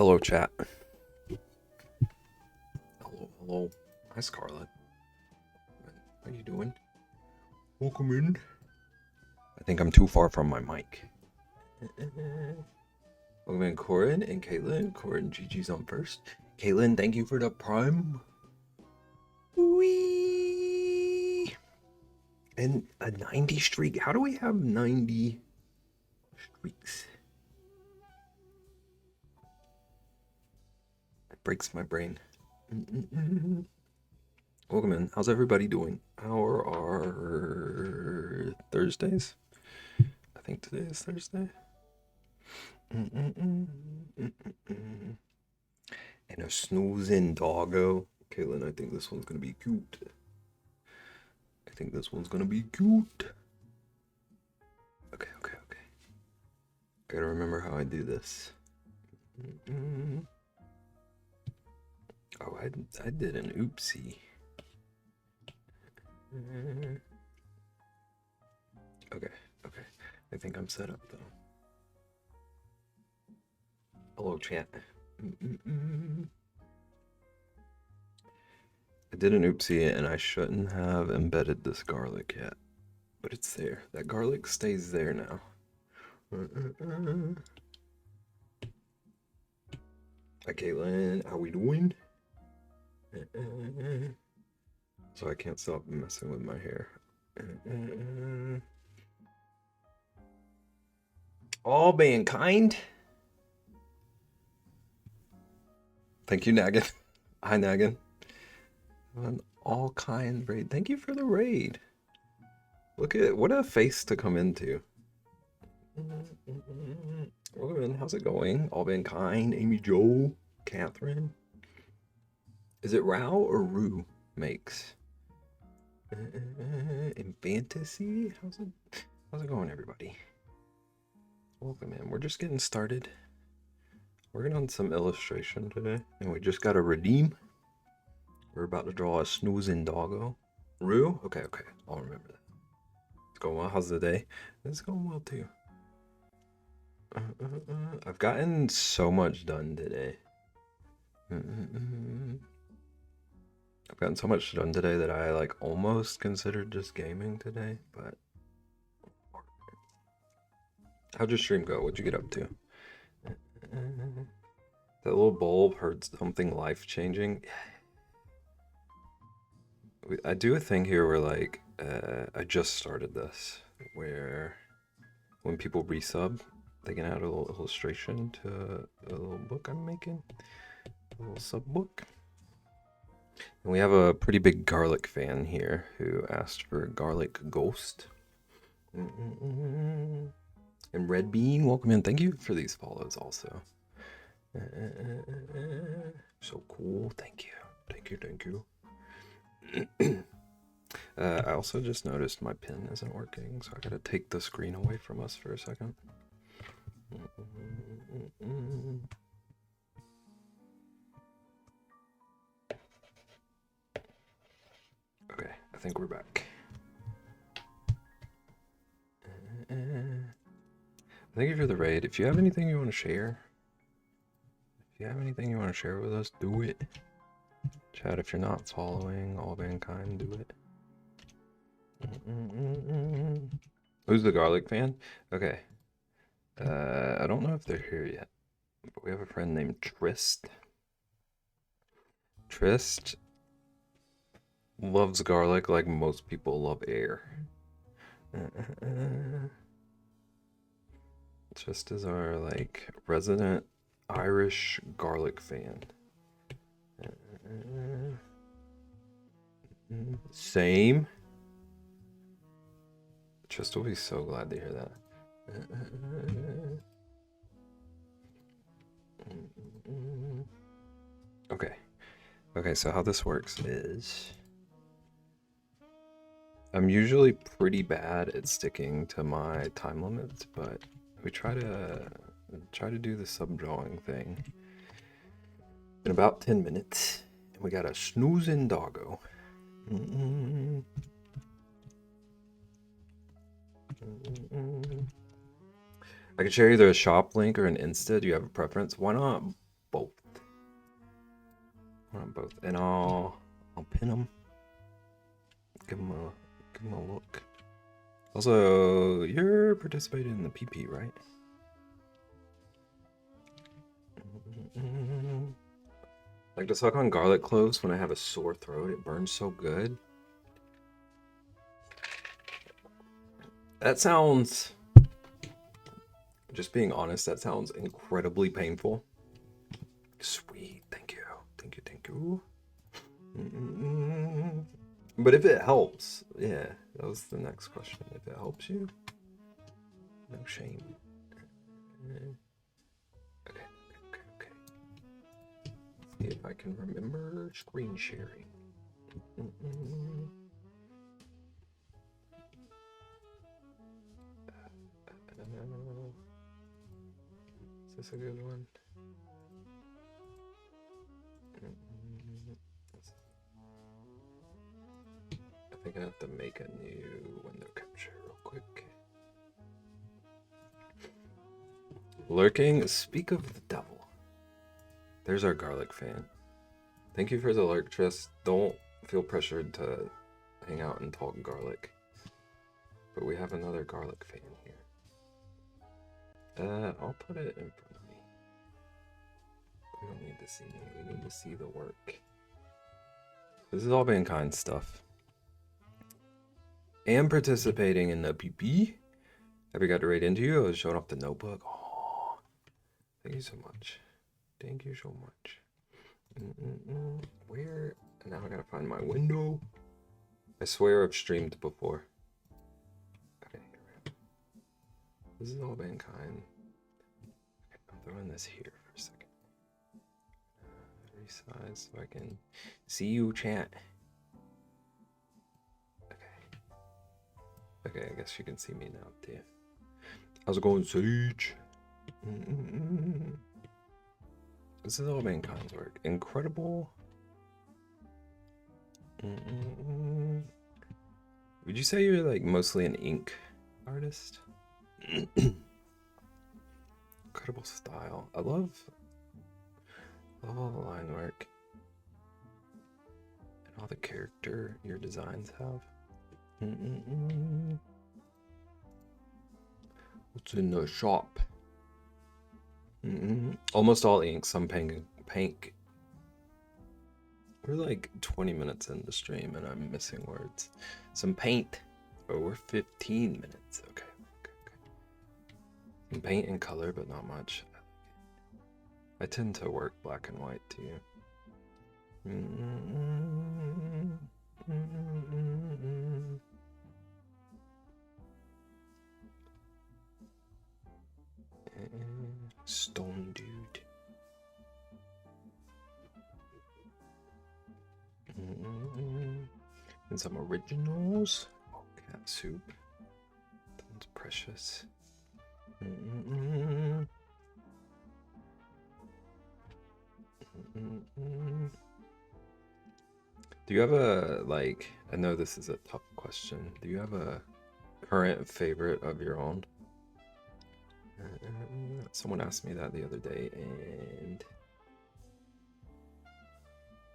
Hello, chat. Hello. Hi, Scarlett. How you doing? Welcome in. I think I'm too far from my mic. Welcome in, Corin and Caitlin. Corin, GG's on first. Caitlin, thank you for the prime. Whee! And a 90 streak. How do we have 90 streaks? It breaks my brain. Welcome in. How's everybody doing? How are our Thursdays? I think today is Thursday. And a snoozing doggo. Caitlin, I think this one's gonna be cute. Okay. Gotta remember how I do this. Oh, I did an oopsie. Okay. I think I'm set up though. Hello, chat. I did an oopsie and I shouldn't have embedded this garlic yet, but it's there. That garlic stays there now. Hi, Caitlin. How we doing? So I can't stop messing with my hair. All mankind. Thank you, Nagan. Hi, Nagan. An all kind raid. Thank you for the raid. Look at what a face to come into. Welcome, how's it going? All mankind, Amy Joe, Catherine. Is it Rao or Rue makes? In fantasy? How's it going, everybody? Welcome in. We're just getting started. Working on some illustration today, and we just got a redeem. We're about to draw a snoozing doggo. Rue? Okay. I'll remember that. It's going well. How's the day? It's going well too. I've gotten so much done today. I've gotten so much done today that I like almost considered just gaming today, but how'd your stream go? What'd you get up to? That little bulb heard something life-changing. I do a thing here where like I just started this where when people resub they can add a little illustration to a little book I'm making, a little sub book. And we have a pretty big garlic fan here who asked for a garlic ghost. And Red Bean, welcome in. Thank you for these follows also. So cool. Thank you. I also just noticed my pen isn't working, so I gotta take the screen away from us for a second. Okay, I think we're back. Thank you for the raid. If you have anything you want to share, with us, do it. Chat, if you're not following All Mankind, do it. Who's the garlic fan? Okay. I don't know if they're here yet, but we have a friend named Trist. Trist loves garlic like most people love air. Trist is our like resident Irish garlic fan. Same. Trist will be so glad to hear that. Okay, so how this works is I'm usually pretty bad at sticking to my time limits, but we try to do the sub drawing thing in about 10 minutes. And we got a snoozing doggo. I could share either a shop link or an Insta. Do you have a preference? Why not both? on both, and I'll pin them. Give them a look. Also, you're participating in the PP, right? Like to suck on garlic cloves when I have a sore throat. It burns so good. That sounds, just being honest, that sounds incredibly painful. Sweet, thank you. Thank you, thank you. But if it helps, yeah, that was the next question. If it helps you, no shame. Okay. See if I can remember screen sharing. Is this a good one? I think I have to make a new window capture real quick. Lurking, speak of the devil. There's our garlic fan. Thank you for the lurk, Trist. Don't feel pressured to hang out and talk garlic. But we have another garlic fan here. I'll put it in front of me. We don't need to see me. We need to see the work. This is all mankind stuff. And participating in the PP. Have we got to read into you? I was showing off the notebook. Oh, thank you so much. Thank you so much. Where? Now I gotta find my window. I swear I've streamed before. Okay, here we go. This is all mankind. Okay, I'm throwing this here for a second. Resize so I can see you, chat. Okay, I guess you can see me now, too. How's it going, Sage? This is all mankind's work. Incredible. Would you say you're like mostly an ink artist? Incredible style. I love all the line work and all the character your designs have. What's in the shop? Almost all ink, some paint. We're like 20 minutes into stream and I'm missing words. Some paint. Oh, we're 15 minutes. Okay. Some paint and color, but not much. I tend to work black and white too. Stone dude. And some originals. Oh, cat soup. That one's precious. Do you have a, like, I know this is a tough question. Do you have a current favorite of your own? Someone asked me that the other day and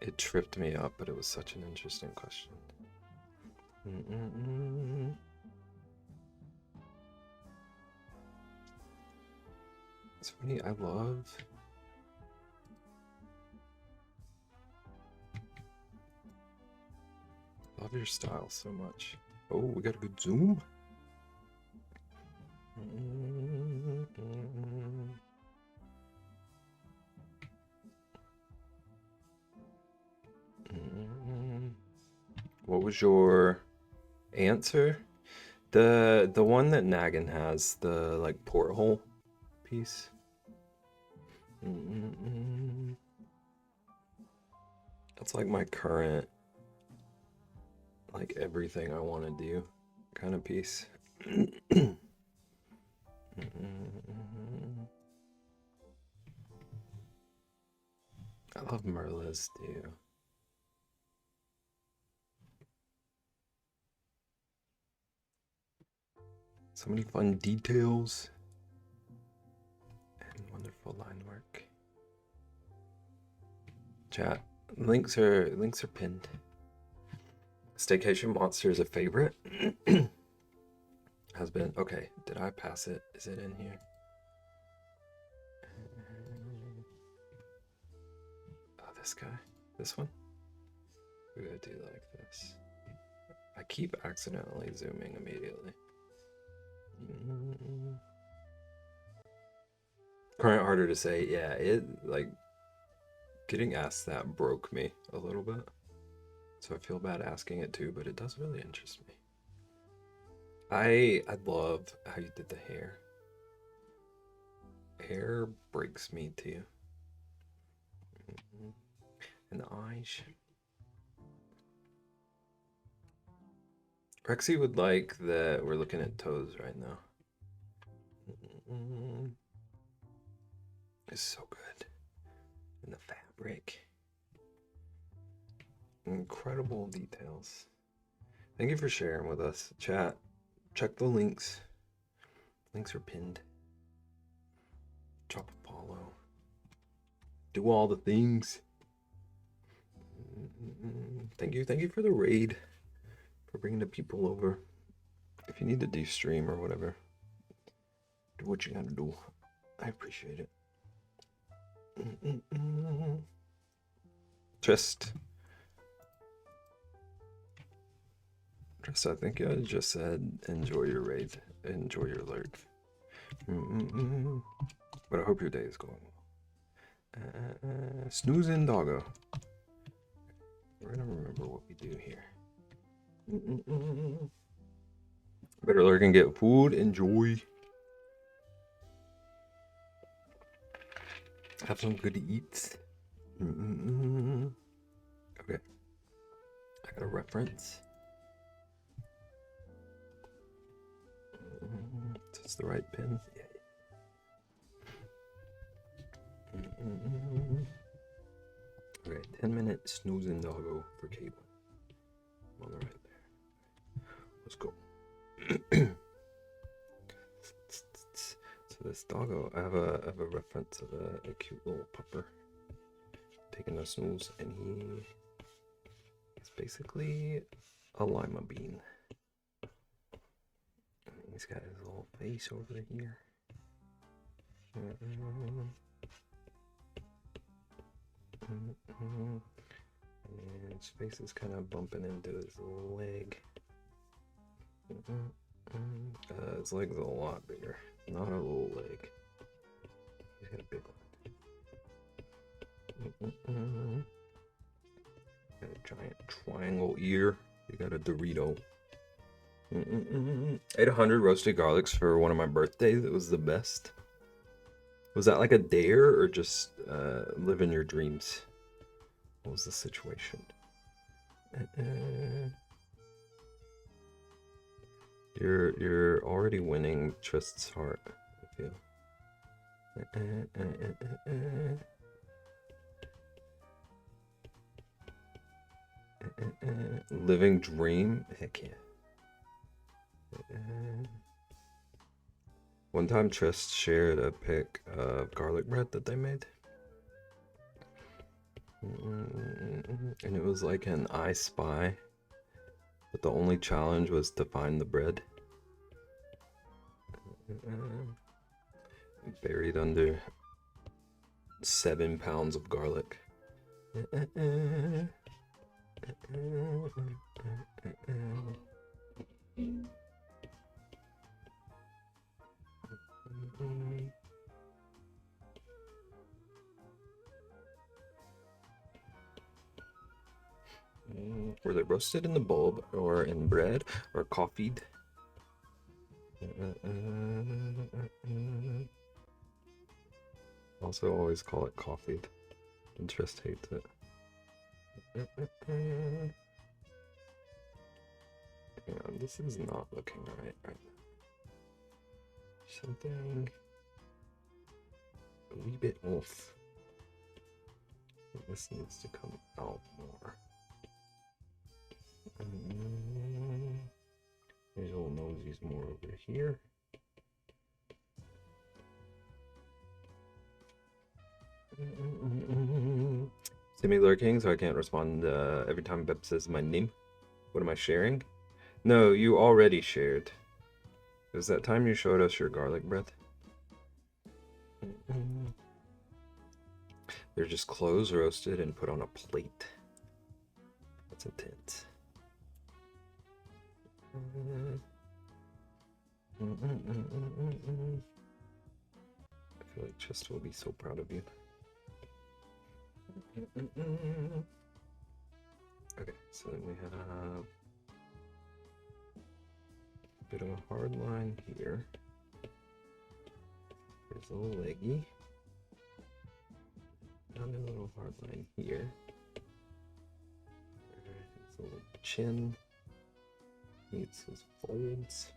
it tripped me up, but it was such an interesting question. It's funny, I love your style so much. Oh, we got a good zoom. What was your answer? The one that Nagan has, the like porthole piece. That's like my current, like everything I want to do kind of piece. I love Merla's too. So many fun details and wonderful line work. Chat, Links are pinned. Staycation Monster is a favorite. Has been. Okay, did I pass it? Is it in here? Oh, this guy. This one? We're gonna do like this. I keep accidentally zooming immediately. Current harder to say. Yeah, it like getting asked that broke me a little bit. So I feel bad asking it too, but it does really interest me. I love how you did the hair. Hair breaks me too. And the eyes. Rexy would like that we're looking at toes right now. It's so good. And the fabric. Incredible details. Thank you for sharing with us. Chat, check the links. Links are pinned. Drop a follow. Do all the things. Thank you for the raid. For bringing the people over. If you need to de-stream or whatever, do what you gotta do. I appreciate it. Trist, I think I just said enjoy your raid, enjoy your lurk. But I hope your day is going well. Snoozing doggo. We're gonna remember what we do here. Better lurk and get food. Enjoy. Have some good eats. Okay. I got a reference. Is this the right pin? Yeah. Okay, 10-minute snoozing doggo for cable. I'm on the right there. Let's go. So this doggo, I have a reference of a cute little pupper taking a snooze, and he's basically a lima bean. And he's got his little face over here. And his face is kind of bumping into his leg. His leg's a lot bigger, not a little leg. He's got a big one. Got a giant triangle ear. You got a Dorito. 800 roasted garlics for one of my birthdays. It was the best. Was that like a dare or just living your dreams? What was the situation? You're already winning Trist's heart, I feel. Living dream? Heck yeah. One time Trist shared a pic of garlic bread that they made. And it was like an I Spy, but the only challenge was to find the bread. Buried under 7 pounds of garlic. Were they roasted in the bulb or in bread or coffeed? Also always call it coffeed. Interest hates it. Yeah, this is not looking right now. Something a wee bit off. This needs to come out more. These little nosies more over here. Timmy lurking, so I can't respond every time Beb says my name. What am I sharing? No, you already shared. It was that time you showed us your garlic breath. They're just clothes roasted and put on a plate. That's intense. I feel like Chester will be so proud of you. Okay, so then we have a bit of a hard line here. There's a little leggy. Another little hard line here. There's a little chin. Meets his folds.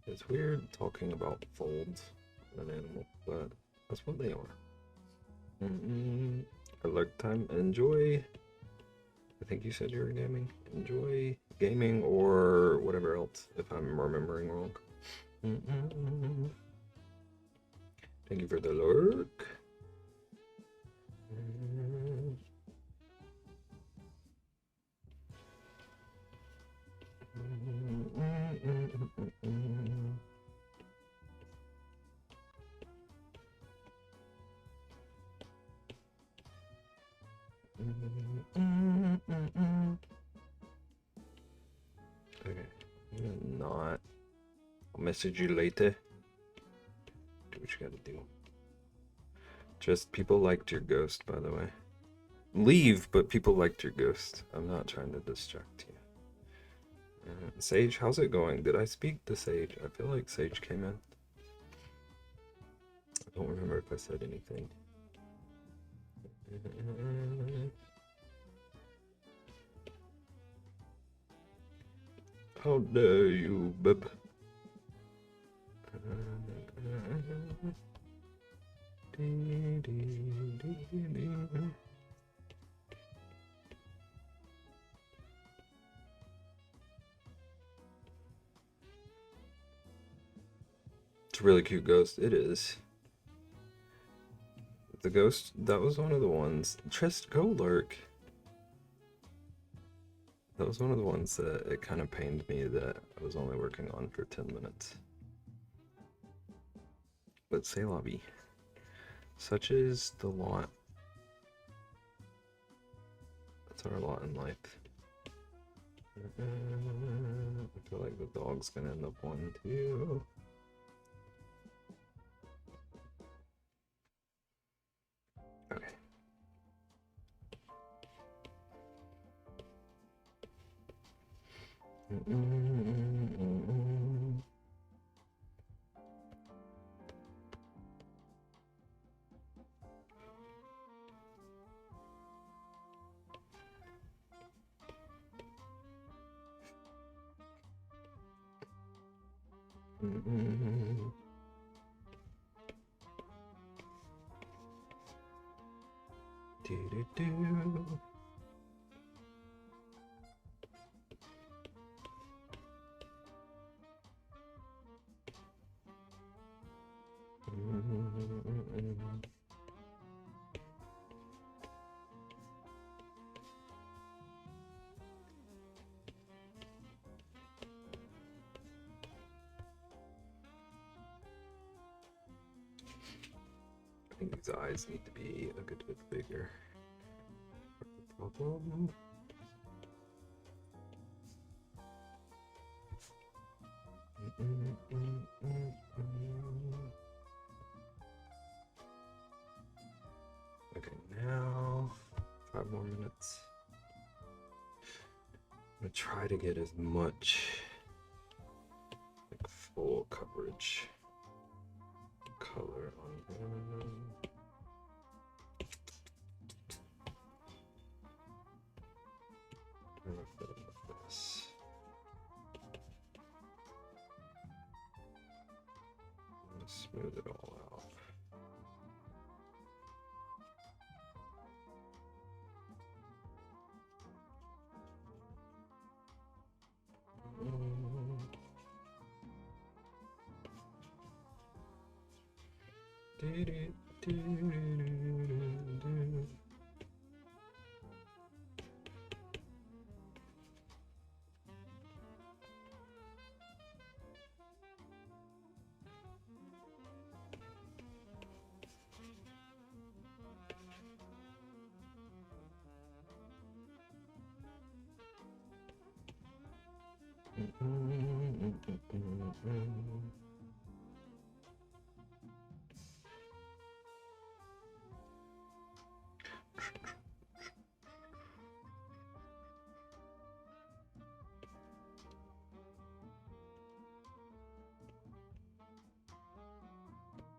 It's weird talking about folds on an animal, but that's what they are. Alert time. Enjoy. I think you said you were gaming. Enjoy gaming or whatever else, if I'm remembering wrong. Thank you for the lurk. Okay, I'm not. I'll message you later. Do what you gotta do. Just people liked your ghost, by the way. Leave, but people liked your ghost. I'm not trying to distract you. Sage, how's it going? Did I speak to Sage? I feel like Sage came in. I don't remember if I said anything. How dare you, bub? It's a really cute ghost. It is. The ghost, that was one of the ones. Trist, go lurk. That was one of the ones that it kind of pained me that I was only working on for 10 minutes. But say lobby. Such is the lot. That's our lot in life. I feel like the dog's gonna end up one too. Okay. Do-do-do. I think these eyes need to be a good bit bigger. Problem. Okay, now 5 more minutes. I'm gonna try to get as much like full coverage color on him. I'm gonna fill in with this. I'm gonna smooth it all out.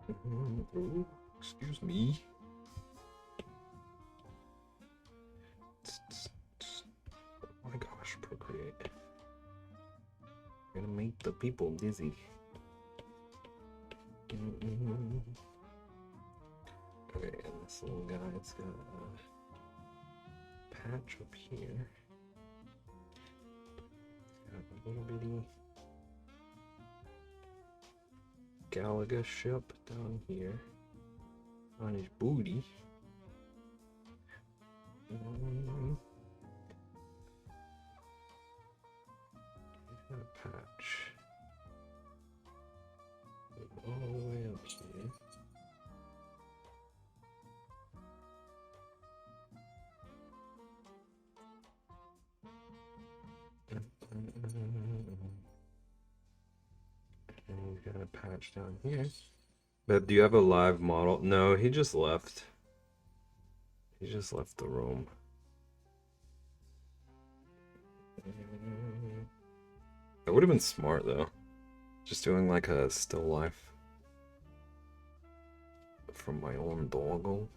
Ooh, excuse me. Oh my gosh, Procreate. You're gonna make the people dizzy. Okay, and this little guy's got a patch up here. Got a little bitty Galaga ship down here on his booty. He's got a patch all the way up here. And he's got a patch down here. But do you have a live model? No, he just left. He just left the room. That would have been smart though. Just doing like a still life from my own doggo.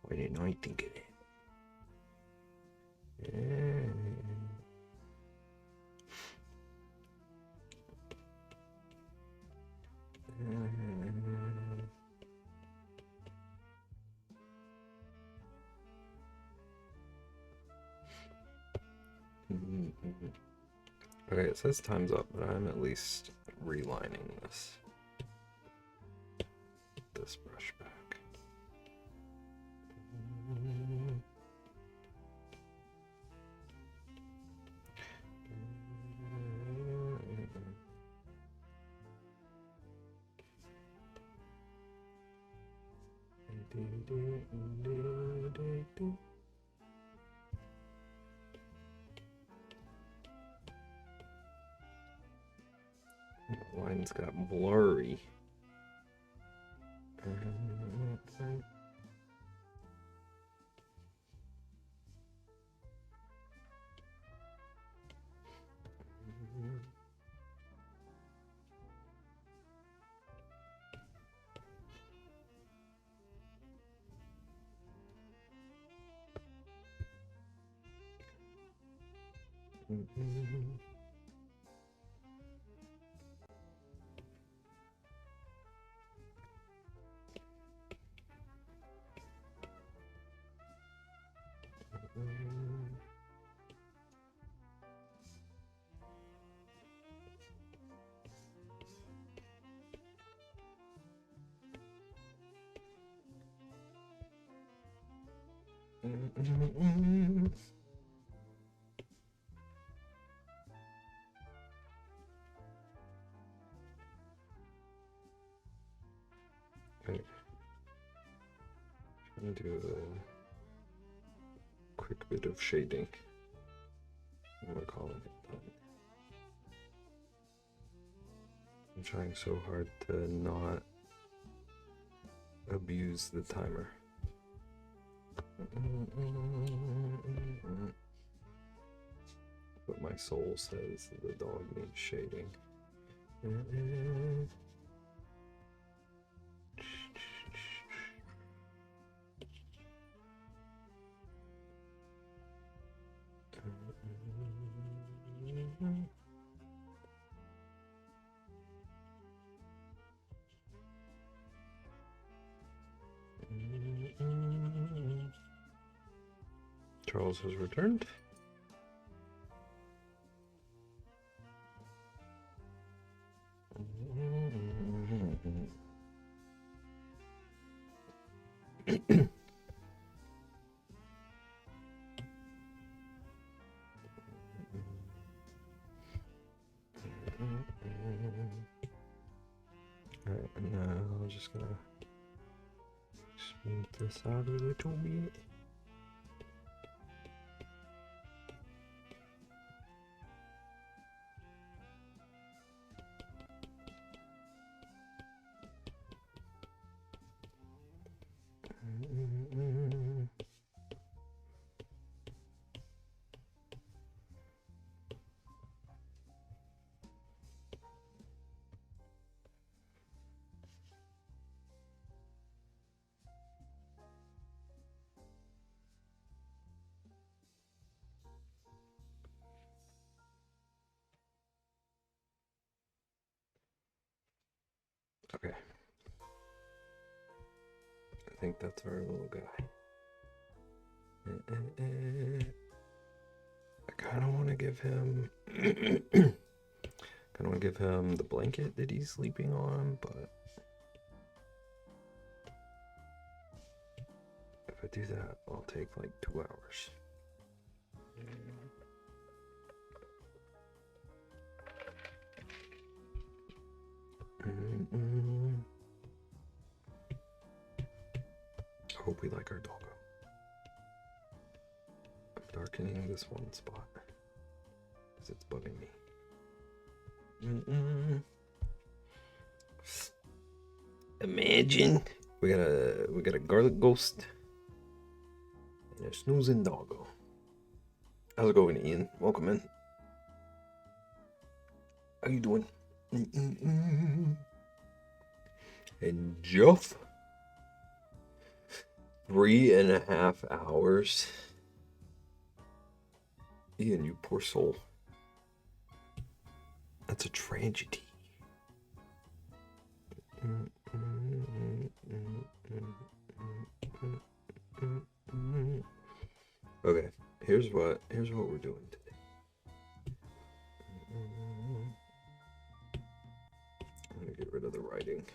Why didn't I think of it? Okay, it says time's up, but I'm at least relining this brush back. Lines got blurry. Okay. I'm gonna do a quick bit of shading. I'm gonna call it. I'm trying so hard to not abuse the timer. But my soul says the dog needs shading. Charles has returned. Alright, and now I'm just gonna smooth this out a little bit. think that's our little guy. I kind of want to give him... kind of want to give him the blanket that he's sleeping on, but... if I do that, I'll take like 2 hours. I hope we like our doggo. I'm darkening this one spot because it's bugging me. Imagine we got a garlic ghost and a snoozing doggo. How's it going, Ian? Welcome in. How you doing? And Jeff, 3.5 hours. Ian, you poor soul. That's a tragedy. Okay, here's what we're doing today. I'm gonna get rid of the writing.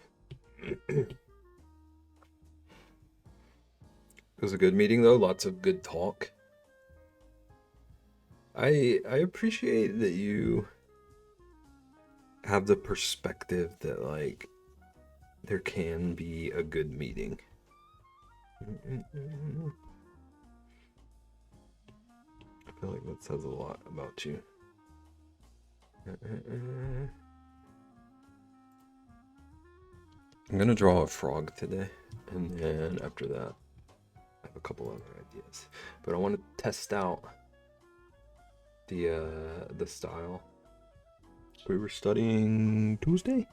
It was a good meeting though, lots of good talk. I appreciate that you have the perspective that like there can be a good meeting. I feel like that says a lot about you. I'm gonna draw a frog today, and then after that, I have a couple other ideas. But I want to test out the style. We were studying Tuesday.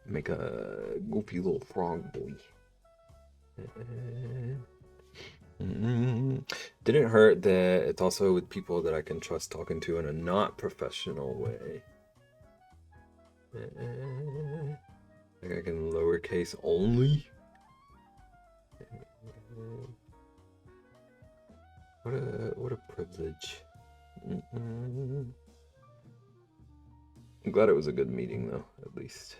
Make a goofy little frog boy. Didn't hurt that it's also with people that I can trust talking to in a not professional way. Like I can lowercase only. What a privilege. I'm glad it was a good meeting though, at least.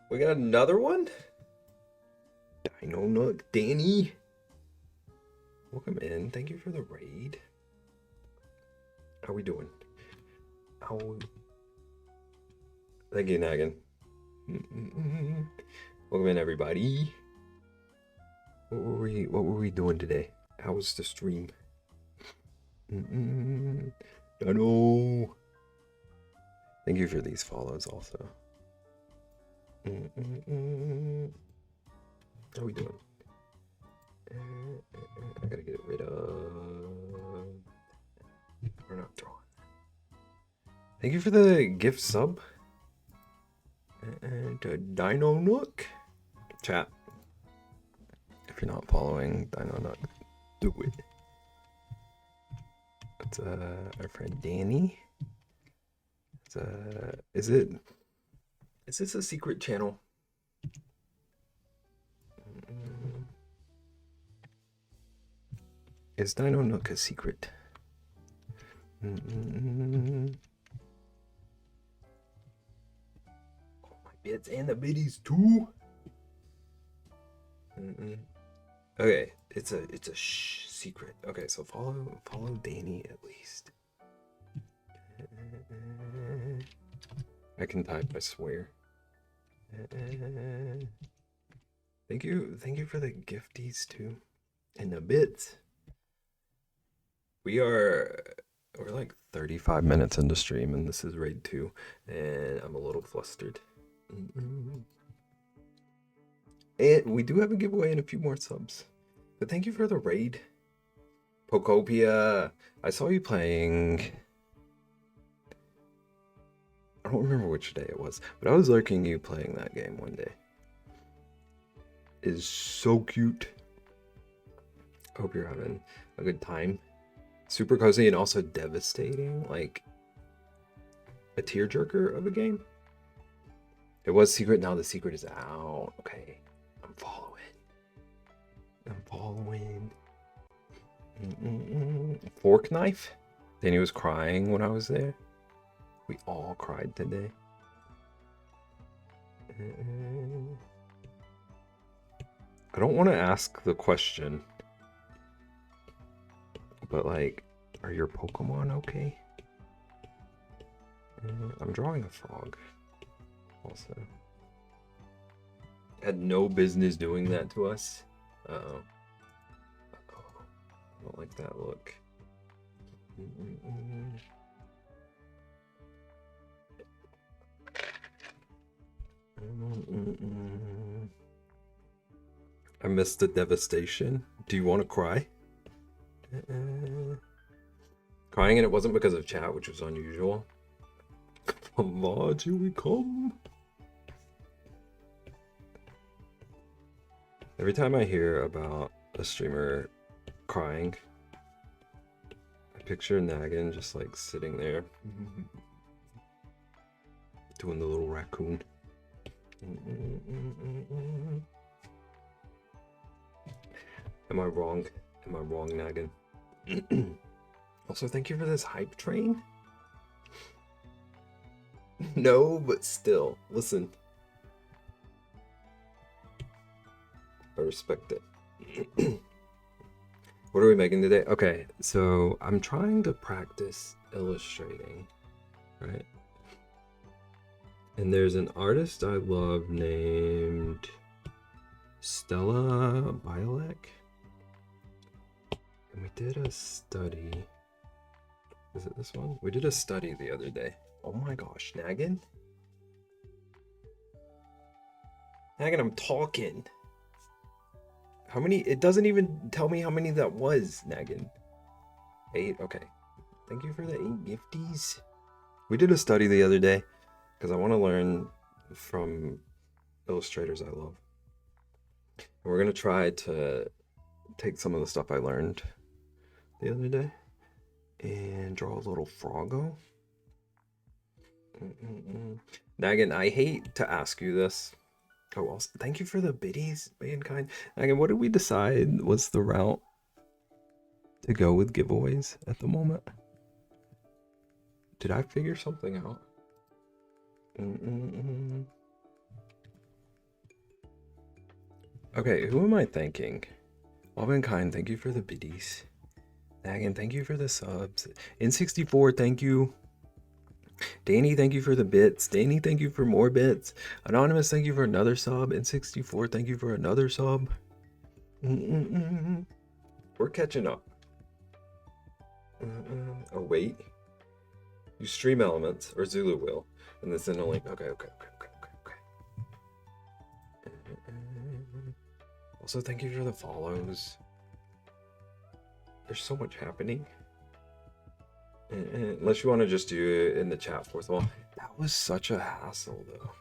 We got another one? Dino Nook Danny. Welcome in. Thank you for the raid. How we doing? Thank you, Nagan. Welcome in, everybody. What were we doing today? How was the stream? Dino. Thank you for these follows also. How we doing? I gotta get rid of... We're not drawing. Thank you for the gift sub. And Dino Nook. Chat. If you're not following Dino Nook, do it. That's our friend Danny. Is this a secret channel? Is Dino Nook a secret? Oh, my bits and the biddies too. Okay, it's a secret. Okay, so follow Danny at least. I can type, I swear. Thank you for the gifties too, and the bits. We're like 35 minutes into stream, and this is raid 2, and I'm a little flustered. And we do have a giveaway and a few more subs, but thank you for the raid. Pokopia, I saw you playing. I don't remember which day it was, but I was lurking you playing that game one day. It's so cute. I hope you're having a good time. Super cozy and also devastating, like a tearjerker of a game. It was secret, now the secret is out. Okay, I'm following. Fork knife? Danny was crying when I was there. We all cried today. I don't want to ask the question, but like, are your Pokemon okay? I'm drawing a frog. Also, had no business doing that to us. Uh-oh. I don't like that look. I missed the devastation. Do you want to cry? Crying, and it wasn't because of chat, which was unusual. Come on, here we come. Every time I hear about a streamer crying, I picture Nagin just like sitting there doing the little raccoon. Am I wrong? Am I wrong, Nagin? Also, thank you for this hype train. No, but still, listen. I respect it. What are we making today? Okay, so I'm trying to practice illustrating, right? And there's an artist I love named Stella Bialek. And we did a study. Is it this one? We did a study the other day. Oh my gosh, Nagin? Nagin, I'm talking. How many? It doesn't even tell me how many that was, Nagin. 8? Okay. Thank you for the 8 gifties. We did a study the other day because I want to learn from illustrators I love. And we're going to try to take some of the stuff I learned the other day and draw a little froggo. Nagin, I hate to ask you this. Oh, also, thank you for the biddies, mankind. Nagin, what did we decide was the route to go with giveaways at the moment? Did I figure something out? Okay, who am I thanking? Mankind, thank you for the biddies. Nagin, thank you for the subs. N64, thank you. Danny, thank you for the bits. Danny, thank you for more bits. Anonymous, thank you for another sub. N64, thank you for another sub. We're catching up. Oh, wait. You stream elements, or Zulu will. And then send a link. Okay. Also, thank you for the follows. There's so much happening. Unless you want to just do it in the chat, fourth wall. That was such a hassle, though.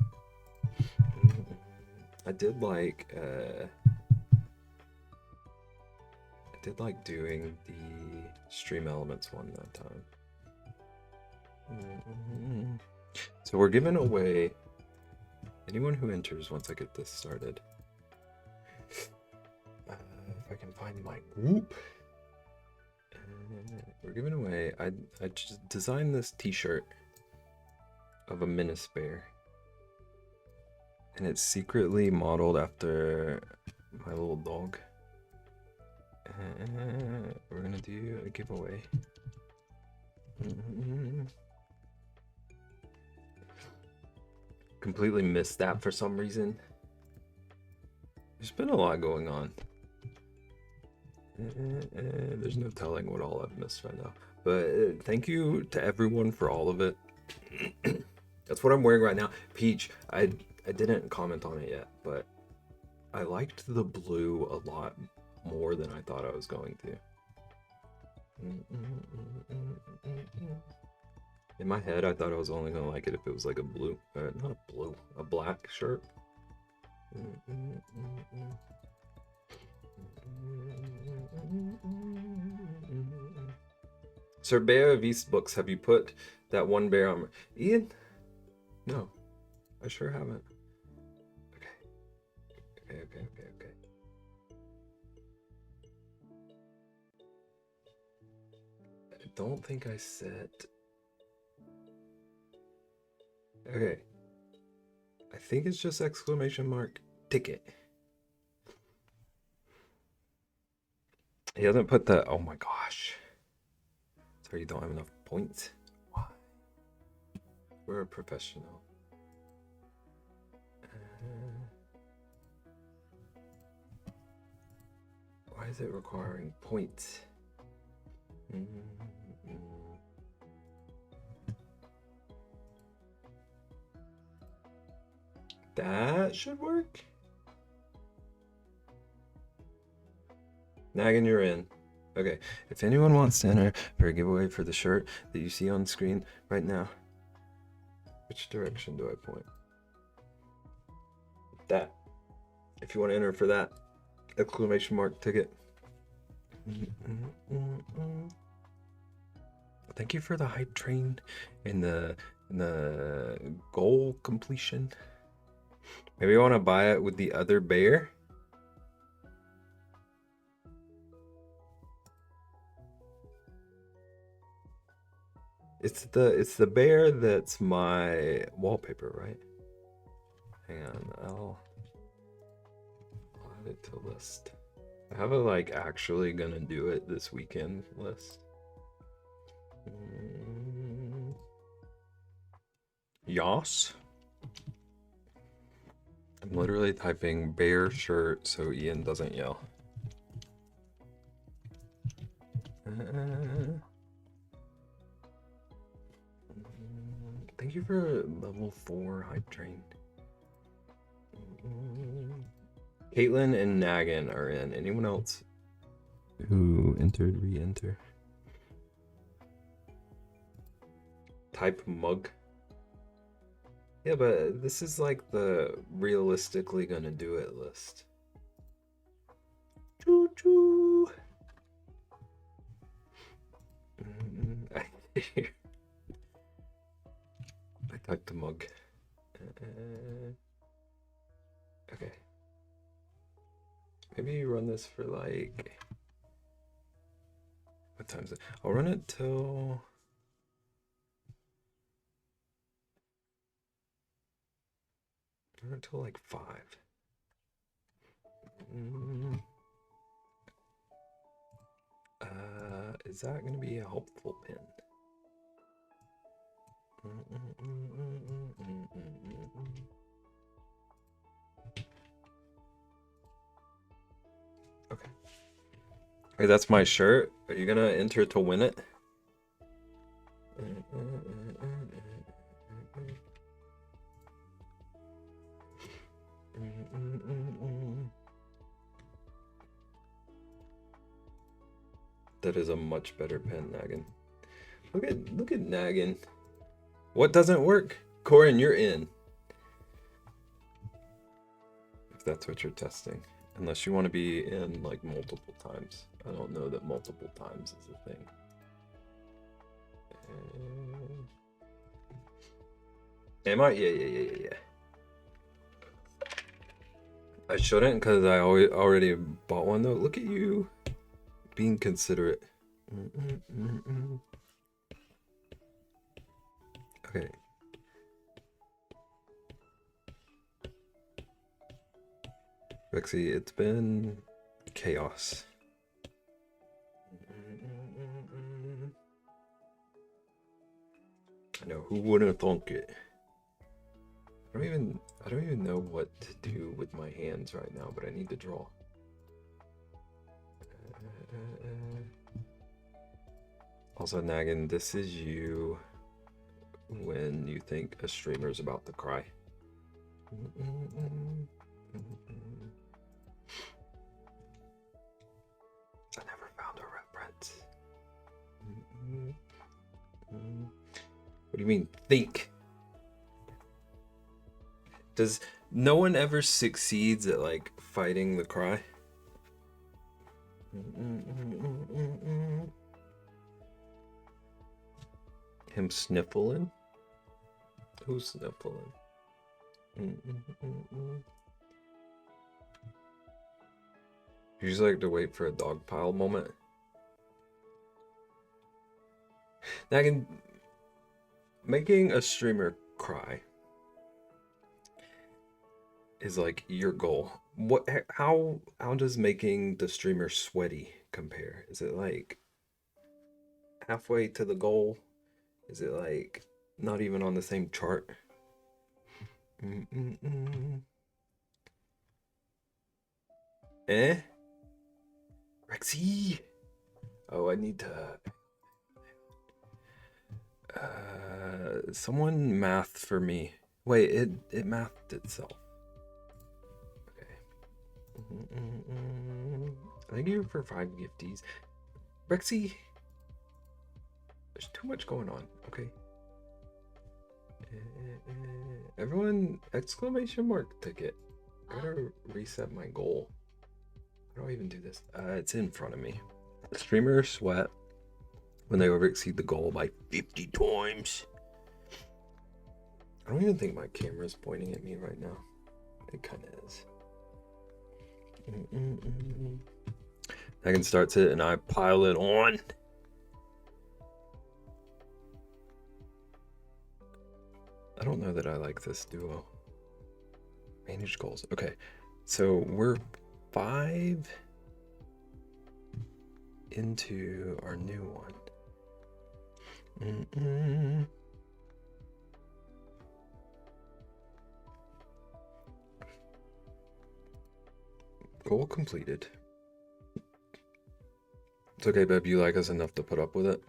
I did like doing the stream elements one that time. So we're giving away anyone who enters once I get this started. If I can find my group. We're giving away, I just designed this t-shirt of a Minispare. And it's secretly modeled after my little dog. We're gonna do a giveaway. Completely missed that for some reason. There's been a lot going on. There's no telling what all I've missed right now. But thank you to everyone for all of it. That's what I'm wearing right now. Peach, I didn't comment on it yet, but I liked the blue a lot more than I thought I was going to. In my head, I thought I was only gonna like it if it was like a blue, not a blue, a black shirt. Sir Bear of East Books, have you put that one bear on? Ian? No, I sure haven't. Okay. I don't think I said. Okay. I think it's just exclamation mark ticket. He hasn't put the. Oh my gosh. Sorry, you don't have enough points. Why? We're a professional. Why is it requiring points? That should work. Nagging, you're in. Okay, if anyone wants to enter for a giveaway for the shirt that you see on screen right now, which direction do I point? That. If you want to enter for that, exclamation mark ticket. Thank you for the hype train and the goal completion. Maybe I want to buy it with the other bear. It's the bear that's my wallpaper, right? Hang on, I'll add it to list. I have a like actually gonna do it this weekend list. Yas. I'm literally typing bear shirt so Ian doesn't yell. Thank you for level 4 hype train. Caitlin and Nagan are in. Anyone else who entered, re-enter? Type mug. Yeah, but this is like the realistically gonna do it list. Choo choo. I typed the mug. Okay. Maybe you run this for like. What time is it? I'll run it till. Until like 5. Is that gonna be a helpful pin? Okay. Hey, that's my shirt. Are you gonna enter to win it? That is a much better pen, Nagan. Look at Nagan. What doesn't work? Corin, you're in. If that's what you're testing. Unless you want to be in like multiple times. I don't know that multiple times is a thing. Am I? Yeah. I shouldn't because I already bought one though. Look at you being considerate. Okay. Rexy, it's been chaos. I know, who wouldn't have thunk it? I don't even know what to do with my hands right now, but I need to draw. Also, Nagan, this is you when you think a streamer's about to cry. I never found a reference. do you mean think? Does no one ever succeeds at like fighting the cry? Him sniffling? Who's sniffling? You just like to wait for a dog pile moment. Now, making a streamer cry is like your goal. How does making the streamer sweaty compare? Is it like halfway to the goal? Is it like not even on the same chart? Eh? Rexy! Oh, I need to... someone math for me. Wait, it mathed itself. Okay. Thank you for 5 gifties. Rexy! There's too much going on, okay? Everyone, exclamation mark ticket. I gotta reset my goal. How do I even do this? It's in front of me. Streamers sweat when they over exceed the goal by 50 times. I don't even think my camera's pointing at me right now. It kind of is. Megan starts it and I pile it on. I don't know that I like this duo. Manage goals. Okay, so we're 5 into our new one. Goal completed. It's okay, babe. You like us enough to put up with it.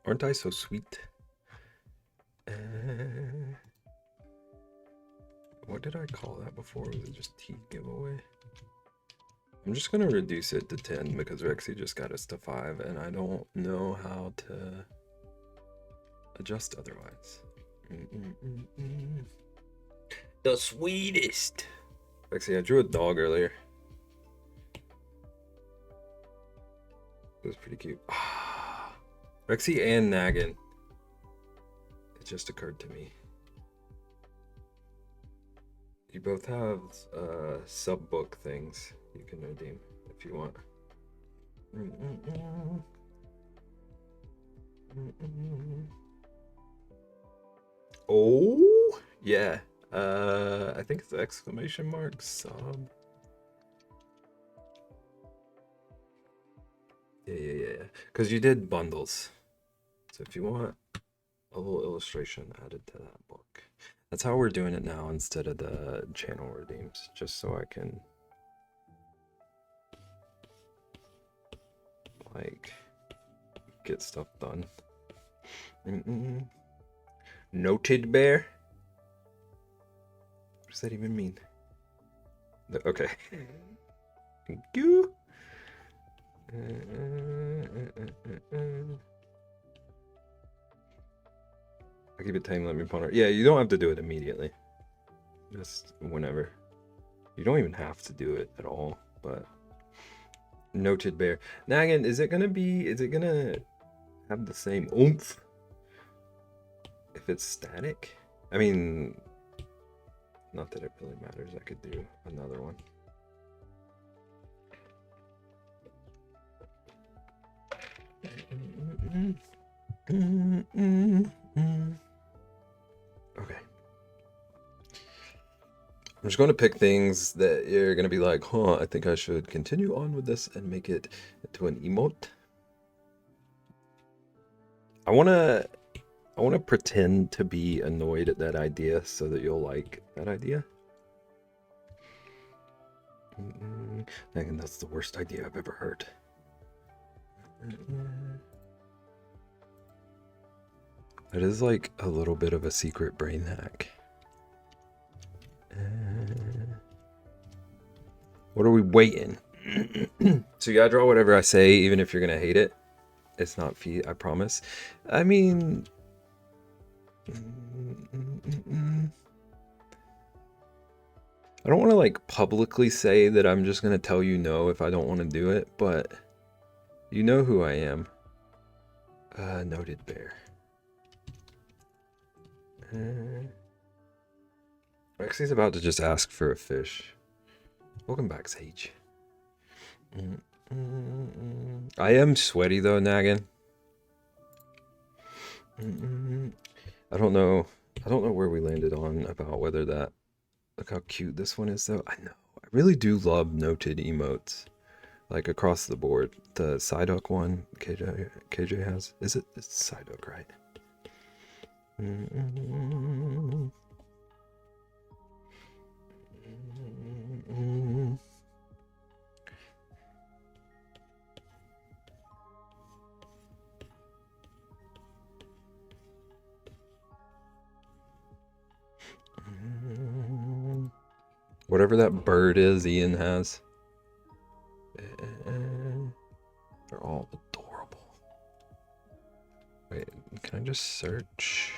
Aren't I so sweet? What did I call that before? Was it just tea giveaway? I'm just gonna reduce it to 10 because Rexy just got us to 5 and I don't know how to adjust otherwise. The sweetest. Rexy, I drew a dog earlier. It was pretty cute. Rexy and Naggin. It just occurred to me. You both have sub book things you can redeem if you want. Oh yeah. I think it's exclamation mark sub. Yeah. Because you did bundles. So if you want a little illustration added to that book. That's how we're doing it now instead of the channel redeems, just so I can like get stuff done. Noted bear? What does that even mean? Okay. Thank you. I keep it tame, let me ponder. Yeah, you don't have to do it immediately. Just whenever. You don't even have to do it at all, but... Noted bear. Now again, is it gonna have the same oomph if it's static? I mean, not that it really matters. I could do another one. Okay. I'm just going to pick things that you're going to be like, I think I should continue on with this and make it into an emote. I want to pretend to be annoyed at that idea so that you'll like that idea. Megan, that's the worst idea I've ever heard. It is like a little bit of a secret brain hack. What are we waiting? So you gotta draw whatever I say, even if you're gonna hate it. It's not feet, I promise. I mean, I don't want to like publicly say that I'm just gonna tell you no if I don't want to do it, but you know who I am. Noted bear. Rexy's about to just ask for a fish. Welcome back, Sage. I am sweaty though, Naggin. I don't know. I don't know where we landed on about whether that. Look how cute this one is, though. I know. I really do love noted emotes, like across the board. The Psyduck one KJ has. Is it? It's Psyduck, right? Whatever that bird is Ian has. They're all adorable. Wait, can I just search?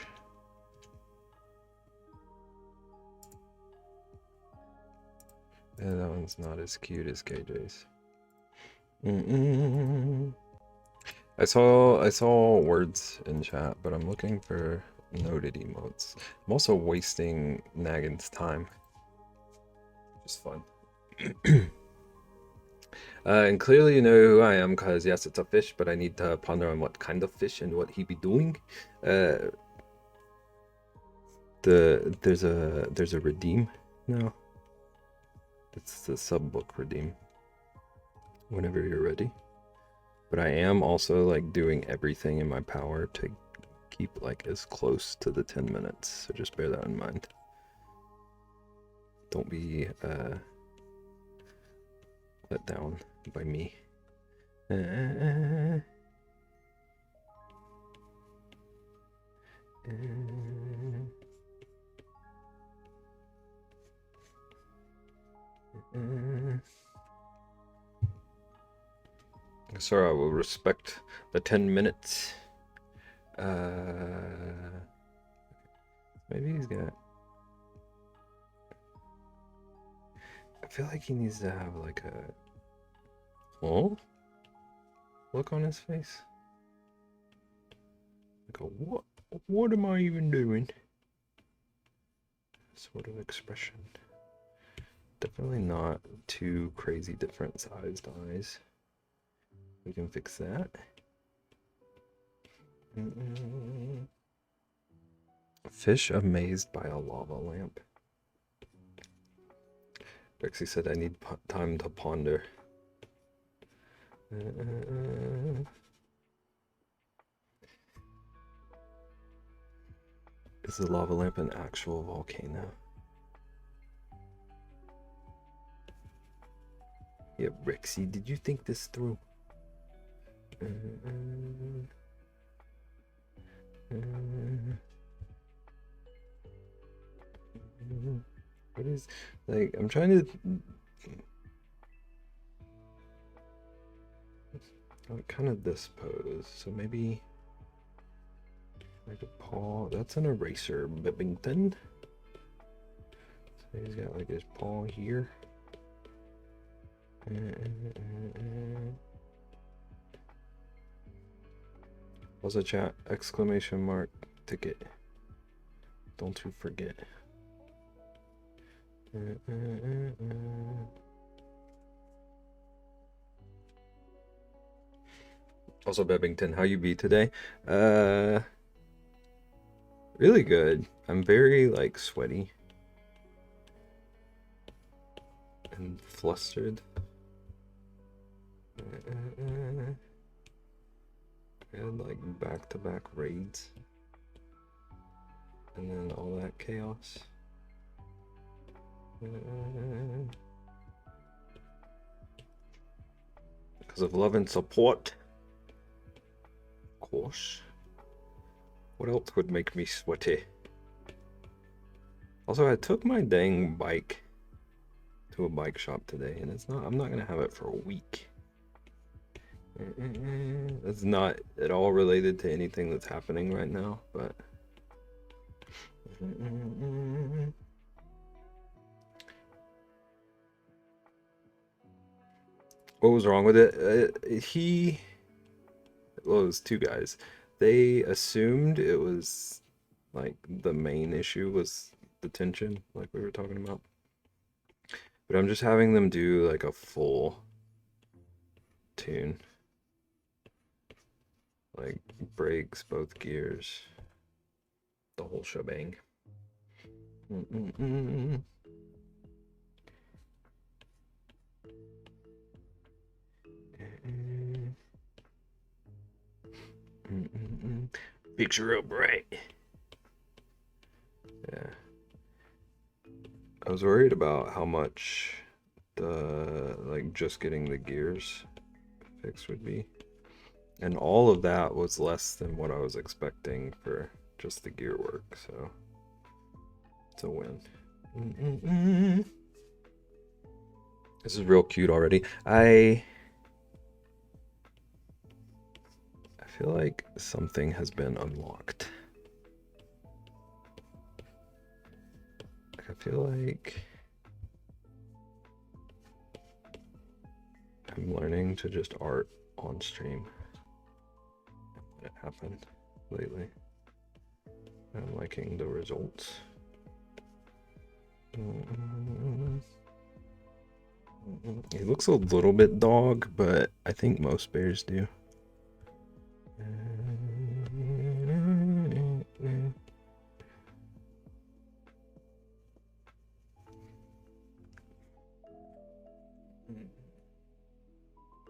Yeah, that one's not as cute as KJ's. I saw words in chat, but I'm looking for noted emotes. I'm also wasting Naggin's time. Just fun. And clearly you know who I am, because yes, it's a fish, but I need to ponder on what kind of fish and what he be doing. There's a redeem now. It's the sub book redeem. Whenever you're ready. But I am also like doing everything in my power to keep like as close to the 10 minutes. So just bear that in mind. Don't be let down by me. Sir, I will respect the 10 minutes. Maybe he's got... I feel like he needs to have like a... Oh? Look on his face. Like a what? What am I even doing? Sort of expression. Definitely not two crazy different sized eyes. We can fix that. Fish amazed by a lava lamp. Rexy said I need time to ponder. Is the lava lamp an actual volcano? Yeah, Rexy, did you think this through? What is, like, I'm trying to like kind of this pose, so maybe like a paw. That's an eraser, Bibbington. So he's got like his paw here. Also chat, exclamation mark, ticket. Don't you forget. Also, Bebbington, how you be today? Really good. I'm very, like, sweaty. And flustered. And, like, back-to-back raids. And then all that chaos. Because of love and support. Of course. What else would make me sweaty? Also, I took my dang bike to a bike shop today, and I'm not gonna have it for a week. It's not at all related to anything that's happening right now, but What was wrong with it? Well, it was two guys. They assumed it was like the main issue was the tension, like we were talking about. But I'm just having them do like a full tune, like brakes, both gears, the whole shebang. Picture real bright. Yeah. I was worried about how much the like just getting the gears fixed would be. And all of that was less than what I was expecting for just the gear work, so it's a win. This is real cute already. I feel like something has been unlocked. I feel like I'm learning to just art on stream. It happened lately. I'm liking the results. He looks a little bit dog, but I think most bears do.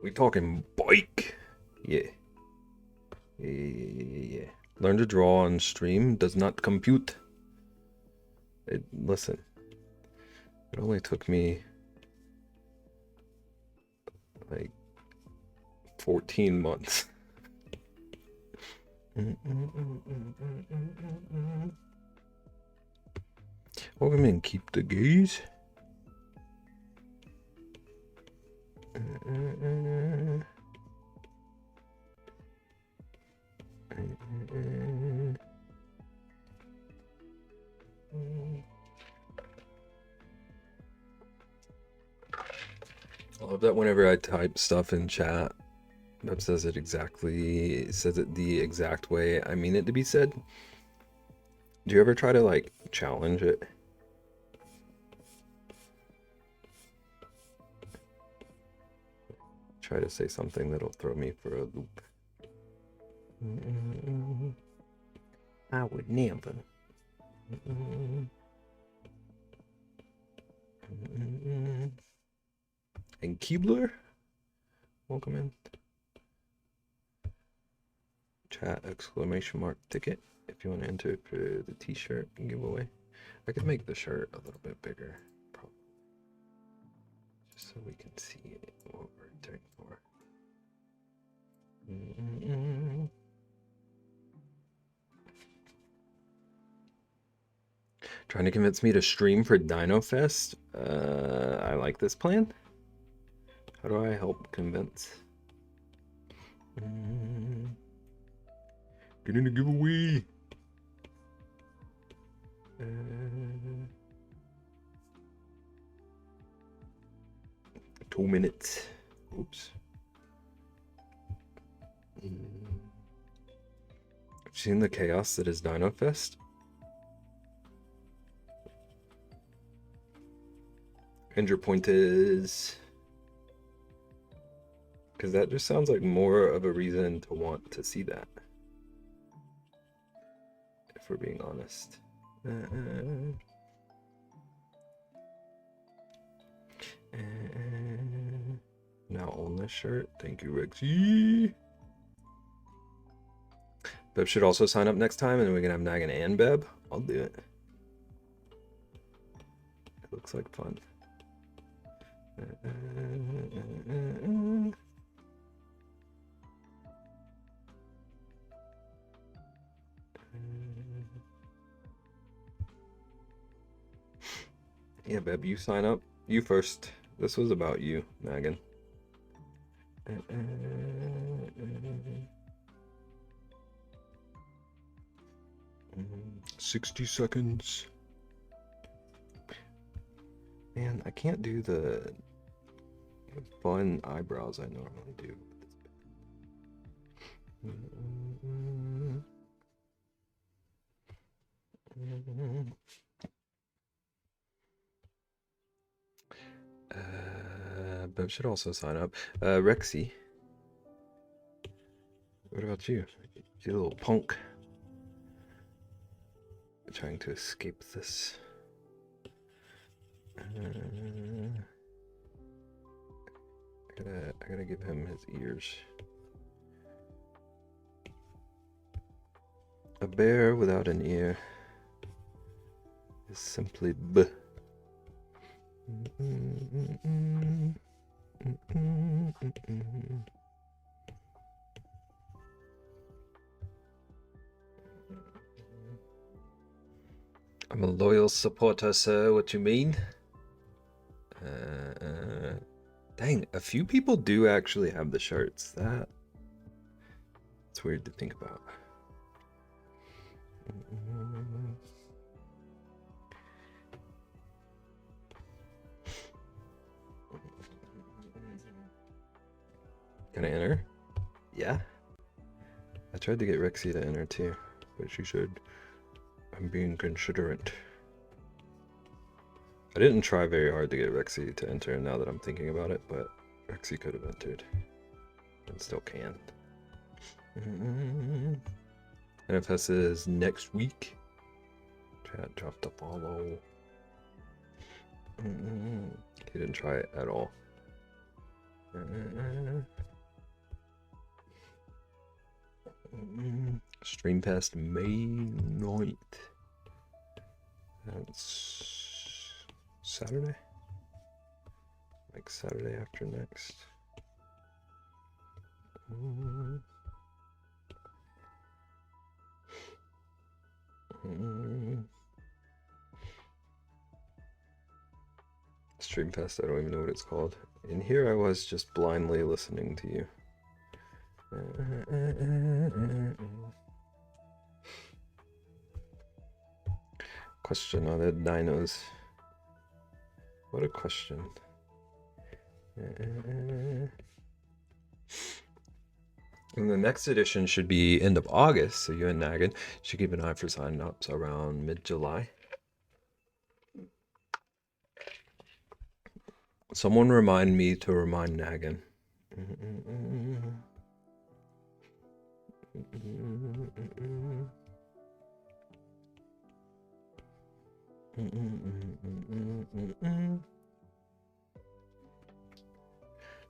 We talking bike? Yeah. Yeah. Learn to draw on stream does not compute. Listen. It only took me like 14 months. Welcome in, keep the gaze. I love that whenever I type stuff in chat, Beb says it the exact way I mean it to be said. Do you ever try to like challenge it? Try to say something that'll throw me for a loop. I would never. And Keebler, welcome in. Chat exclamation mark ticket if you want to enter for the t-shirt giveaway. I could make the shirt a little bit bigger, probably, just so we can see what we're entering for. Trying to convince me to stream for Dino Fest. I like this plan. How do I help convince? Get in the giveaway. 2 minutes. Oops. Seen the chaos that is Dino Fest? And your point is, because that just sounds like more of a reason to want to see that, if we're being honest. Now own this shirt. Thank you, Rexy. Beb should also sign up next time, and then we can have Nagan and Beb. I'll do it. It looks like fun. Yeah, Beb, you sign up. You first. This was about you, Nagan. 60 seconds. Man, I can't do the fun eyebrows I normally do. But should also sign up. Rexy, what about you? You little punk. Trying to escape this. I gotta give him his ears. A bear without an ear is simply b. I'm a loyal supporter, sir. What you mean? Dang, a few people do actually have the shirts. It's weird to think about. Can I enter? Yeah. I tried to get Rexy to enter too, but she said, I'm being considerate. I didn't try very hard to get Rexy to enter now that I'm thinking about it, but Rexy could have entered. And still can. NFS is next week. Chat dropped a follow. He didn't try it at all. Stream past May 9th. That's Saturday? Like Saturday after next. Streamfest, I don't even know what it's called. And here I was just blindly listening to you. Question, are there dinos? What a question. And the next edition should be end of August, so you and Nagan should keep an eye for sign-ups around mid-July. Someone remind me to remind Nagan.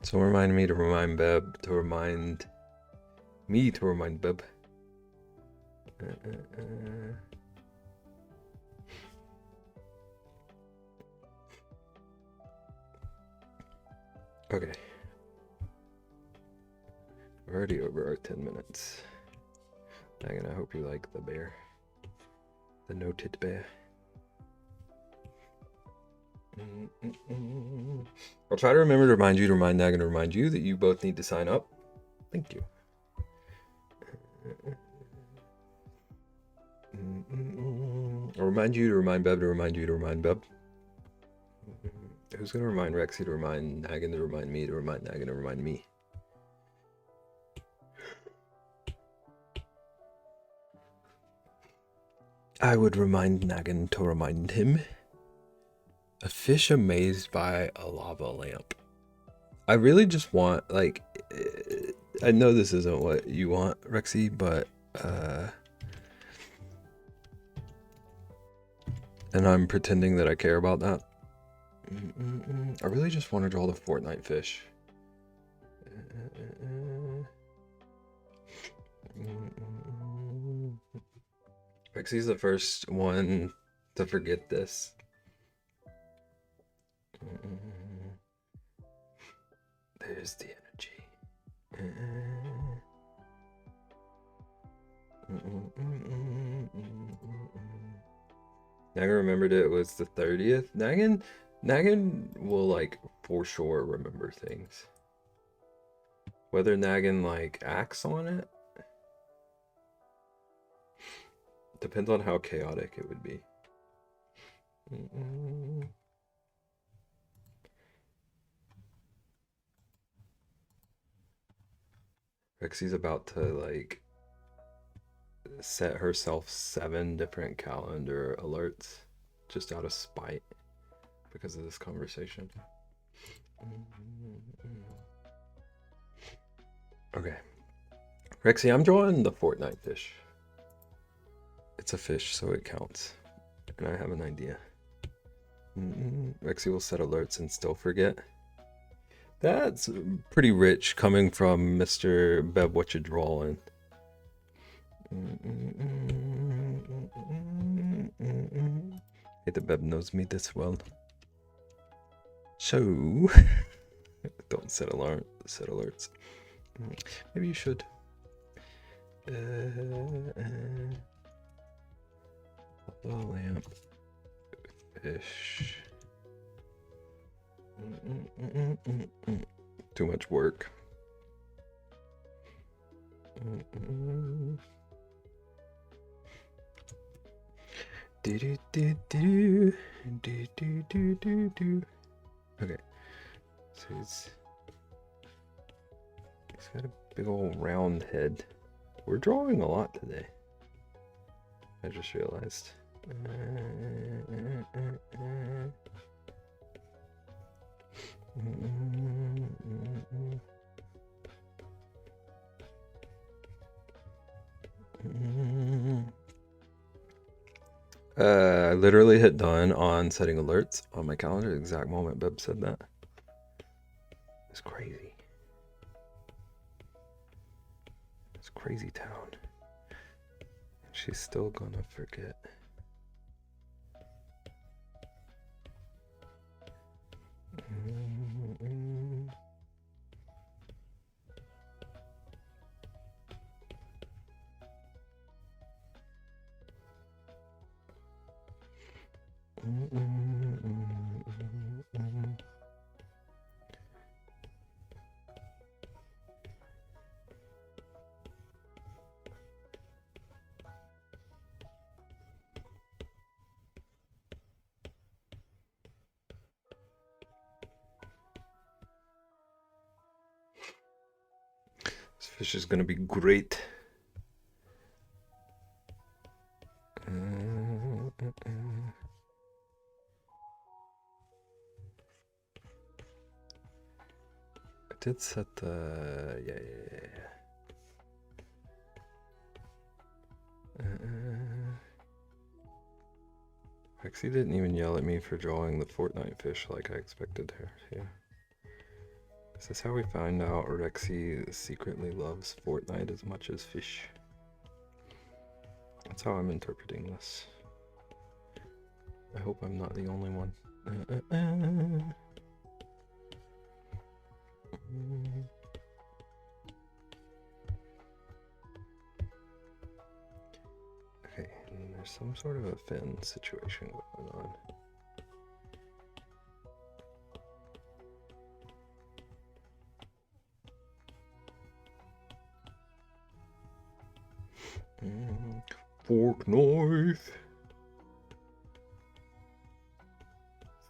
Someone remind me to remind Beb to remind me to remind Beb. Okay. We're already over our 10 minutes. Megan, I hope you like the bear. The noted bear. I'll try to remember to remind you, to remind Nagan, to remind you that you both need to sign up. Thank you. I'll remind you to remind Beb to remind you to remind Beb. Who's going to remind Rexy to remind Nagan to remind me to remind Nagan to remind me? I would remind Nagan to remind him. A fish amazed by a lava lamp. I really just want, like, I know this isn't what you want, Rexy, but, and I'm pretending that I care about that. I really just want to draw the Fortnite fish. Rexy's the first one to forget this. There's the energy. Nagan remembered it was the 30th. Nagan will, like, for sure remember things. Whether Nagan, like, acts on it. Depends on how chaotic it would be. Mm-mm. Rexy's about to like set herself 7 different calendar alerts just out of spite because of this conversation. Okay. Rexy, I'm drawing the Fortnite fish. It's a fish, so it counts. And I have an idea. Rexy will set alerts and still forget. That's pretty rich coming from Mr. Beb What You Drawing. Hey, the Beb knows me this well. So, don't set alerts. Maybe you should. Lamp. Fish. Too much work. Okay, so he's got a big old round head. We're drawing a lot today. I just realized. I literally hit done on setting alerts on my calendar the exact moment Beb said that. It's crazy. It's crazy town. She's still gonna forget. This fish is gonna be great. I did set the yeah. Rexy didn't even yell at me for drawing the Fortnite fish like I expected her to. Is this how we find out Rexy secretly loves Fortnite as much as fish? That's how I'm interpreting this. I hope I'm not the only one. Okay, and there's some sort of a fin situation going on. Fortnite.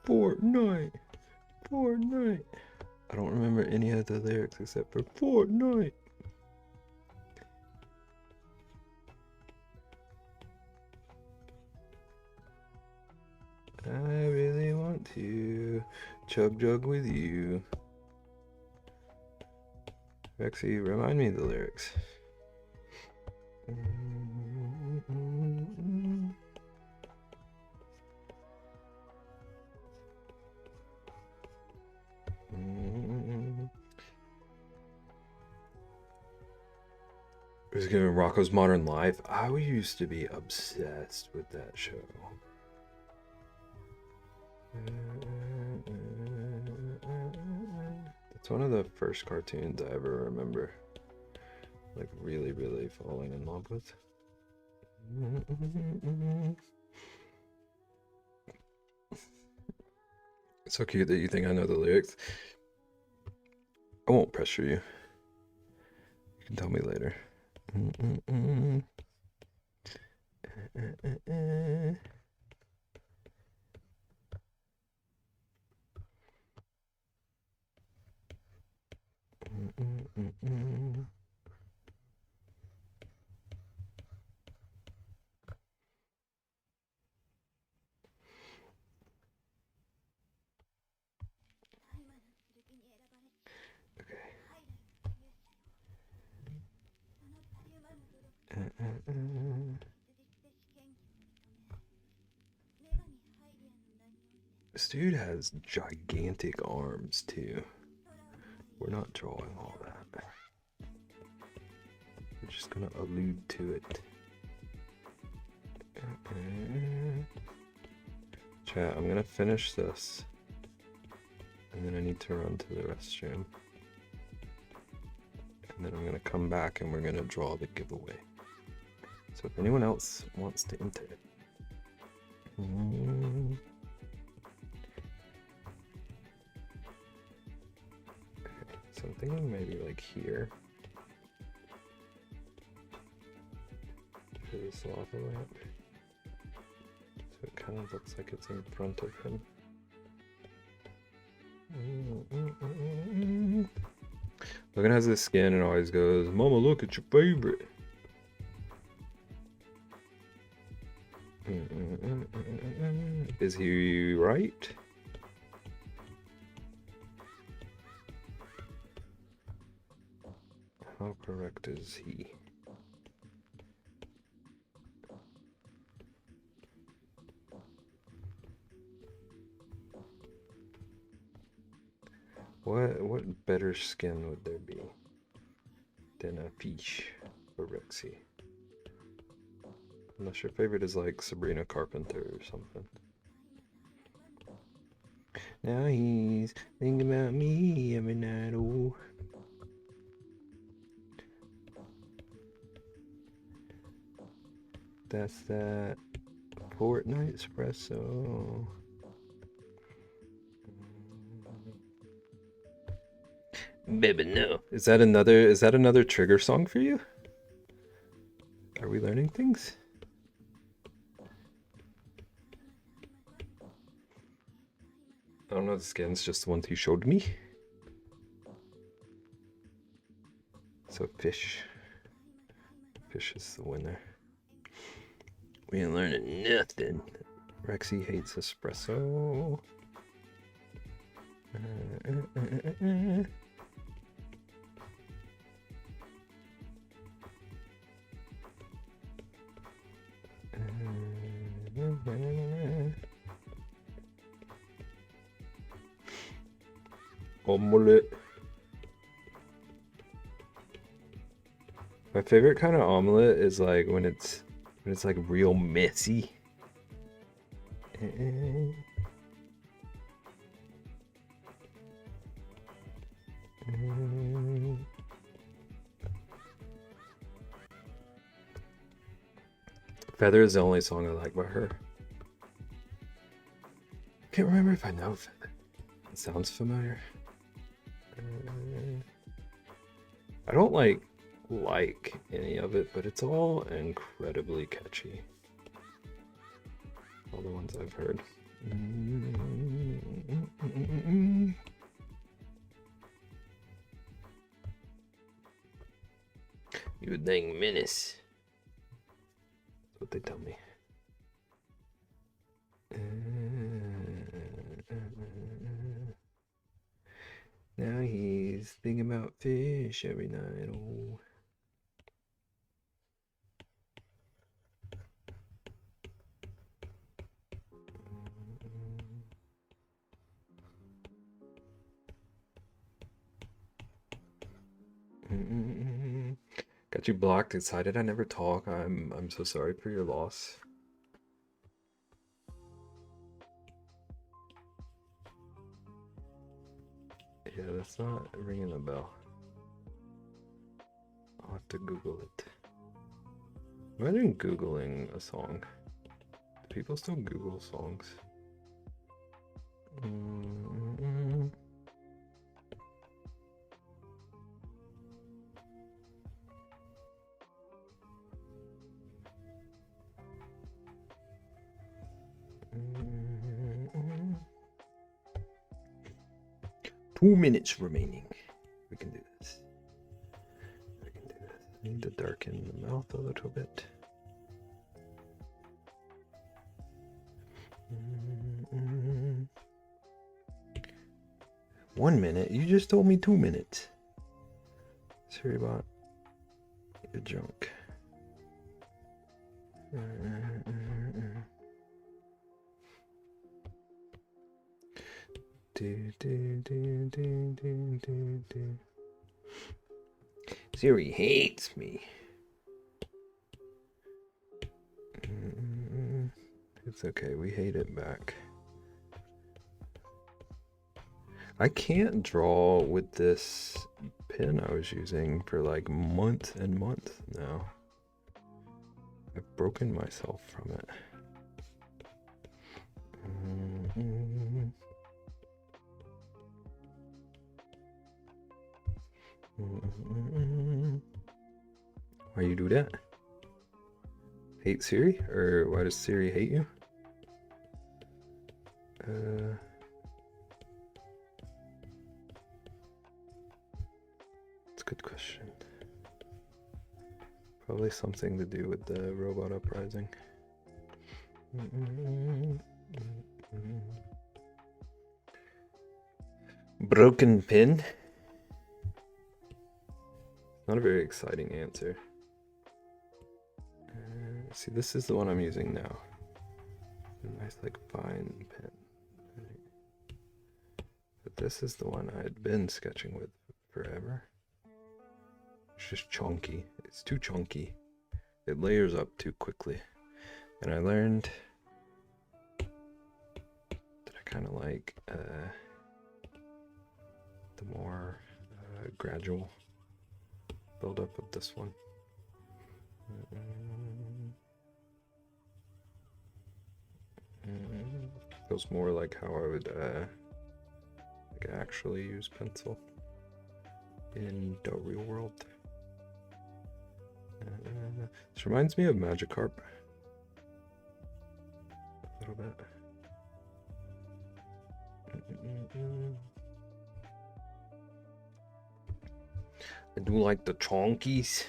Fortnite. Fortnite. I don't remember any of the lyrics except for Fortnite. I really want to chug jug with you. Rexy, remind me of the lyrics. It was giving Rocco's Modern Life. I used to be obsessed with that show. It's one of the first cartoons I ever remember, like really, really falling in love with. It's so cute that you think I know the lyrics. I won't pressure you. You can tell me later. This dude has gigantic arms too. We're not drawing all that. We're just gonna allude to it. Chat, I'm gonna finish this. And then I need to run to the restroom. And then I'm gonna come back and we're gonna draw the giveaway. So if anyone else wants to enter it. So I'm thinking maybe like here. For this lava lamp. So it kind of looks like it's in front of him. Logan has this skin and always goes, "Mama, look at your favorite." Is he right? How correct is he? What better skin would there be than a fish or Rexy? Unless your favorite is like Sabrina Carpenter or something. Now he's thinking about me every night. Oh. That's that Fortnite espresso. Baby, no. Is that another trigger song for you? Are we learning things? I don't know, the skin's just the ones you showed me. So fish. Fish is the winner. We ain't learning nothing. Rexy hates espresso. Omelette. My favorite kind of omelet is like when it's like real messy. Feather is the only song I like by her. Can't remember if I know Feather. It sounds familiar. I don't like any of it, but it's all incredibly catchy. All the ones I've heard. You would think Menace. That's what they tell me. Now he's thinking about fish every night. Oh. Got you blocked. Excited I never talk. I'm so sorry for your loss. Yeah, that's not ringing a bell. I'll have to Google it. Imagine Googling a song. Do people still Google songs? 2 minutes remaining. We can do this. We can do this. I need to darken the mouth a little bit. 1 minute? You just told me 2 minutes. Sorry about your junk. Siri hates me. It's okay, we hate it back. I can't draw with this pen I was using for like months and months now. I've broken myself from it. Why you do that? Hate Siri? Or why does Siri hate you? That's a good question. Probably something to do with the robot uprising. Broken pin? Not a very exciting answer. See, this is the one I'm using now. A nice, like, fine pen. But this is the one I had been sketching with forever. It's just chunky. It's too chunky. It layers up too quickly. And I learned that I kind of like the more gradual buildup of this one. Feels more like how I would like actually use pencil in the real world. This reminds me of Magikarp a little bit. I do like the chonkies.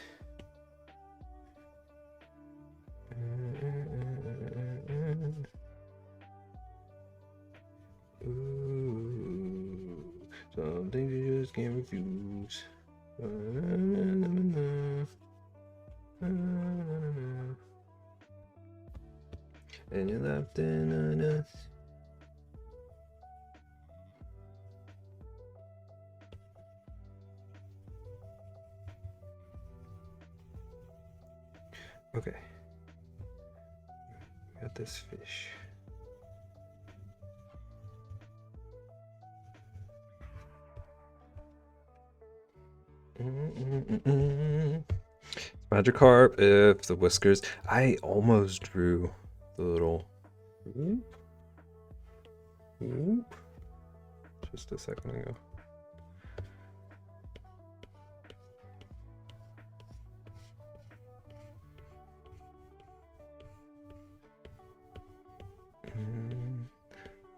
Ooh, some things you just can't refuse. And you left in us. Okay. Got this fish. Magikarp, if the whiskers. I almost drew the little whoop, whoop, just a second ago.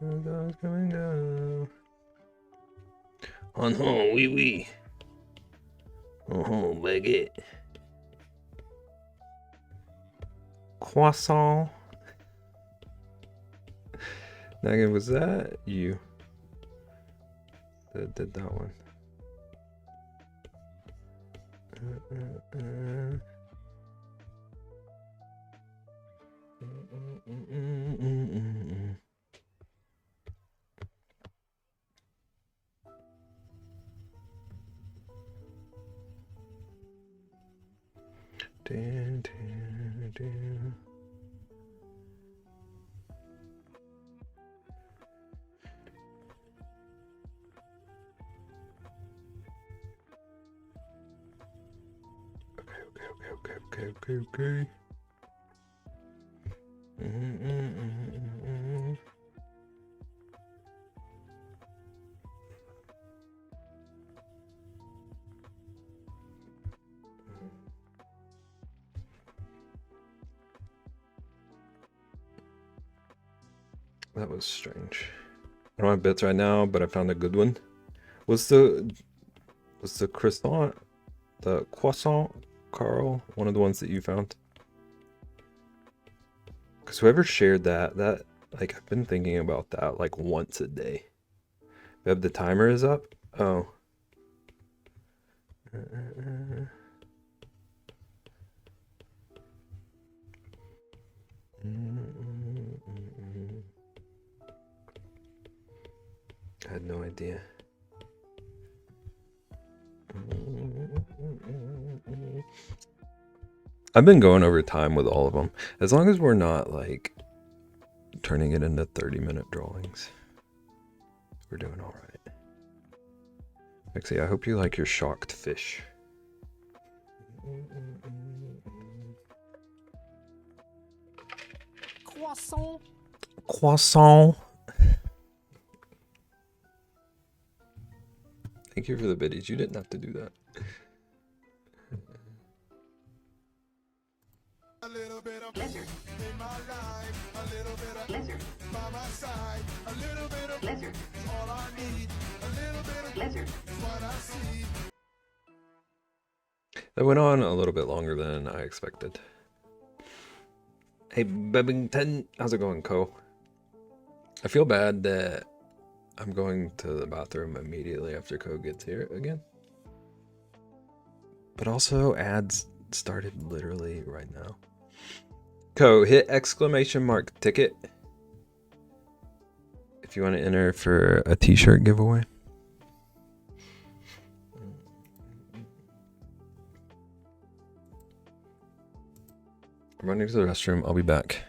The dog's coming down. On home, wee wee. On home, baguette. Croissant. Megan, was that you that did that one? Okay. That was strange. I don't have bits right now, but I found a good one. Was the croissant, Carl, one of the ones that you found? Because whoever shared that, like I've been thinking about that like once a day. You have the timer is up? Oh. I had no idea. I've been going over time with all of them. As long as we're not like turning it into 30-minute drawings, we're doing all right. Actually, I hope you like your shocked fish. Croissant. Croissant. Thank you for the biddies. You didn't have to do that. A little bit of pleasure in my life, a little bit of pleasure by my side, a little bit of pleasure is all I need, a little bit of pleasure is what I see. That went on a little bit longer than I expected. Hey, Bebbington, how's it going, Co? I feel bad that I'm going to the bathroom immediately after Co gets here again. But also, ads started literally right now. Co, hit exclamation mark ticket if you want to enter for a t-shirt giveaway. I'm running to the restroom. I'll be back.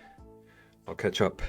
I'll catch up.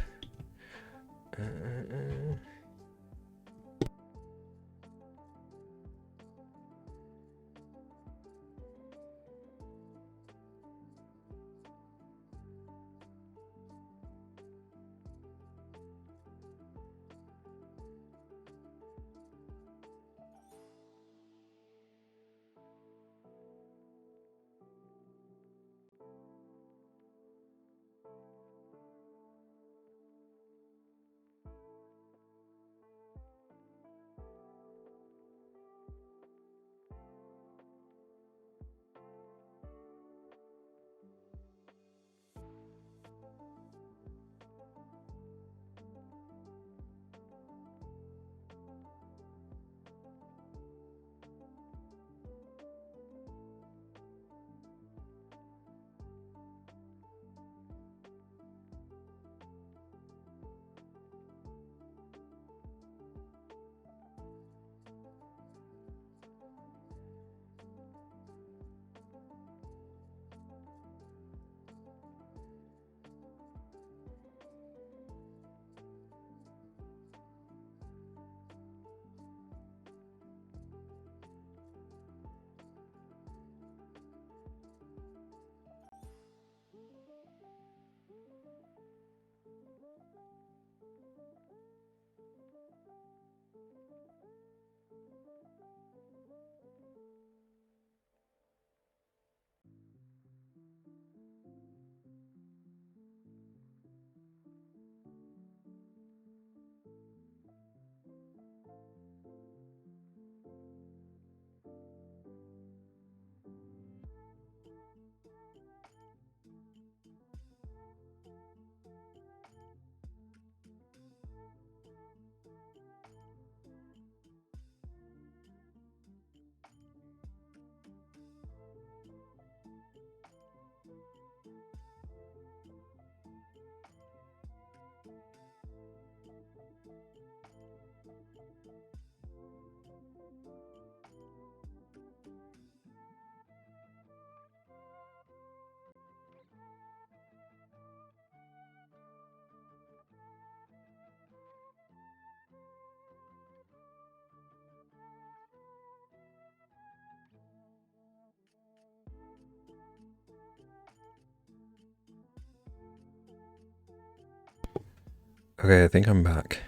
Okay, I think I'm back.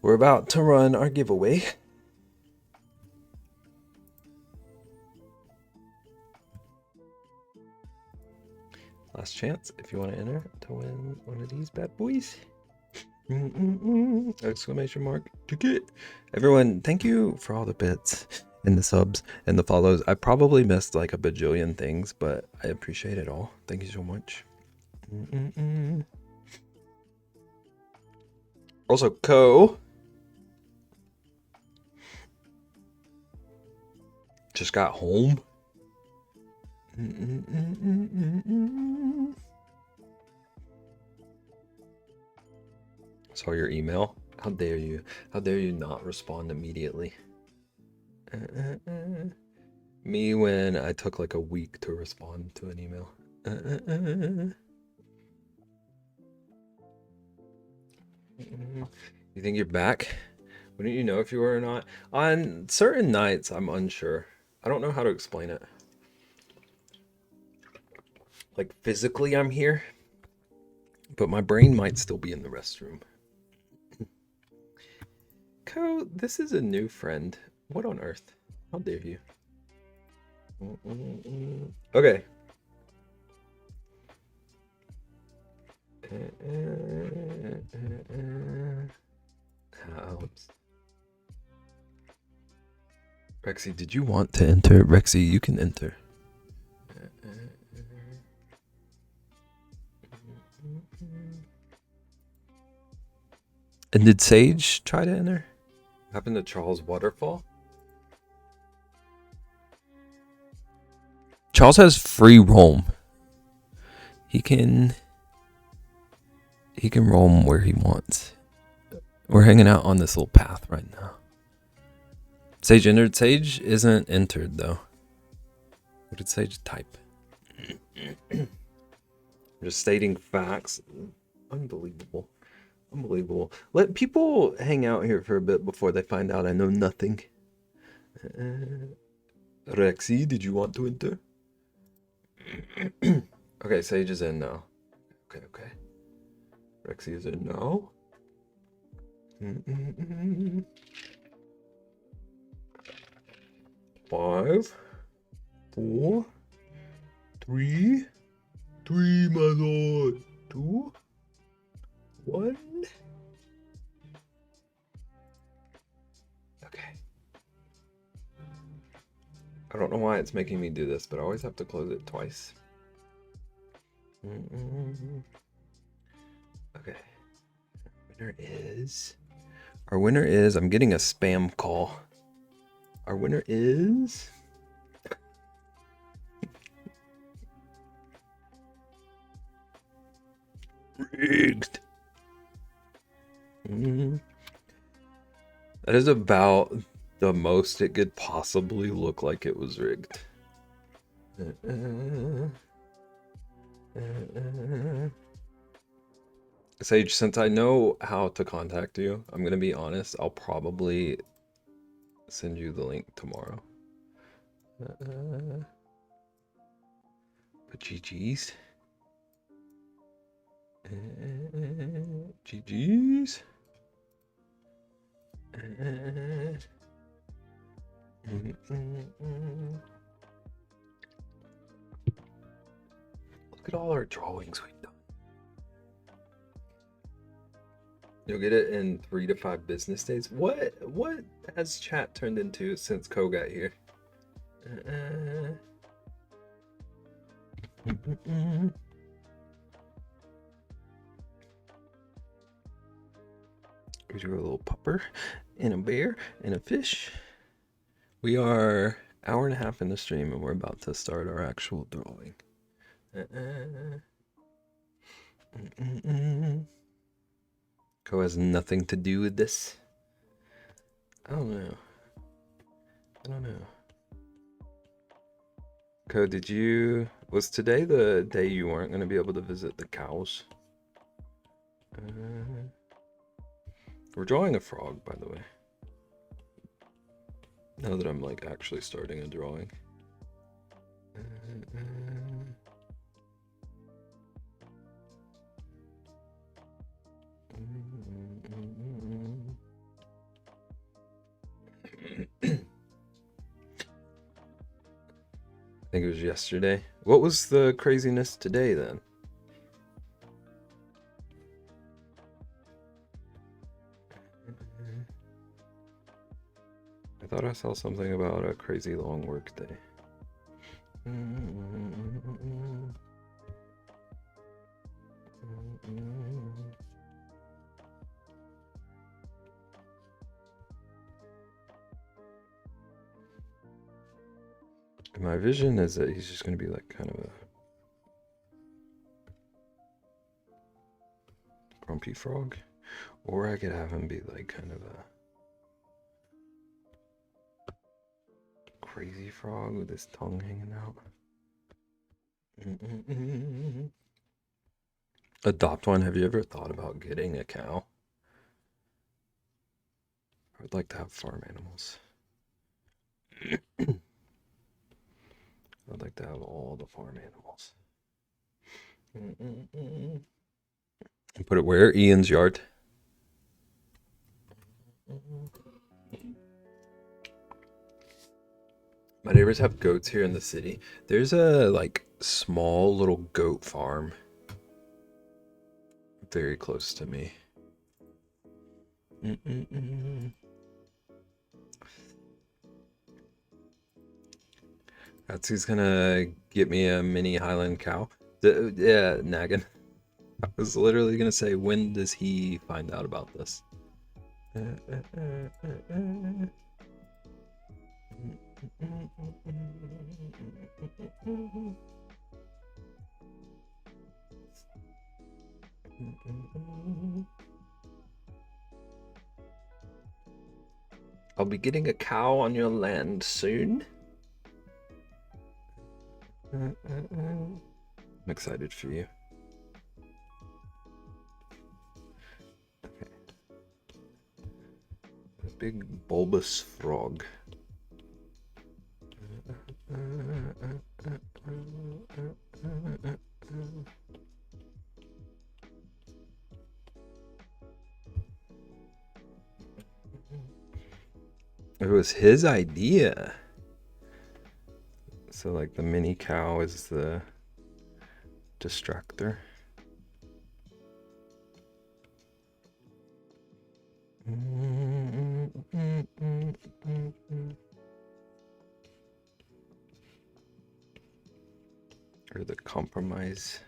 We're about to run our giveaway. Last chance if you want to enter to win one of these bad boys. Exclamation mark. Ticket. Everyone, thank you for all the bits and the subs and the follows. I probably missed like a bajillion things, but I appreciate it all. Thank you so much. Also, Co just got home. Saw your email. How dare you? How dare you not respond immediately? Me when I took like a week to respond to an email. You think you're back? Wouldn't you know if you were or not? On certain nights, I'm unsure. I don't know how to explain it. Like physically, I'm here, but my brain might still be in the restroom. Co, this is a new friend. What on earth? How dare you? Okay. Rexy, did you want to enter? Rexy, you can enter. And did Sage try to enter? Happened to Charles Waterfall? Charles has free roam. He can roam where he wants. We're hanging out on this little path right now. Sage entered. Sage isn't entered though. What did Sage type? I'm just stating facts. Unbelievable. Unbelievable. Let people hang out here for a bit before they find out I know nothing. Rexy, did you want to enter? Okay, Sage is in now. Okay. Rexy is in now. 5, 4, 3, my lord. 2, 1. Okay. I don't know why it's making me do this, but I always have to close it twice. Okay. Our winner is, I'm getting a spam call. Our winner is... rigged. That is about the most it could possibly look like it was rigged. Sage, since I know how to contact you, I'm gonna be honest, I'll probably send you the link tomorrow. But GG's. GG's. Look at all our drawings we've done. You'll get it in 3 to 5 business days. What has chat turned into since Co got here? We do a little pupper and a bear and a fish. We are an hour and a half in the stream and we're about to start our actual drawing. Co has nothing to do with this. I don't know. Co, was today the day you weren't going to be able to visit the cows? We're drawing a frog, by the way. Now that I'm like actually starting a drawing. I think it was yesterday. What was the craziness today then? I saw something about a crazy long work day. My vision is that he's just going to be like kind of a grumpy frog, or I could have him be like kind of a crazy frog with his tongue hanging out. Adopt one. Have you ever thought about getting a cow? I would like to have farm animals. I'd like to have all the farm animals. And put it where? Ian's yard. My neighbors have goats here in the city. There's a like small little goat farm very close to me. That's who's gonna get me a mini Highland cow. Yeah, nagging. I was literally gonna say, when does he find out about this? I'll be getting a cow on your land soon. I'm excited for you. Okay. A big bulbous frog. It was his idea. So like the mini cow is the distractor. Or the compromise.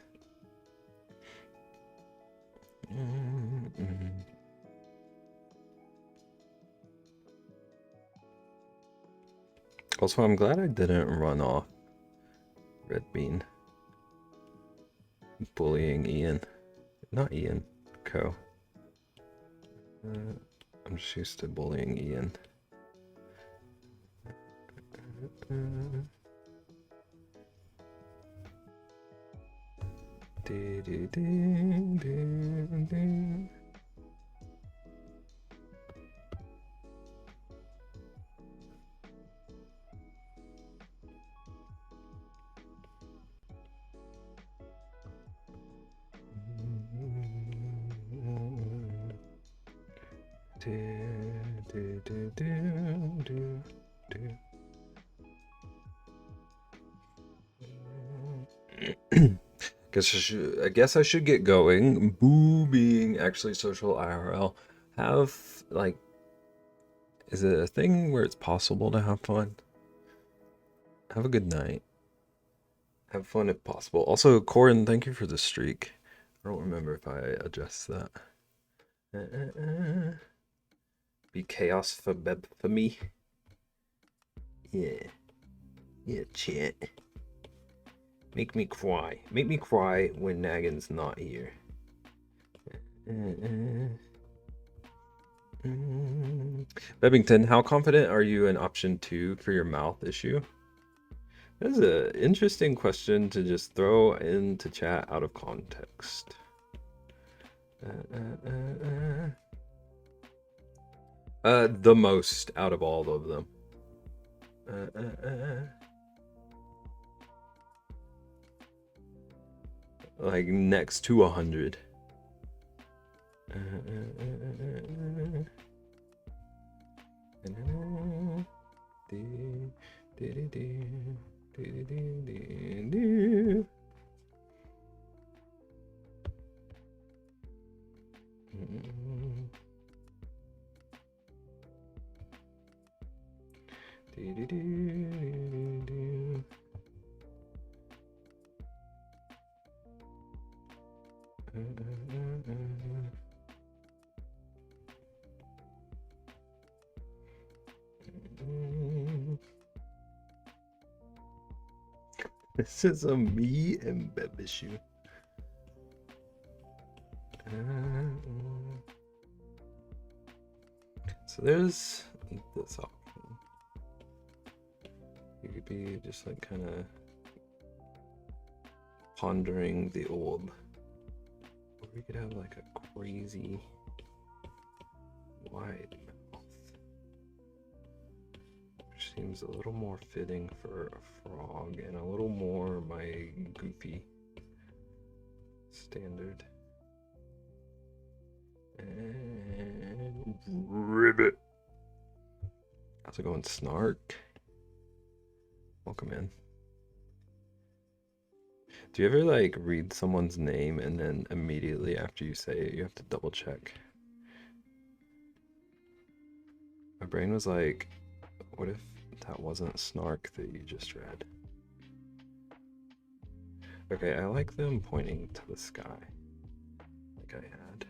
Also, I'm glad I didn't run off Red Bean. Bullying Ian. Not Ian. Co. I'm just used to bullying Ian. I guess I should get going. Boo being actually social IRL. Have like, is it a thing where it's possible to have fun? Have a good night. Have fun if possible. Also, Corin, thank you for the streak. I don't remember if I addressed that. Be chaos for me. Yeah. Yeah, chat. Make me cry. Make me cry when Nagin's not here. Bebington, how confident are you in option 2 for your mouth issue? That's an interesting question to just throw into chat out of context. The most out of all of them. Like next to 100. Do-do-do-do-do-do. This is a me and Bebishu. So there's this option. You could be just like kind of pondering the old. Or we could have like a crazy wide mouth, which seems a little more fitting for a frog and a little more my goofy standard. And ribbit. How's it going, Snark? Welcome in. Do you ever like read someone's name and then immediately after you say it, you have to double check? My brain was like, what if that wasn't Snark that you just read? Okay, I like them pointing to the sky, like I had.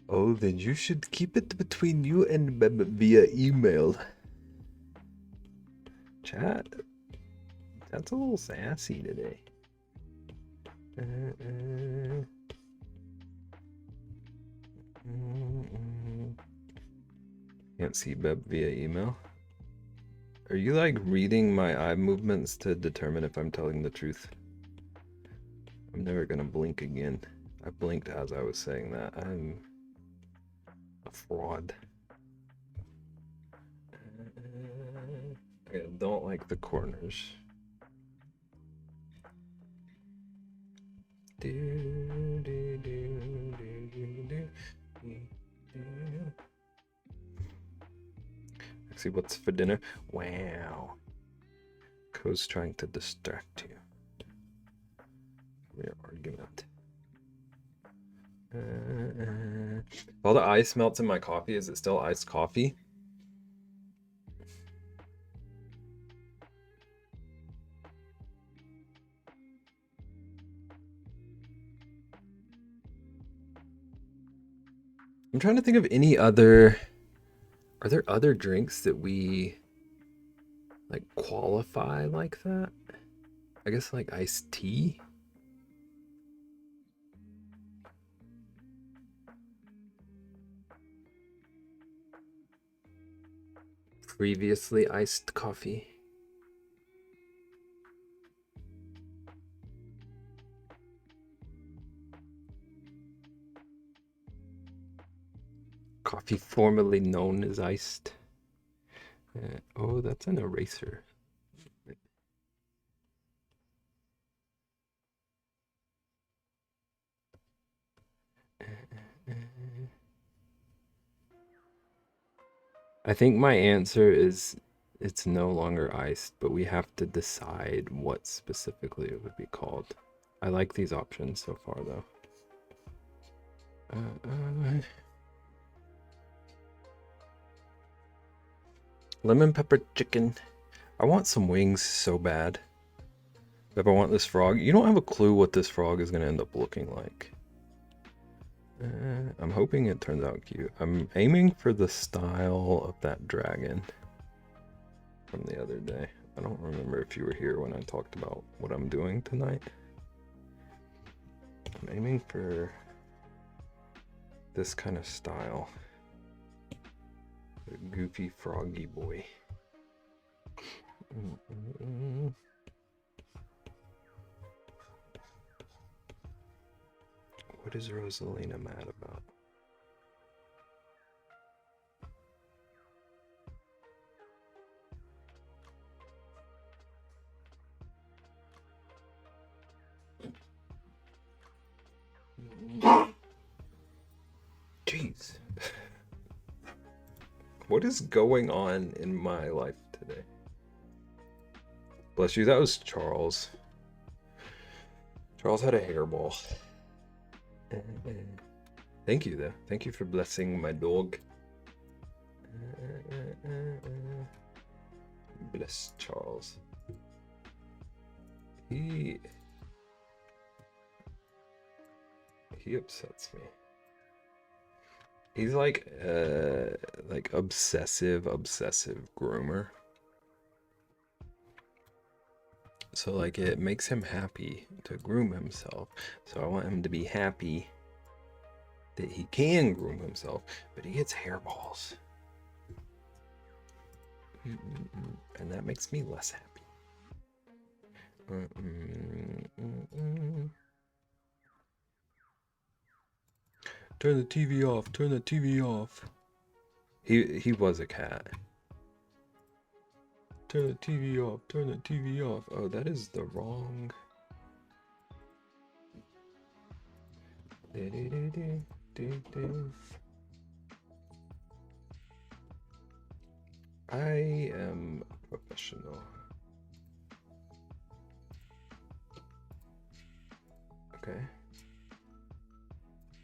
Oh, then you should keep it between you and via email. Chat, that's a little sassy today. Can't see Beb via email. Are you like reading my eye movements to determine if I'm telling the truth? I'm never gonna blink again. I blinked as I was saying that. I'm a fraud. I don't like the corners. See what's for dinner? Wow. Co's trying to distract you from your argument. All the ice melts in my coffee. Is it still iced coffee? I'm trying to think of any other. Are there other drinks that we like qualify like that? I guess like iced tea. Previously iced coffee. Coffee formerly known as iced. Oh, that's an eraser. I think my answer is it's no longer iced, but we have to decide what specifically it would be called. I like these options so far, though. Lemon pepper chicken. I want some wings so bad. If I want this frog, you don't have a clue what this frog is going to end up looking like. I'm hoping it turns out cute. I'm aiming for the style of that dragon from the other day. I don't remember if you were here when I talked about what I'm doing tonight. I'm aiming for this kind of style. A goofy froggy boy. What is Rosalina mad about? Jeez. What is going on in my life today? Bless you, that was Charles. Charles had a hairball. Thank you, though. Thank you for blessing my dog. Bless Charles. He upsets me. He's like obsessive groomer. So like it makes him happy to groom himself. So I want him to be happy that he can groom himself, but he gets hairballs. And that makes me less happy. Turn the TV off. Turn the TV off. He was a cat. Turn the TV off. Turn the TV off. Oh, that is the wrong. I am professional. Okay.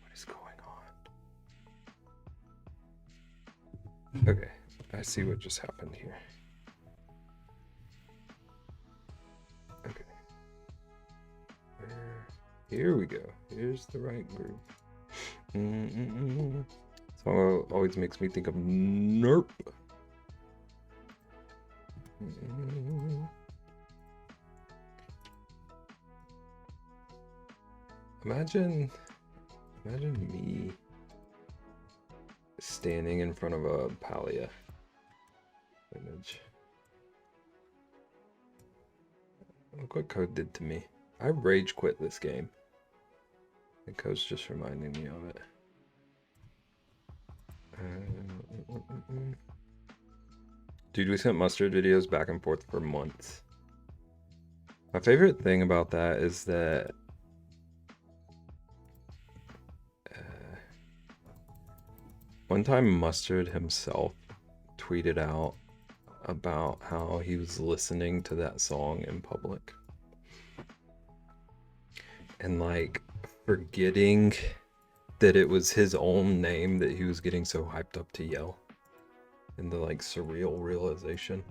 What is going on? Okay, I see what just happened here. Okay. Here we go. Here's the right group. So always makes me think of NERP. Imagine me standing in front of a Palia image. Look what Code did to me. I rage quit this game. And Code's just reminding me of it. Dude, we sent mustard videos back and forth for months. My favorite thing about that is that one time Mustard himself tweeted out about how he was listening to that song in public. And like forgetting that it was his own name that he was getting so hyped up to yell. And the like surreal realization.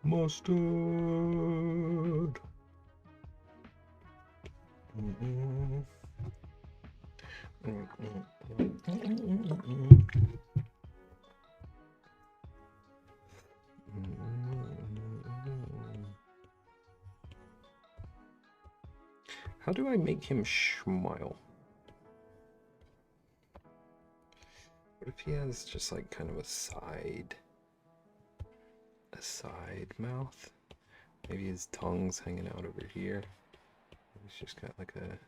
Mustard. How do I make him smile? What if he has just like kind of a side mouth? Maybe his tongue's hanging out over here. He's just got like a...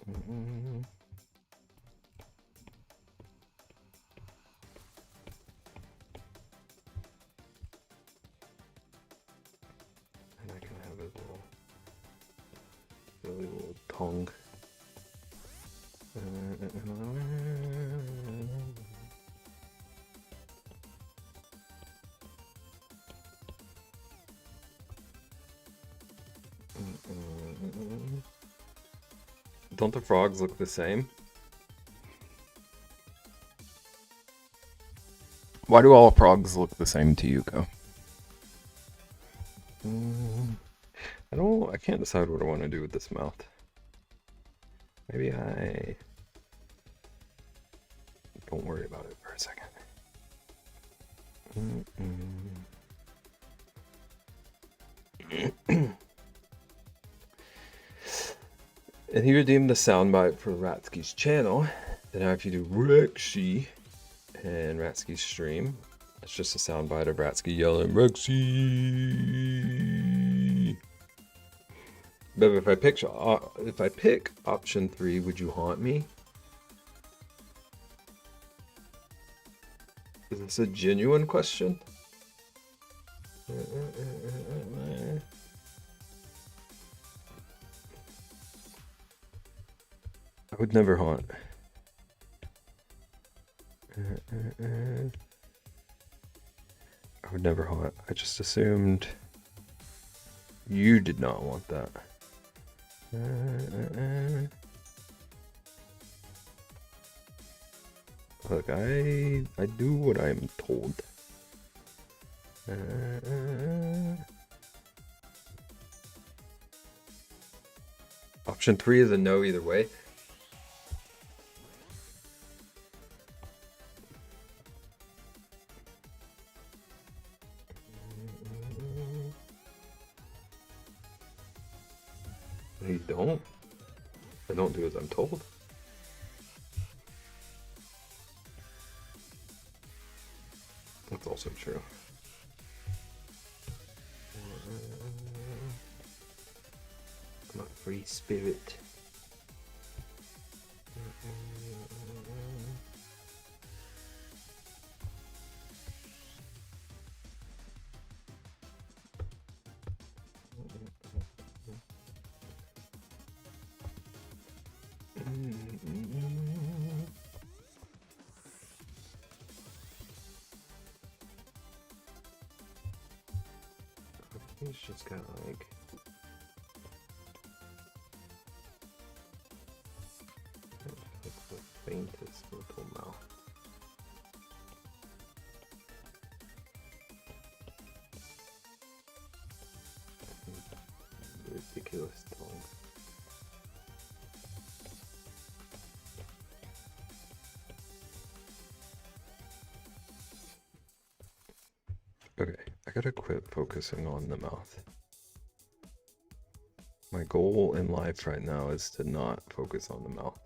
And I can have his really little tongue. Don't the frogs look the same? Why do all frogs look the same to you, Ko? I can't decide what I want to do with this mouth. Maybe I don't worry about it for a second. And he redeemed the soundbite for Ratsky's channel. Then now if you do Rexy and Ratsky's stream, it's just a soundbite of Ratsky yelling, Rexy! But if I pick option 3, would you haunt me? Is this a genuine question? I would never haunt. I would never hunt. I just assumed you did not want that. Look, I do what I'm told. Option 3 is a no either way. You don't? I don't do as I'm told. That's also true. I'm a free spirit. He's just got like the faintest little mouth. Ridiculous tongue. Okay, I gotta quit focusing on the mouth. My goal in life right now is to not focus on the mouth.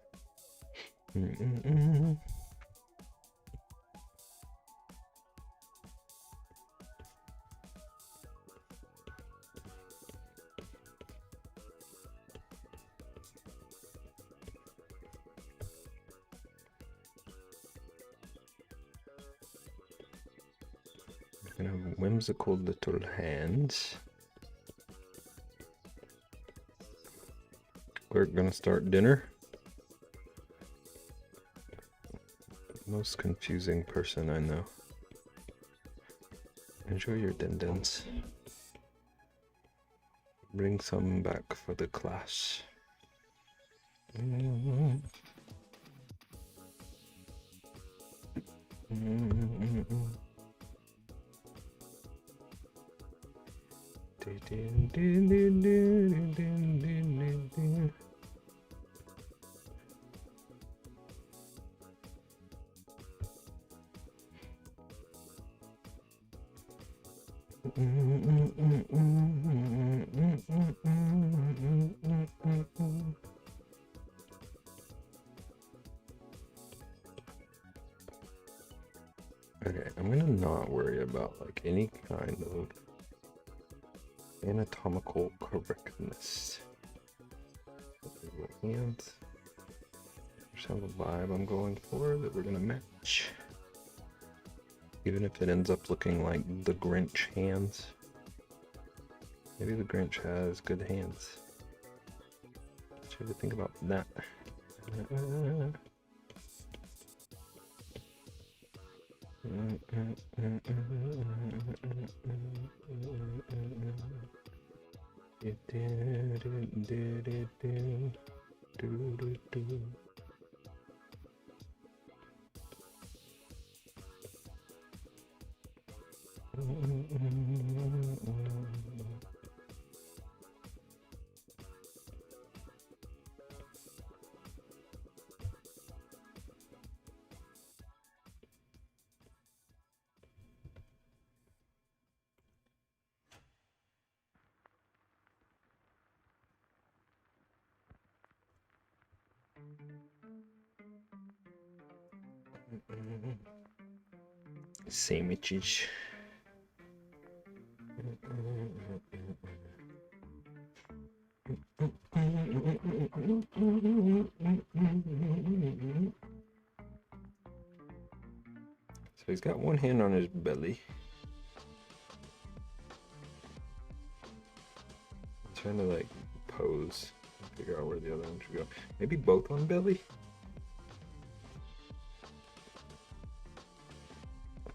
And have whimsical little hands. We're gonna start dinner. Most confusing person I know. Enjoy your din-dins. Bring some back for the class. Okay, I'm gonna not worry about like any kind of anatomical correctness. Hands. Just have a vibe I'm going for that we're gonna match. Even if it ends up looking like the Grinch hands. Maybe the Grinch has good hands. Should we think about that? Sandwiches. So he's got one hand on his belly. I'm trying to like pose and figure out where the other one should go. Maybe both on belly?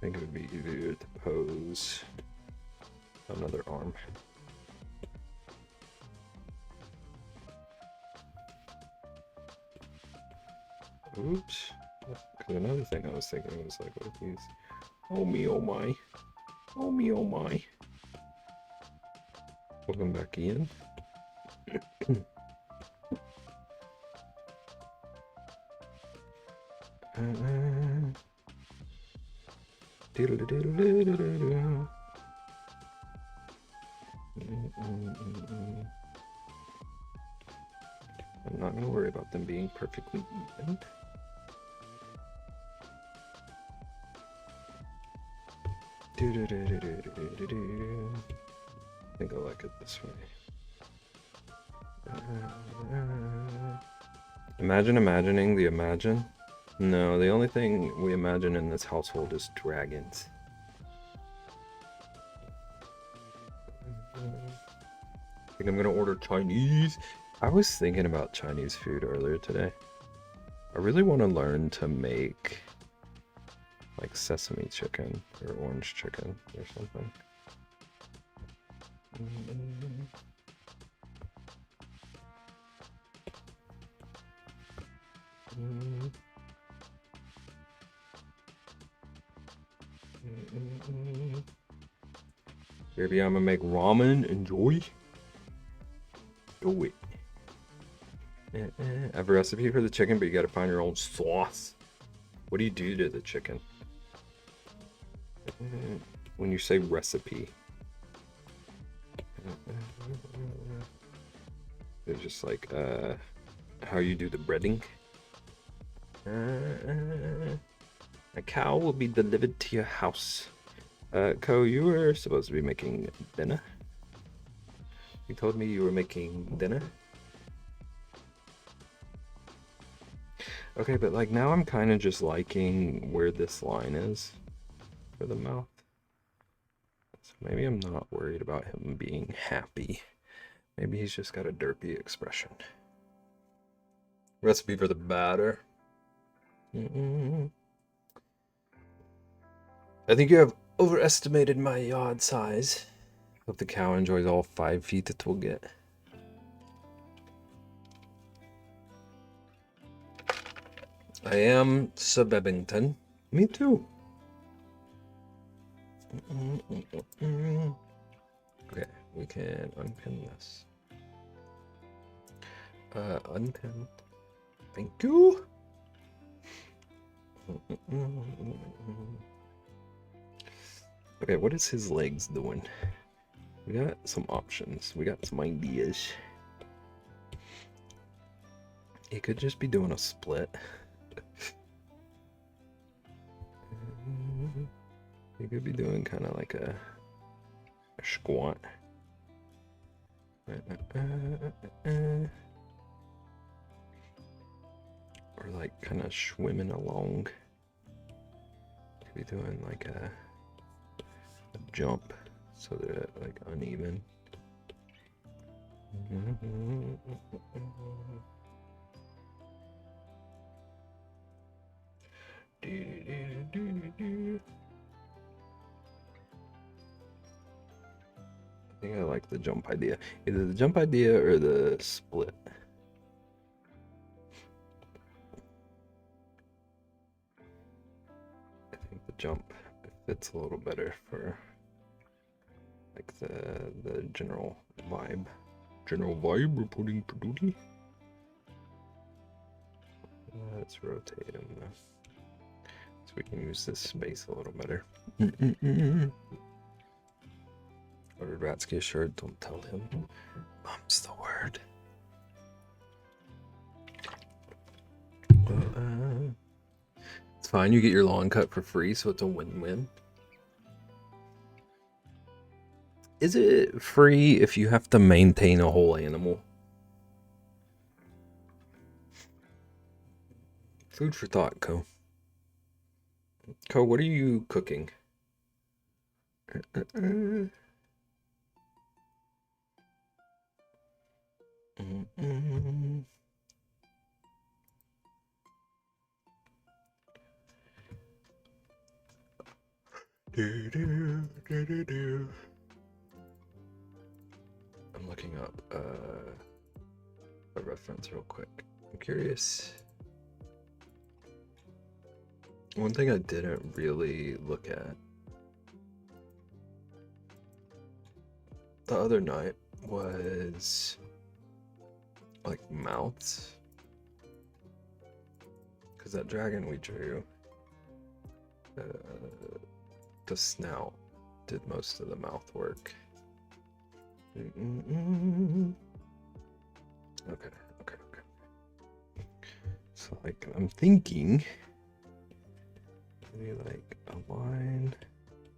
think it would be easier to pose another arm. Oops. Because another thing I was thinking was like, what if he's, oh me, oh my, oh me, oh my. Welcome back, Ian. I'm not going to worry about them being perfectly even. I think I like it this way. Imagine imagining the imagine. No, the only thing we imagine in this household is dragons. I think I'm gonna order Chinese. I was thinking about Chinese food earlier today. I really want to learn to make like sesame chicken or orange chicken or something. Maybe I'm gonna make ramen. Enjoy. Do it. I have a recipe for the chicken, but you gotta find your own sauce. What do you do to the chicken? When you say recipe. It's just like how you do the breading. A cow will be delivered to your house. Ko, you were supposed to be making dinner. You told me you were making dinner. Okay, but like now I'm kind of just liking where this line is for the mouth. So maybe I'm not worried about him being happy. Maybe he's just got a derpy expression. Recipe for the batter. I think you have overestimated my yard size. Hope the cow enjoys all 5 feet it will get. I am Sub Ebbington. Me too. Okay, we can unpin this. Unpin. Thank you. Okay, what is his legs doing? We got some options. We got some ideas. He could just be doing a split. He could be doing kind of like a squat. Or like kind of swimming along. Could be doing like a jump so they're like uneven. I think I like the jump idea. Either the jump idea or the split. I think the jump fits a little better for like the general vibe. General vibe reporting for duty. Let's rotate him so we can use this space a little better. Ordered Ratsky a shirt, don't tell him. Mum's the word. It's fine, you get your lawn cut for free, so it's a win-win. Is it free if you have to maintain a whole animal? Food for thought, Ko. Ko, what are you cooking? I'm looking up a reference real quick. I'm curious. One thing I didn't really look at the other night was like mouths. Because that dragon we drew, the snout did most of the mouth work. Okay. So like I'm thinking maybe like a line.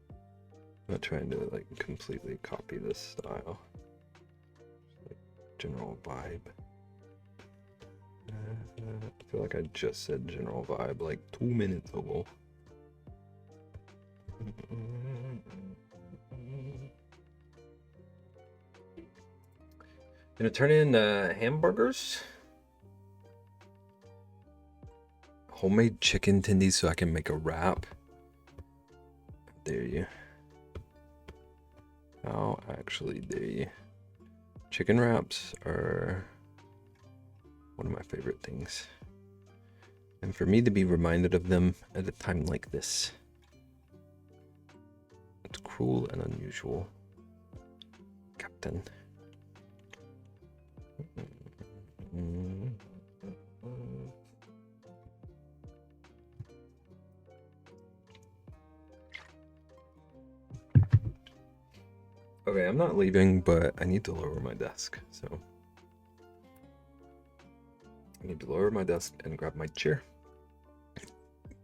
I'm not trying to like completely copy this style. Just, like, general vibe. I feel like I just said general vibe like 2 minutes ago. Gonna turn in hamburgers. Homemade chicken tendies so I can make a wrap. Dare you. How actually dare you. Chicken wraps are one of my favorite things. And for me to be reminded of them at a time like this, it's cruel and unusual. Captain. Okay, I'm not leaving, but I need to lower my desk, so I need to lower my desk and grab my chair.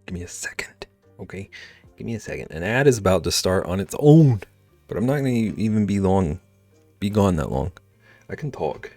Give me a second, okay? Give me a second. An ad is about to start on its own, but I'm not gonna even be gone that long. I can talk.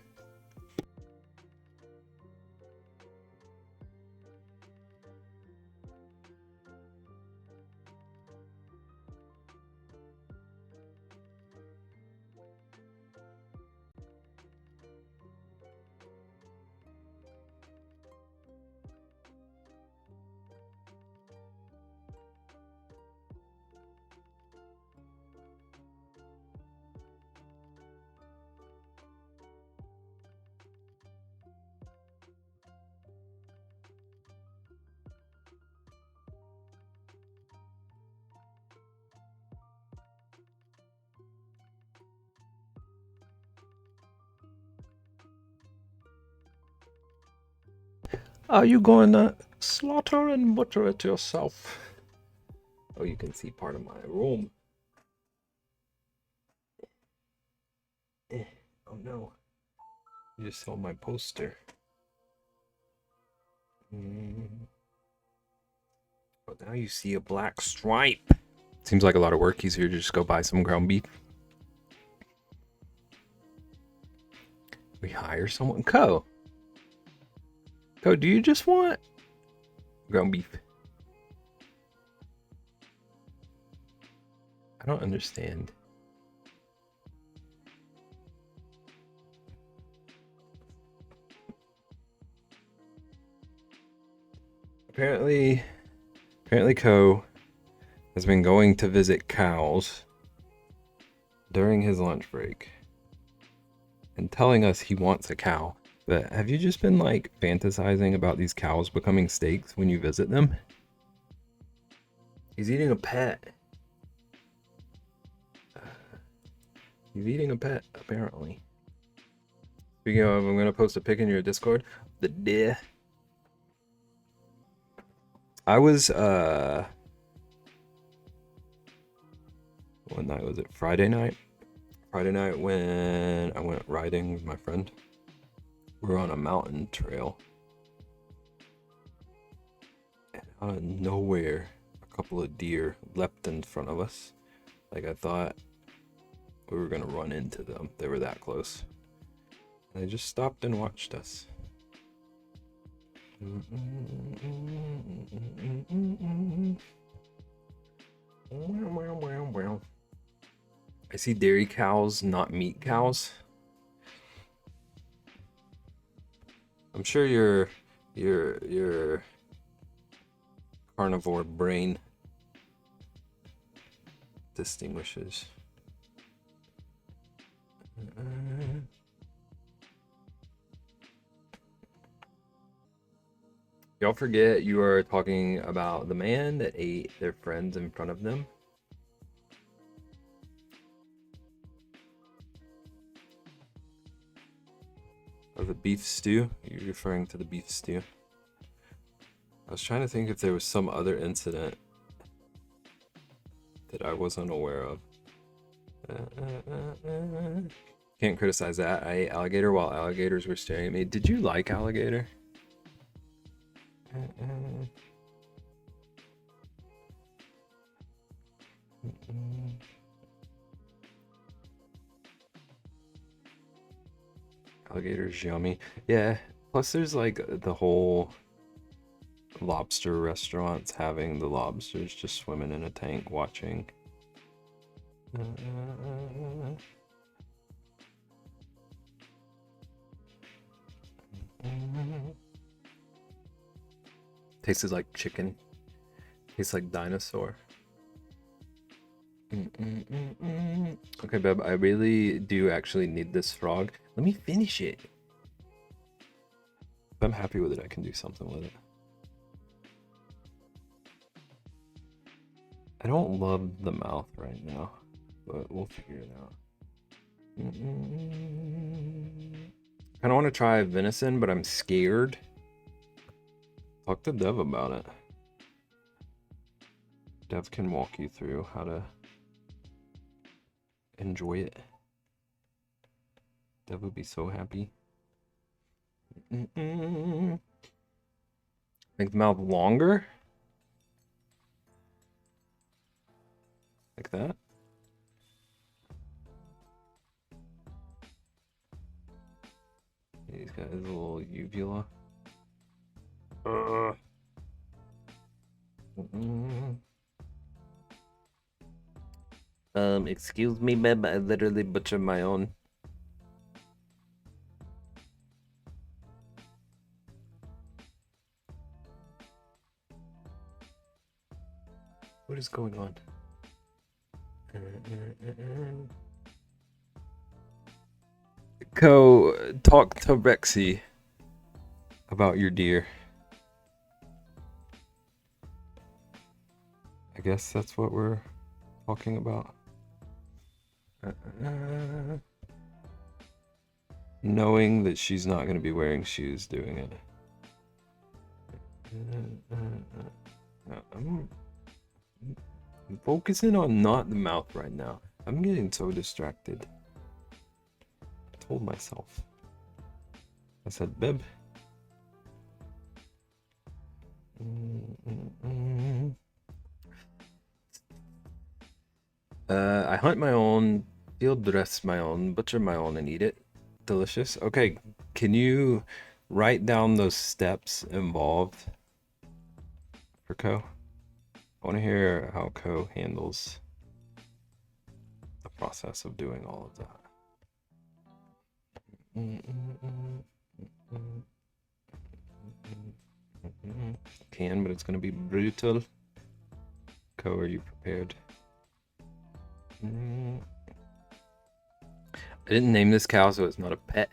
Are you going to slaughter and butcher it yourself? Oh, you can see part of my room. Oh no. You just saw my poster. But now you see a black stripe. Seems like a lot of work. Easier to just go buy some ground beef. We hire someone. Co, do you just want ground beef? I don't understand. Apparently Co has been going to visit cows during his lunch break and telling us he wants a cow. But have you just been like fantasizing about these cows becoming steaks when you visit them? He's eating a pet. He's eating a pet, apparently. Speaking of, I'm gonna post a pic in your Discord. The deer. I was what night was it? Friday night? Friday night when I went riding with my friend. We were on a mountain trail. And out of nowhere, a couple of deer leapt in front of us. Like I thought we were gonna run into them. They were that close. And they just stopped and watched us. I see dairy cows, not meat cows. I'm sure your carnivore brain distinguishes. Y'all forget you are talking about the man that ate their friends in front of them. Oh, the beef stew? You're referring to the beef stew. I was trying to think if there was some other incident that I wasn't aware of. Can't criticize that. I ate alligator while alligators were staring at me. Did you like alligator? Alligator's yummy. Yeah. Plus, there's like the whole lobster restaurants having the lobsters just swimming in a tank watching. Tastes like chicken. Tastes like dinosaur. Okay, babe, I really do actually need this frog. Let me finish it. If I'm happy with it, I can do something with it. I don't love the mouth right now, but we'll figure it out. I kind of want to try venison, but I'm scared. Talk to Dev about it. Dev can walk you through how to enjoy it. Dev would be so happy. Make the mouth longer. Like that. He's got his little uvula. Excuse me, babe. I literally butchered my own. What is going on? Go talk to Rexy about your deer. I guess that's what we're talking about. Knowing that she's not going to be wearing shoes doing it. I'm focusing on not the mouth right now. I'm getting so distracted. I told myself. I said, Bib. I hunt my own, field dress my own, butcher my own, and eat it. Delicious. Okay, can you write down those steps involved for Co? I want to hear how Co handles the process of doing all of that. Can, but it's going to be brutal. Co, are you prepared? I didn't name this cow, so it's not a pet.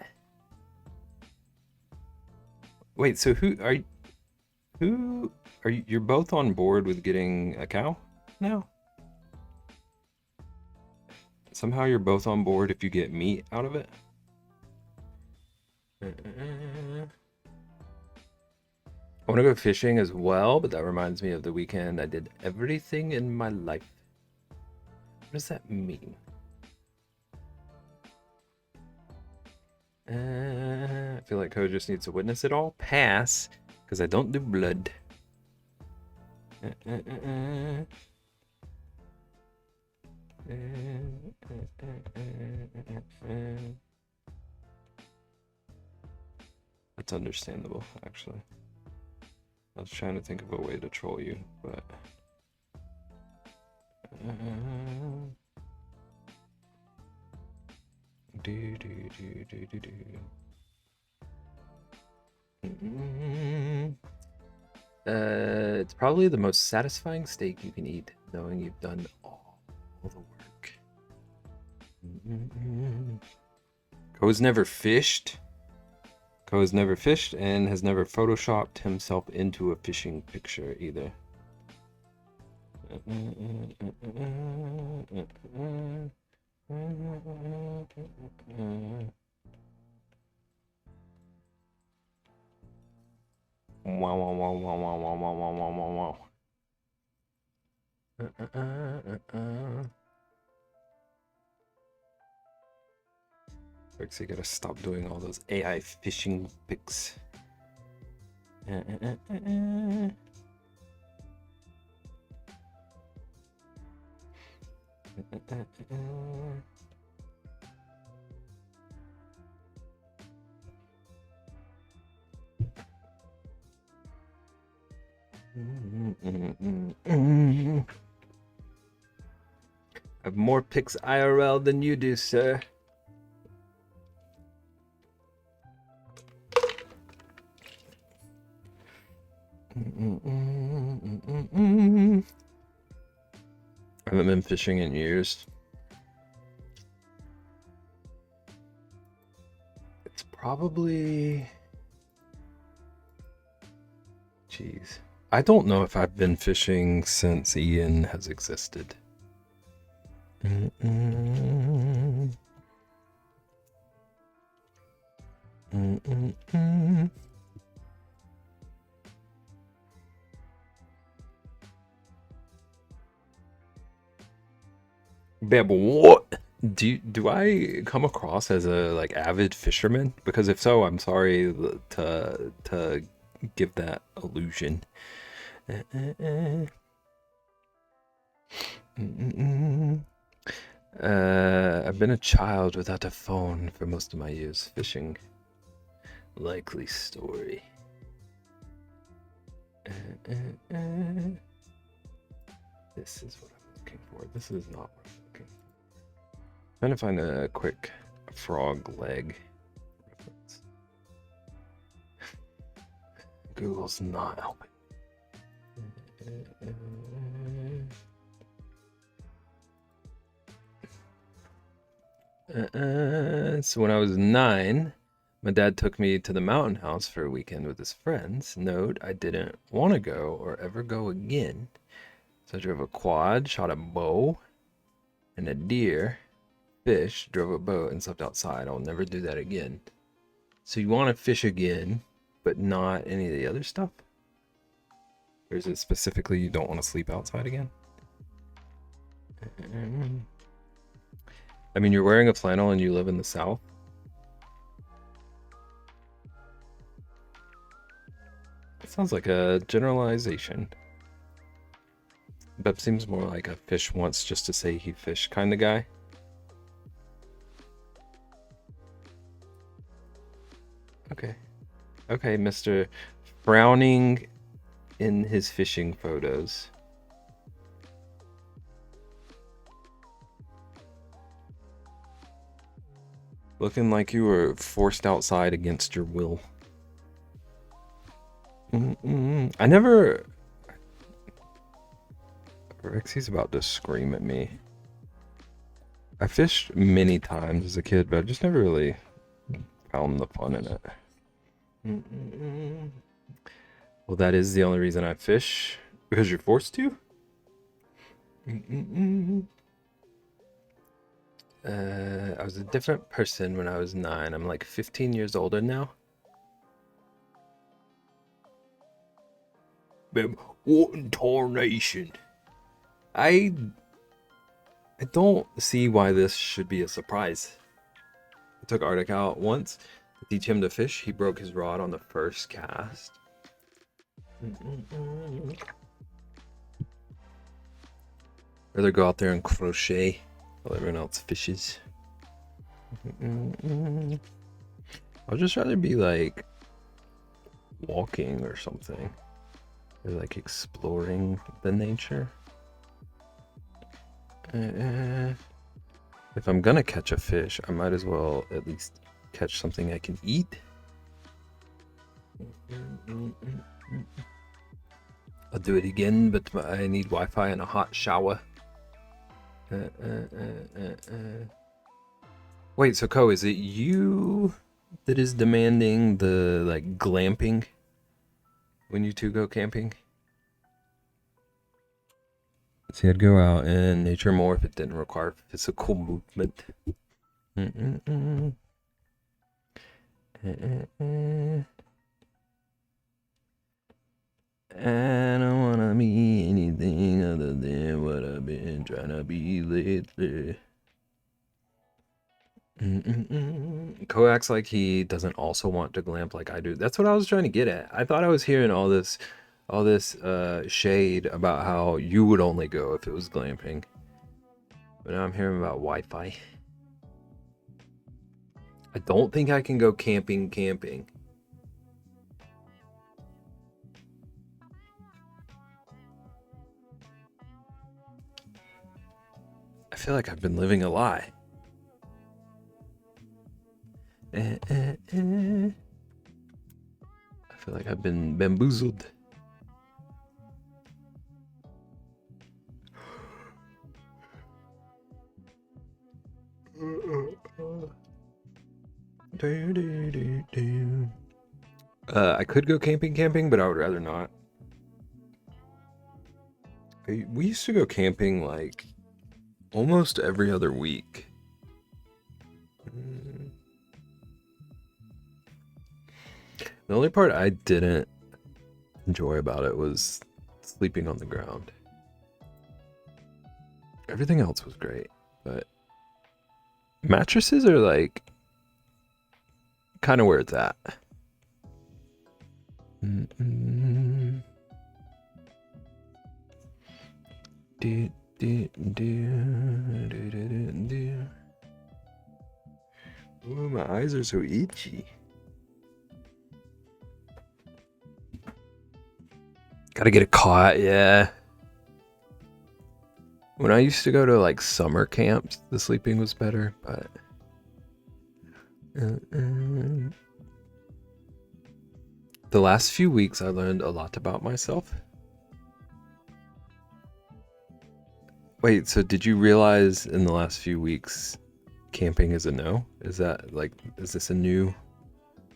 Wait, so who are you? You're both on board with getting a cow now? Somehow you're both on board if you get meat out of it? I want to go fishing as well, but that reminds me of the weekend I did everything in my life. What does that mean? I feel like Co just needs to witness it all. Pass, because I don't do blood. That's understandable, actually. I was trying to think of a way to troll you, but... It's probably the most satisfying steak you can eat, knowing you've done all the Ko has never fished. Ko has never fished and has never photoshopped himself into a fishing picture either. Wow, wow, wow, wow, wow, wow, wow, wow, wow, wow. Rex, you gotta stop doing all those AI fishing pics. I have more pics IRL than you do, sir. I haven't been fishing in years. It's probably... Jeez. I don't know if I've been fishing since Ian has existed. Babe, what? Do I come across as a like avid fisherman? Because if so, I'm sorry to give that illusion. I've been a child without a phone for most of my years fishing. Likely story. This is what I'm looking for. This is not what I'm looking for. Trying to find a quick frog leg reference. Google's not helping. So when I was 9, my dad took me to the mountain house for a weekend with his friends. Note, I didn't want to go or ever go again. So I drove a quad, shot a bow and a deer, fished, drove a boat, and slept outside. I'll never do that again. So you want to fish again, but not any of the other stuff? Or is it specifically you don't want to sleep outside again? I mean, you're wearing a flannel and you live in the South. It sounds like a generalization. Beb seems more like a fish wants just to say he fished kind of guy. Okay. Okay, Mr. Frowning in his fishing photos. Looking like you were forced outside against your will. I never... Rexy's about to scream at me. I fished many times as a kid, but I just never really found the fun in it. Well, that is the only reason I fish. Because you're forced to? I was a different person when I was 9. I'm like 15 years older now. Babe, what in tarnation? I don't see why this should be a surprise. I took Arctic out once to teach him to fish. He broke his rod on the first cast. Rather go out there and crochet while everyone else fishes. I'd just rather be like walking or something. Or like exploring the nature. If I'm gonna catch a fish, I might as well at least catch something I can eat. I'll do it again, but I need Wi-Fi and a hot shower. Wait, so Ko, is it you that is demanding the like glamping when you two go camping? See, I'd go out in nature more if it didn't require physical movement. Mm-mm-mm. Mm-mm-mm. I don't wanna be anything other than what I've been trying to be lately. Ko acts like he doesn't also want to glamp like I do. That's what I was trying to get at. I thought I was hearing all this shade about how you would only go if it was glamping. But now I'm hearing about Wi-Fi. I don't think I can go camping. I feel like I've been living a lie. I feel like I've been bamboozled. I could go camping, but I would rather not. We used to go camping like almost every other week. The only part I didn't enjoy about it was sleeping on the ground. Everything else was great, but mattresses are like kind of where it's at. Ooh, my eyes are so itchy. Gotta get a cot, yeah. When I used to go to like summer camps, the sleeping was better, but the last few weeks I learned a lot about myself. Wait, so did you realize in the last few weeks camping is a no? Is that like, is this a new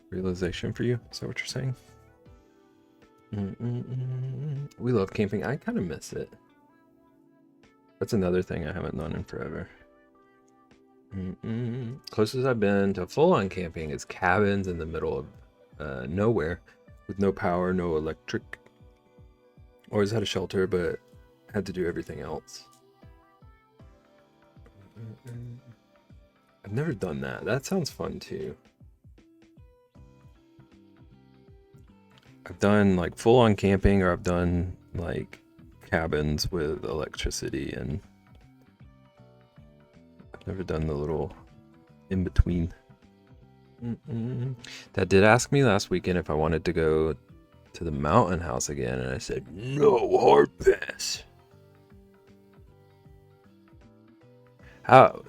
realization for you? Is that what you're saying? We love camping. I kind of miss it. That's another thing I haven't done in forever. Closest I've been to full-on camping is cabins in the middle of nowhere with no power, no electric. Always had a shelter, but had to do everything else. I've never done that. That sounds fun too. I've done like full-on camping, or I've done like cabins with electricity, and I've never done the little in between. Dad did ask me last weekend if I wanted to go to the mountain house again, and I said no, hard pass. How?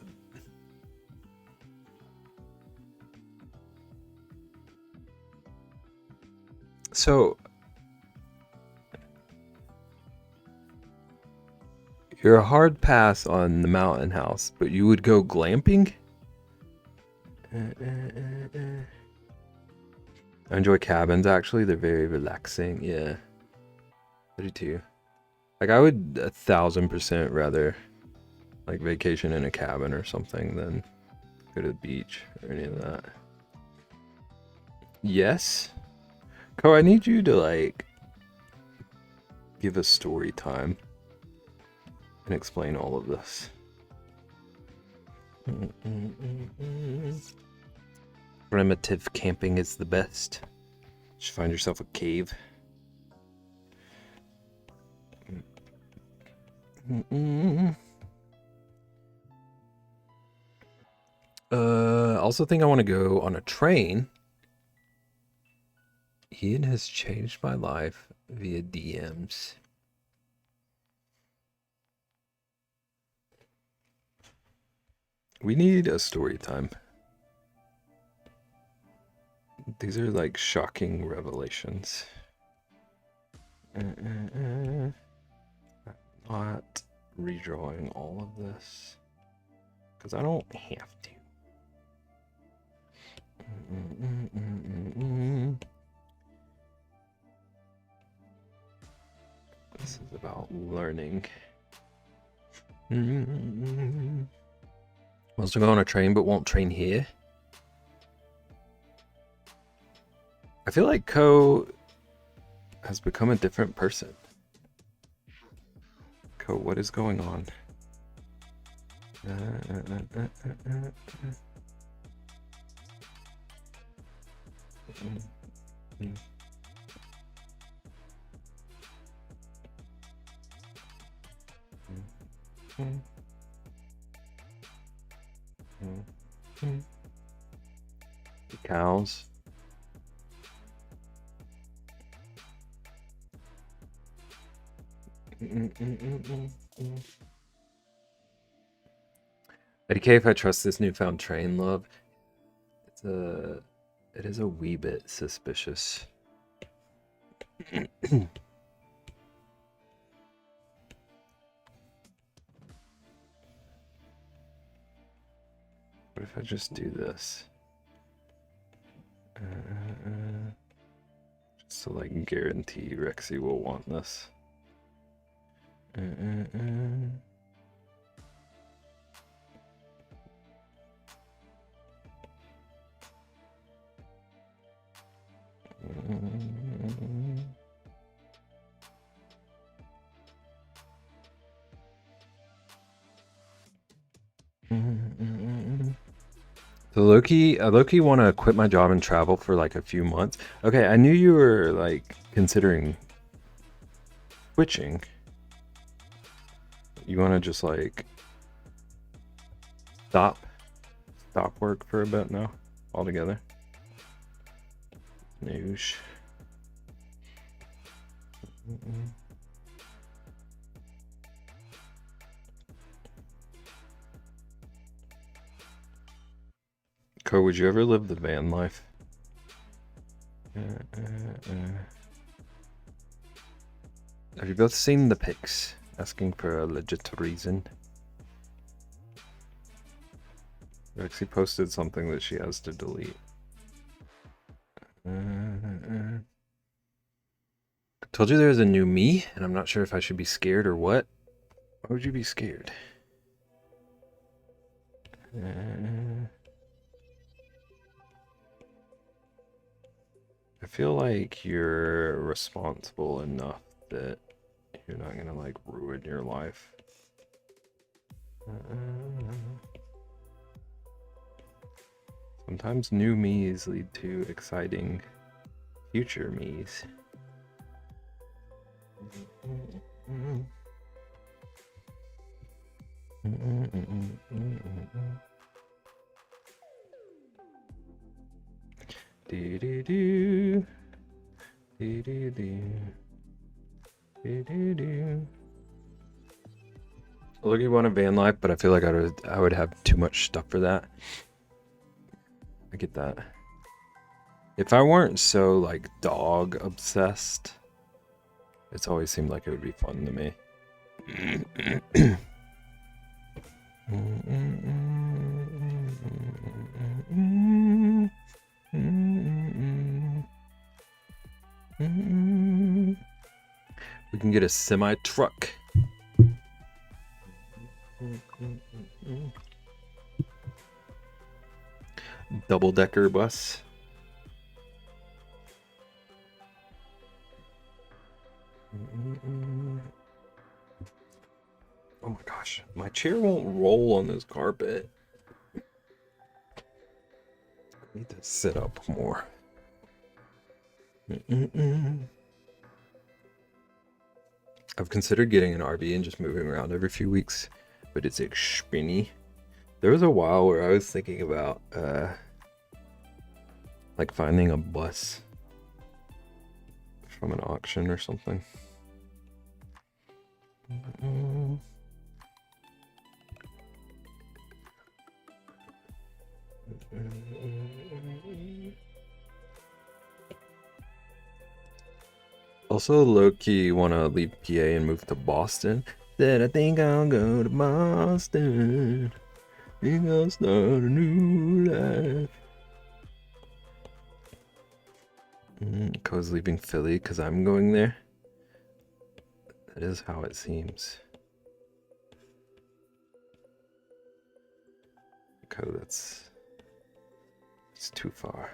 So you're a hard pass on the mountain house, but you would go glamping? I enjoy cabins, actually. They're very relaxing. Yeah, I do too. Like, I would 1,000% rather like vacation in a cabin or something than go to the beach or any of that. Yes. Ko, I need you to like give us story time and explain all of this. Primitive camping is the best. Just find yourself a cave. Also think I want to go on a train. Ian has changed my life via DMs. We need a story time. These are like shocking revelations. I'm not redrawing all of this because I don't have to. This is about learning. Wants to go on a train but won't train here. I feel like Ko has become a different person. Ko, what is going on? The cows. Okay, if I trust this newfound train love, it is a wee bit suspicious. What if I just do this? Just to like guarantee Rexy will want this. So Loki want to quit my job and travel for like a few months. Okay, I knew you were like considering switching. You want to just like stop work for a bit now altogether? Noosh. Ko, would you ever live the van life? Have you both seen the pics? Asking for a legit reason. Rexy posted something that she has to delete. Told you there's a new me, and I'm not sure if I should be scared or what. Why would you be scared? I feel like you're responsible enough that you're not gonna like ruin your life. Sometimes new me's lead to exciting future me's. Do do do do do do do do. Look, you want a van life, but I feel like I would have too much stuff for that. I get that. If I weren't so like dog obsessed, it's always seemed like it would be fun to me. We can get a semi truck. Double-decker bus. Oh my gosh, my chair won't roll on this carpet. I need to sit up more. I've considered getting an RV and just moving around every few weeks, but it's expensive. There was a while where I was thinking about like finding a bus from an auction or something. Also, low-key want to leave PA and move to Boston. Said I think I'll go to Boston. Think I'll start a new life. Co's leaving Philly because I'm going there. That is how it seems. Co, that's... it's too far.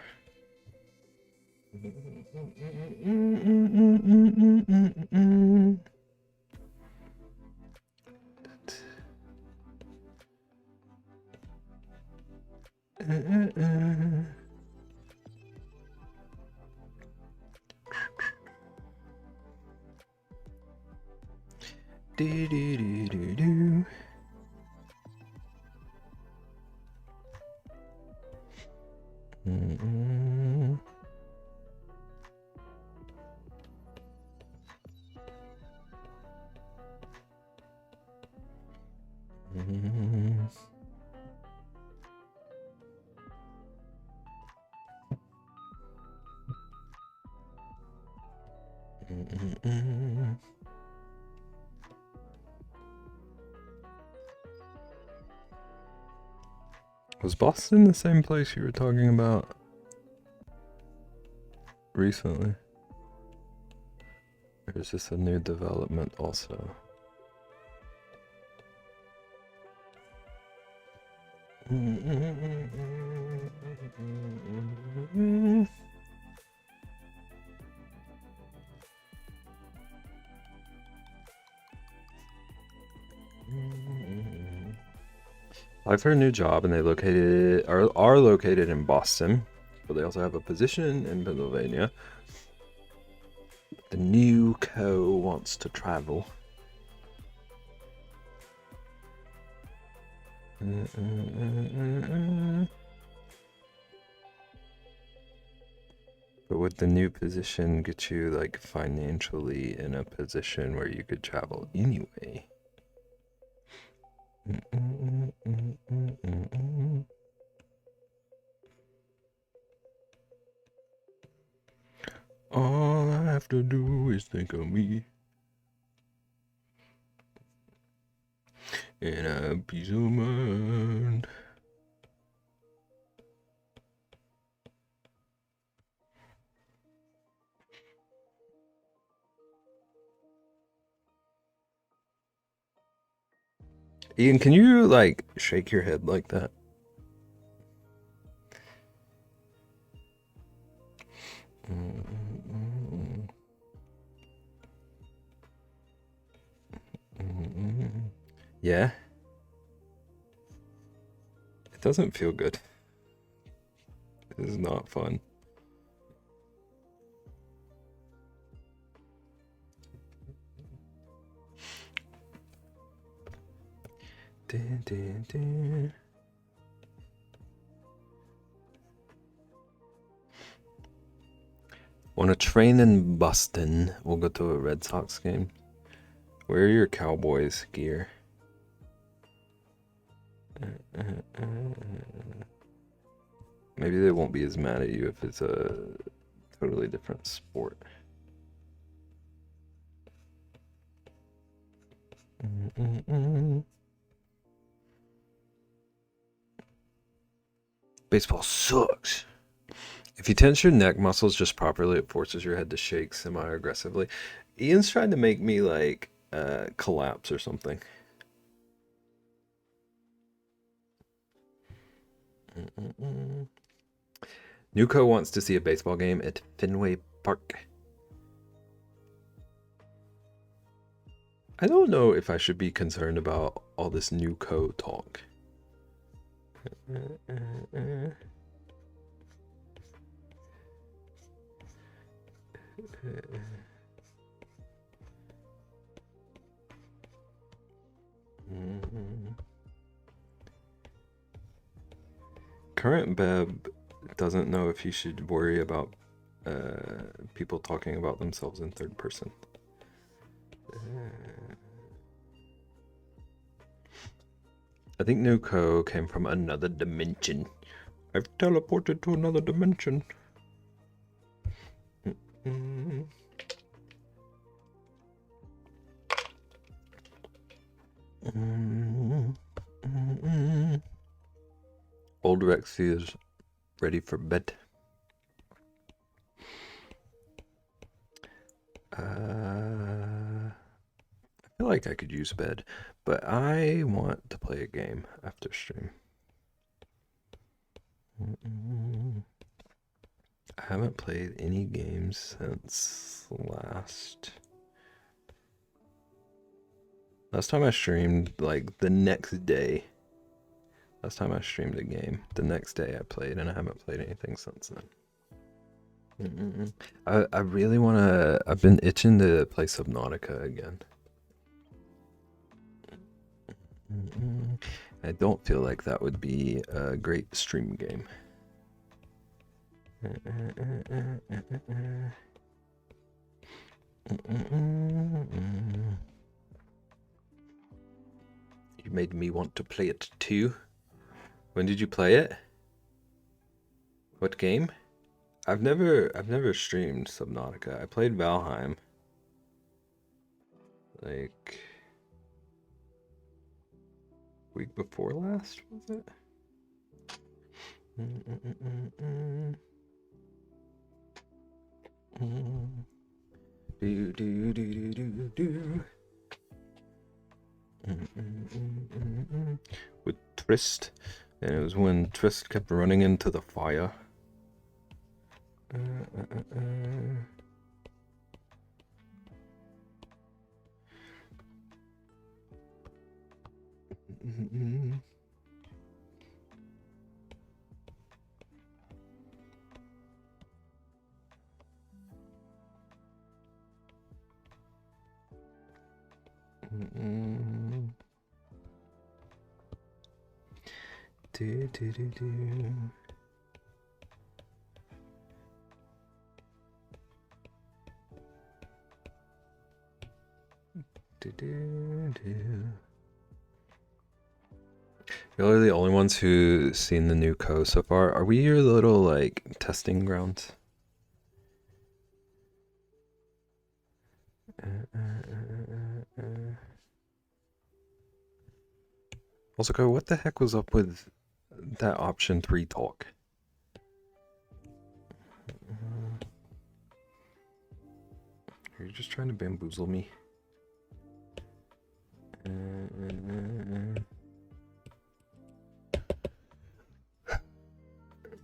Do do do do do. Was Boston the same place you were talking about recently? Or is this a new development also? I've heard a new job and they are located in Boston, but they also have a position in Pennsylvania. The new co wants to travel. But would the new position get you like financially in a position where you could travel anyway? All I have to do is think of me. And I have peace of mind. Ian, can you like shake your head like that? Yeah? It doesn't feel good. It is not fun. Dun, dun, dun. Want to train in Boston? We'll go to a Red Sox game. Wear your Cowboys gear. Maybe they won't be as mad at you if it's a totally different sport. Baseball sucks. If you tense your neck muscles just properly, it forces your head to shake semi-aggressively. Ian's trying to make me like collapse or something. Nuko wants to see a baseball game at Fenway Park. I don't know if I should be concerned about all this Nuko talk. Current Beb doesn't know if he should worry about people talking about themselves in third person. I think Nuko came from another dimension. I've teleported to another dimension. Old Rexy is ready for bed. like I could use bed, but I want to play a game after stream. I haven't played any games since last time I streamed, like the next day. Last time I streamed a game, the next day I played, and I haven't played anything since then. I really want to. I've been itching to play Subnautica again. I don't feel like that would be a great stream game. You made me want to play it too. When did you play it? What game? I've never streamed Subnautica. I played Valheim. Like week before last, was it? Do. With Trist, and it was when Trist kept running into the fire. Y'all are the only ones who've seen the new co so far. Are we your little like testing grounds? Also, Co, what the heck was up with that option 3 talk? Are you just trying to bamboozle me?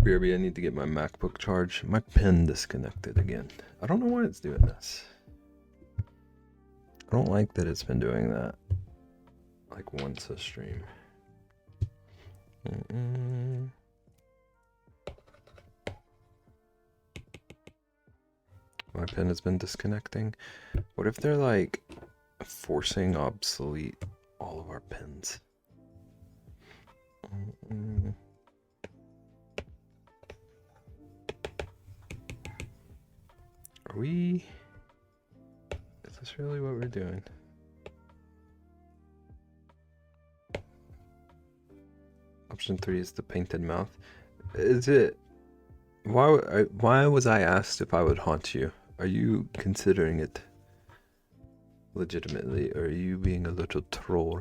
BRB, I need to get my MacBook charged. My pen disconnected again. I don't know why it's doing this. I don't like that it's been doing that. Like once a stream. My pen has been disconnecting. What if they're like forcing obsolete all of our pens? Are we... Is this really what we're doing? Option 3 is the painted mouth. Is it... Why was I asked if I would haunt you? Are you considering it legitimately, or are you being a little troll?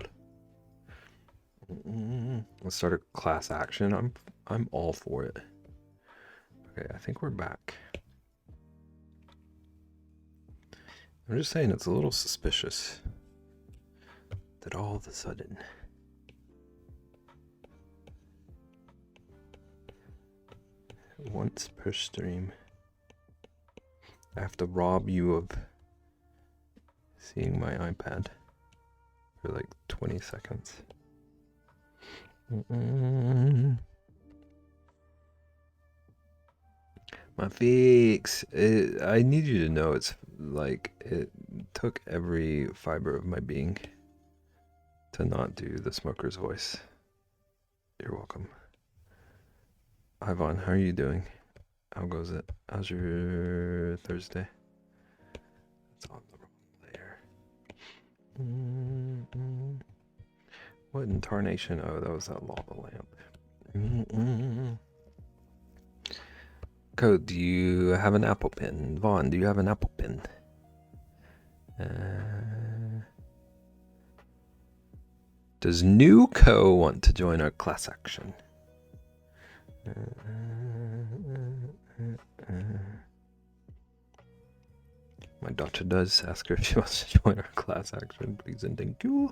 Let's start a class action. I'm all for it. Okay, I think we're back. I'm just saying it's a little suspicious that all of a sudden once per stream I have to rob you of seeing my iPad for like 20 seconds. My fix. I need you to know it's like it took every fiber of my being to not do the smoker's voice. You're welcome. Hi Vaughn, how are you doing? How goes it? How's your Thursday? It's on the wrong layer. What in tarnation? Oh, that was that lava lamp. Code, do you have an Apple Pen? Vaughn, do you have an Apple Pen? Does Nuco want to join our class action? My daughter does. Ask her if she wants to join our class action, please and thank you.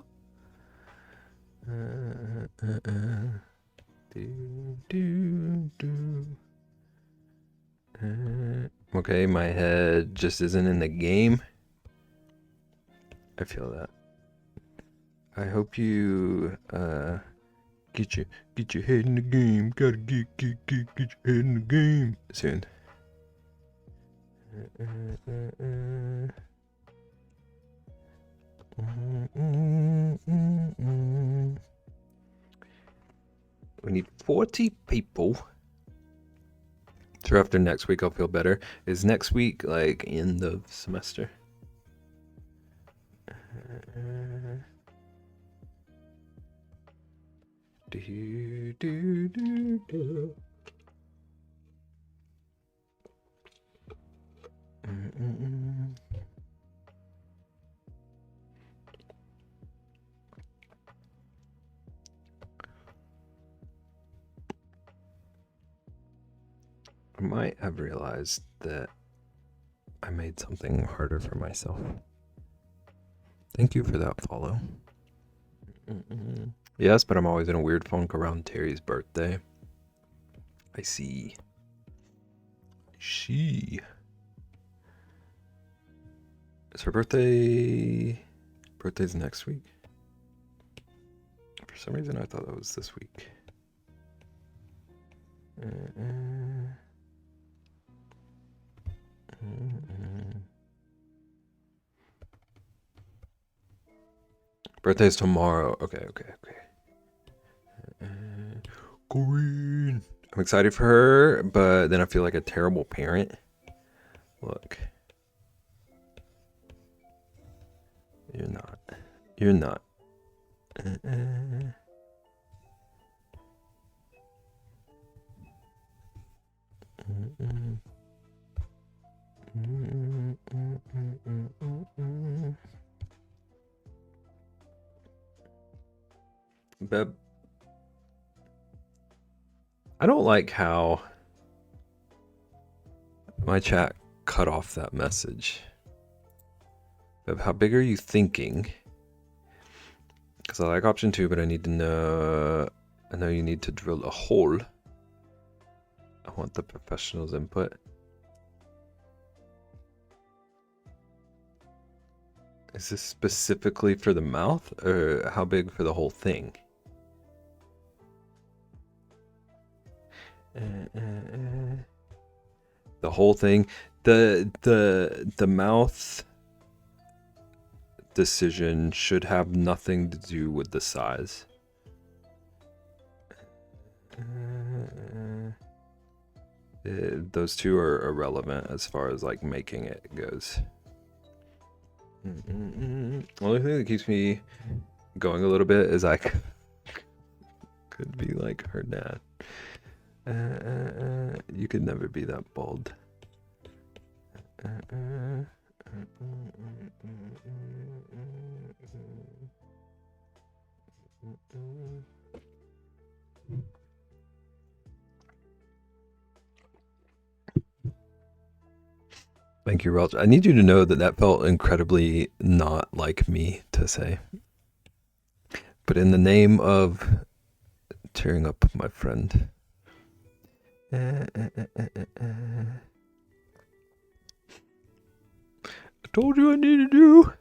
Okay, my head just isn't in the game. I feel that. I hope you get your head in the game. Gotta get your head in the game soon. We need 40 people. So after next week, I'll feel better. Is next week like end of semester? I might have realized that I made something harder for myself. Thank you for that follow. Yes, but I'm always in a weird funk around Terry's birthday. I see. Is her birthday's next week? For some reason I thought that was this week. Birthday's tomorrow. Okay. Queen. I'm excited for her, but then I feel like a terrible parent. Look. You're not. Beb, I don't like how my chat cut off that message. Beb, how big are you thinking? Because I like option 2, but I need to know. I know you need to drill a hole. I want the professional's input. Is this specifically for the mouth, or how big for the whole thing? The whole thing. The mouth decision should have nothing to do with the size. Those two are irrelevant as far as like making it goes. The only thing that keeps me going a little bit is I could be like her dad. You could never be that bald. Thank you, Welch. I need you to know that that felt incredibly not like me to say. But in the name of cheering up my friend. I told you I needed you.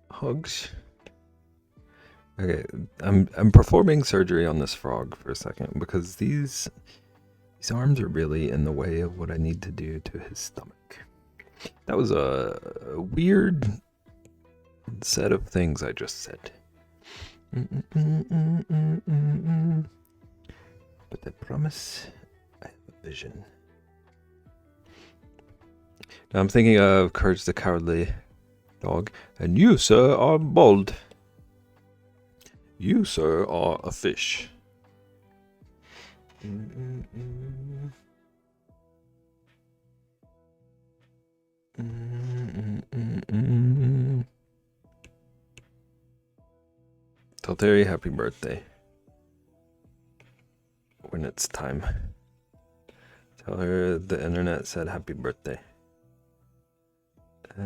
Hugs. Okay, I'm performing surgery on this frog for a second because these arms are really in the way of what I need to do to his stomach. That was a weird set of things I just said. But I promise I have a vision. Now I'm thinking of Courage the Cowardly Dog. And you, sir, are bald. You, sir, are a fish. Tell Terry happy birthday. When it's time. Tell her the internet said happy birthday. I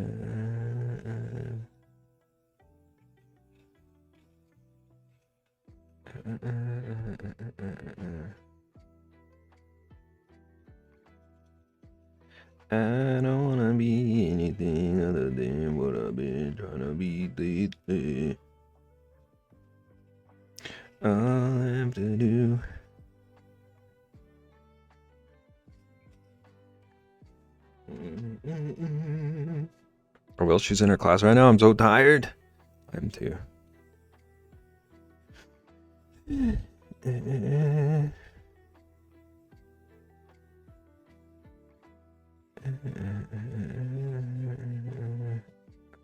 don't wanna be anything other than what I've been trying to be lately. All I have to do. Oh, well, she's in her class right now. I'm so tired. I'm too. I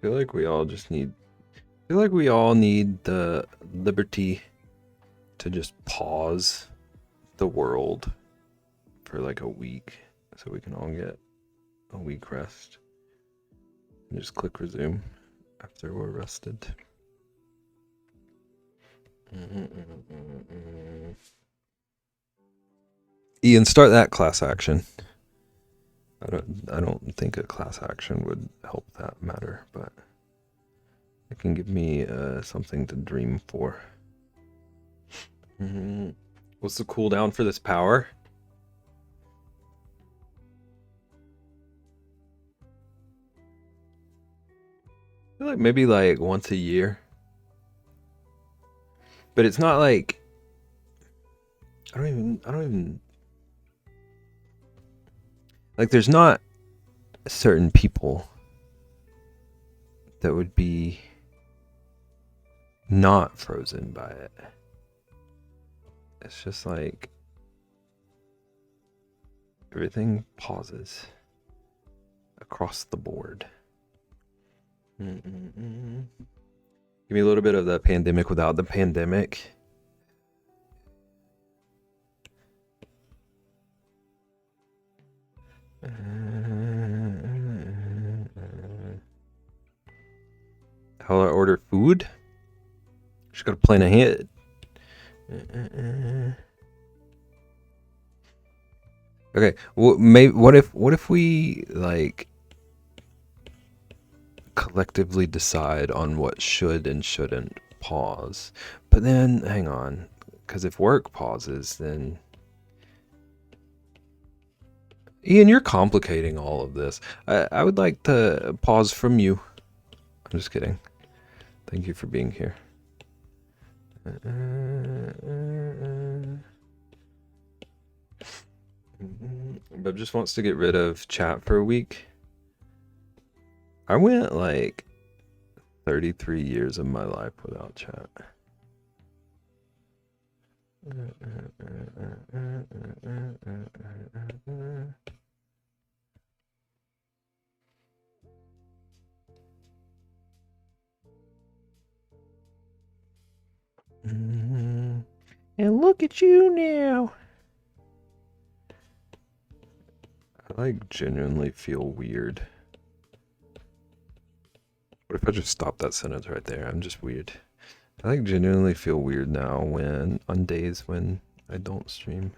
feel like we all just need. I feel like we all need the liberty to just pause the world for like a week, so we can all get a week rest and just click resume after we're rested. Ian, start that class action. I don't think a class action would help that matter, but it can give me something to dream for. What's the cooldown for this power? I feel like maybe like once a year. But it's not like I don't even like there's not certain people that would be not frozen by it. It's just like everything pauses across the board. Give me a little bit of the pandemic without the pandemic. How do I order food? Just gotta plan ahead. Okay. Well, maybe what if we like collectively decide on what should and shouldn't pause? But then hang on, because if work pauses, then Ian, you're complicating all of this. I would like to pause from you. I'm just kidding. Thank you for being here. Bub just wants to get rid of chat for a week. I went like 33 years of my life without chat. And look at you now. I like genuinely feel weird. What if I just stop that sentence right there? I'm just weird. I like genuinely feel weird now when on days when I don't stream.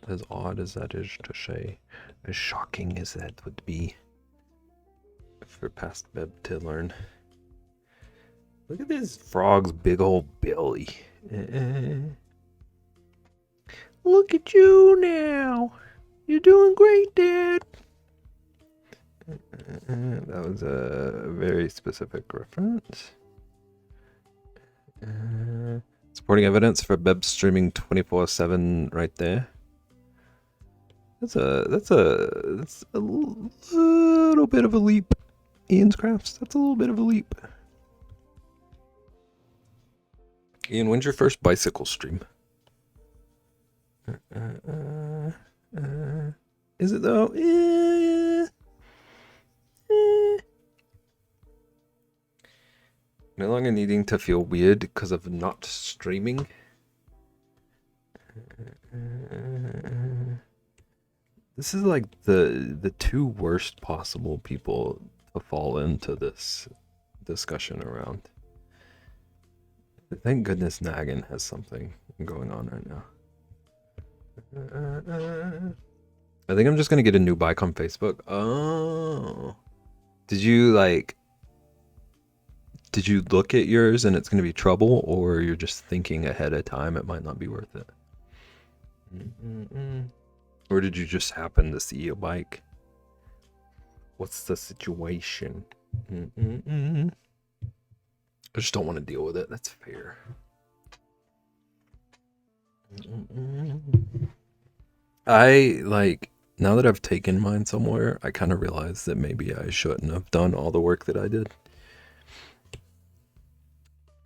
As odd as that is to say, as shocking as that would be for past Beb to learn. Look at this frog's big old belly. Look at you now. You're doing great, Dad. That was a very specific reference. Supporting evidence for Beb streaming 24/7 right there. That's a little bit of a leap. Ian's Crafts, that's a little bit of a leap. Ian, when's your first bicycle stream? Is it though? No longer needing to feel weird because of not streaming. This is like the two worst possible people to fall into this discussion around. Thank goodness Naggin has something going on right now. I think I'm just gonna get a new bike on Facebook. Oh. Did you look at yours and it's gonna be trouble, or you're just thinking ahead of time it might not be worth it? Or did you just happen to see a bike? What's the situation? I just don't want to deal with it. That's fair. Now that I've taken mine somewhere, I kind of realize that maybe I shouldn't have done all the work that I did.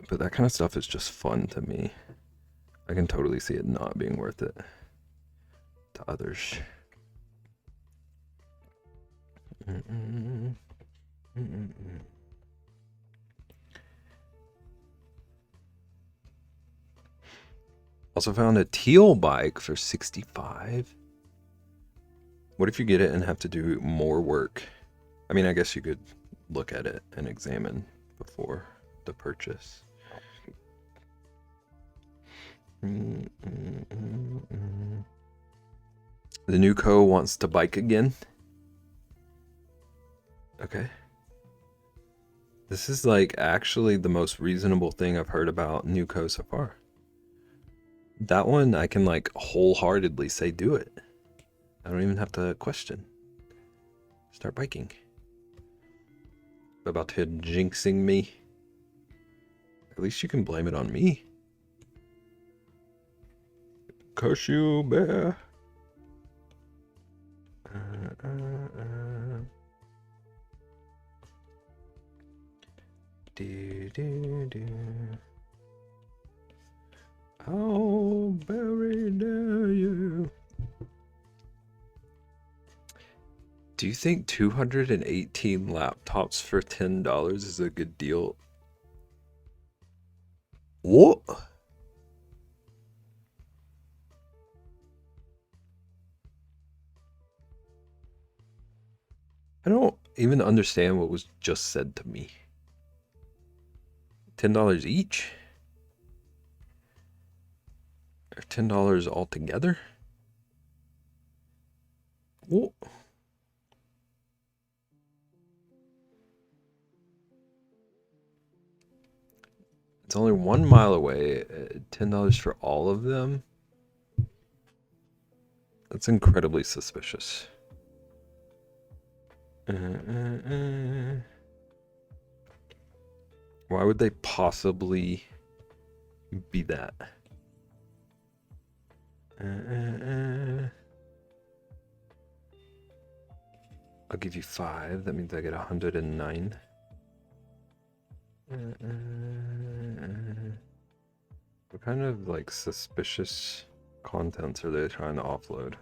But that kind of stuff is just fun to me. I can totally see it not being worth it to others. Also found a teal bike for 65. What if you get it and have to do more work? I mean, I guess you could look at it and examine before the purchase. The new co wants to bike again. Okay. This is like actually the most reasonable thing I've heard about Nuco so far. That one I can like wholeheartedly say do it. I don't even have to question. Start biking. About to jinxing me. At least you can blame it on me. Curse you, bear. How very dare you? Do you think 218 laptops for $10 is a good deal? What? I don't even understand what was just said to me. $10 each? Or $10 altogether? What? It's only 1 mile away. $10 for all of them? That's incredibly suspicious. Why would they possibly be that? I'll give you 5. That means I get 109. What kind of like suspicious contents are they trying to offload?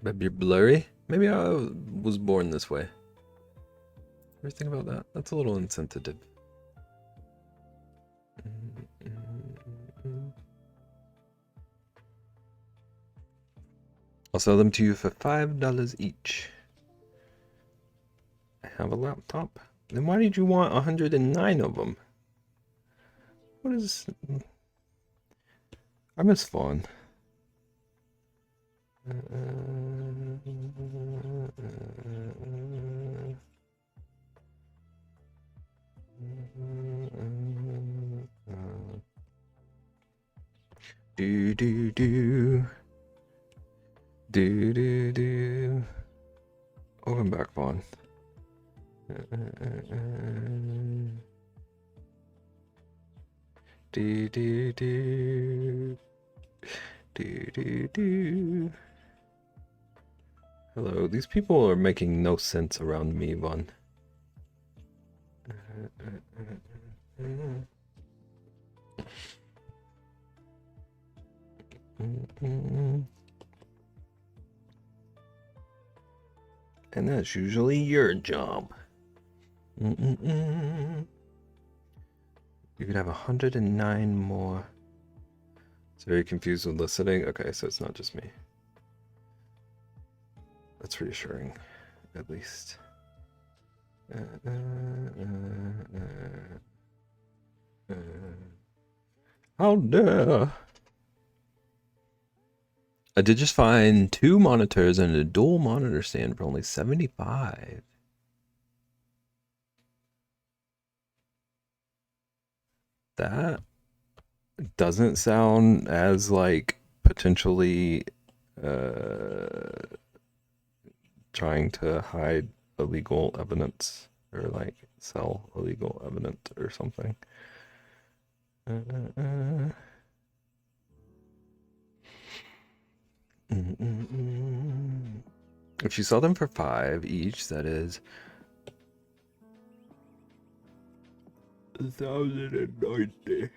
Maybe blurry? Maybe I was born this way. Ever think about that? That's a little insensitive. I'll sell them to you for $5 each. I have a laptop. Then why did you want 109 of them? What is... I miss fun. Do do do. Do do do. Welcome back, Vaughn. Do do do. Do do do. Hello, these people are making no sense around me, Vaughn. And that's usually your job. You could have 109 more. It's very confused with listening. Okay, so it's not just me. That's reassuring, at least. How dare! I did just find 2 monitors and a dual monitor stand for only 75. That doesn't sound as like potentially trying to hide illegal evidence or like sell illegal evidence or something. If you sell them for 5 each, that is 1,090.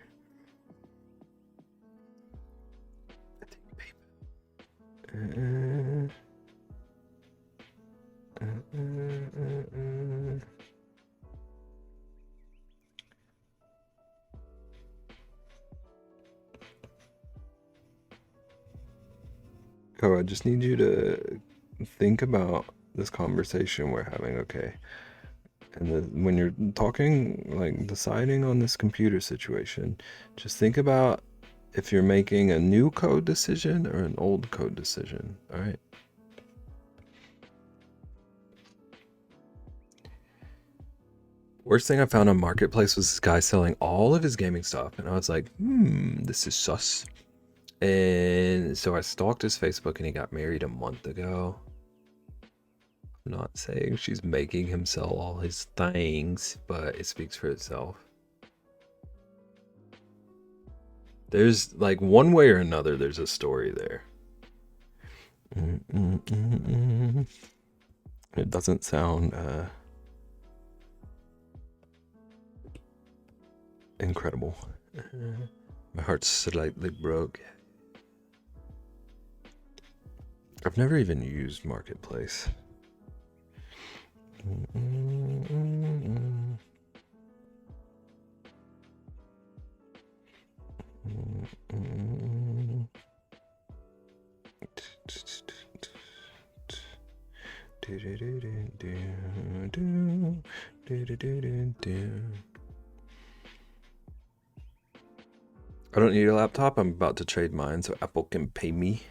Oh, I just need you to think about this conversation we're having, okay? And when you're talking, like deciding on this computer situation, just think about if you're making a new code decision or an old code decision, all right? Worst thing I found on Marketplace was this guy selling all of his gaming stuff, and I was like, this is sus. And so I stalked his Facebook, and he got married a month ago. I'm not saying she's making him sell all his things, but it speaks for itself. There's like one way or another, there's a story there. It doesn't sound incredible. My heart's slightly broke. I've never even used Marketplace. I don't need a laptop. I'm about to trade mine so Apple can pay me.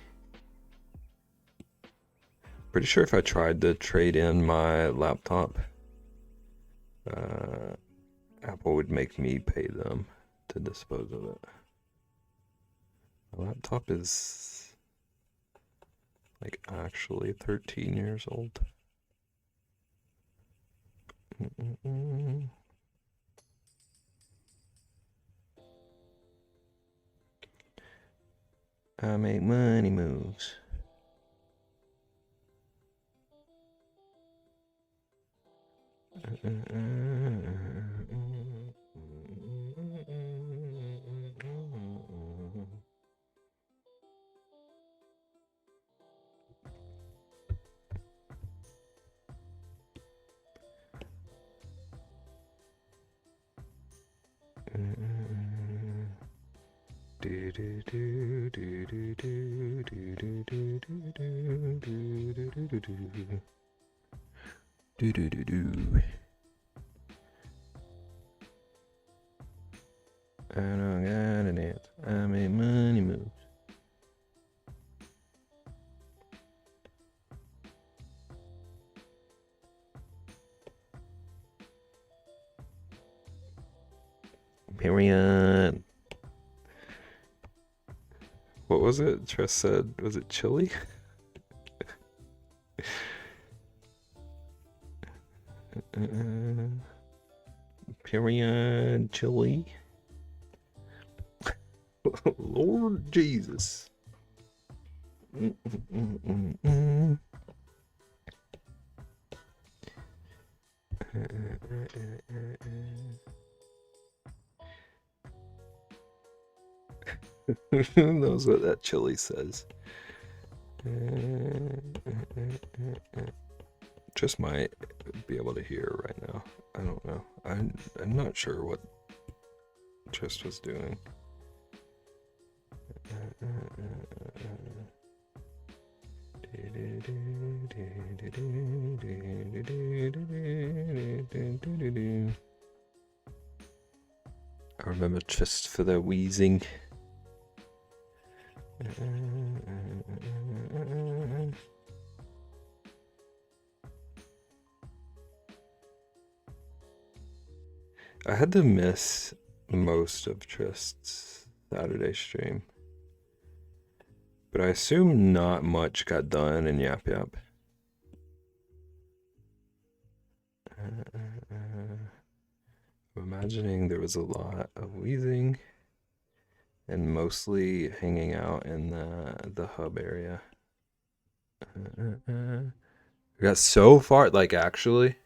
Pretty sure if I tried to trade in my laptop, Apple would make me pay them to dispose of it. My laptop is like actually 13 years old. I make money moves. I don't got an answer. I make money moves. Period. What was it? Tress said, was it chili? Period. Chili. Lord Jesus. Who knows what that chili says? Just might be able to hear right now. I don't know. I'm not sure what Trist was doing. I remember just for the wheezing. I had to miss most of Trist's Saturday stream, but I assume not much got done in Yap Yap. I'm imagining there was a lot of wheezing and mostly hanging out in the hub area. We got so far, like actually.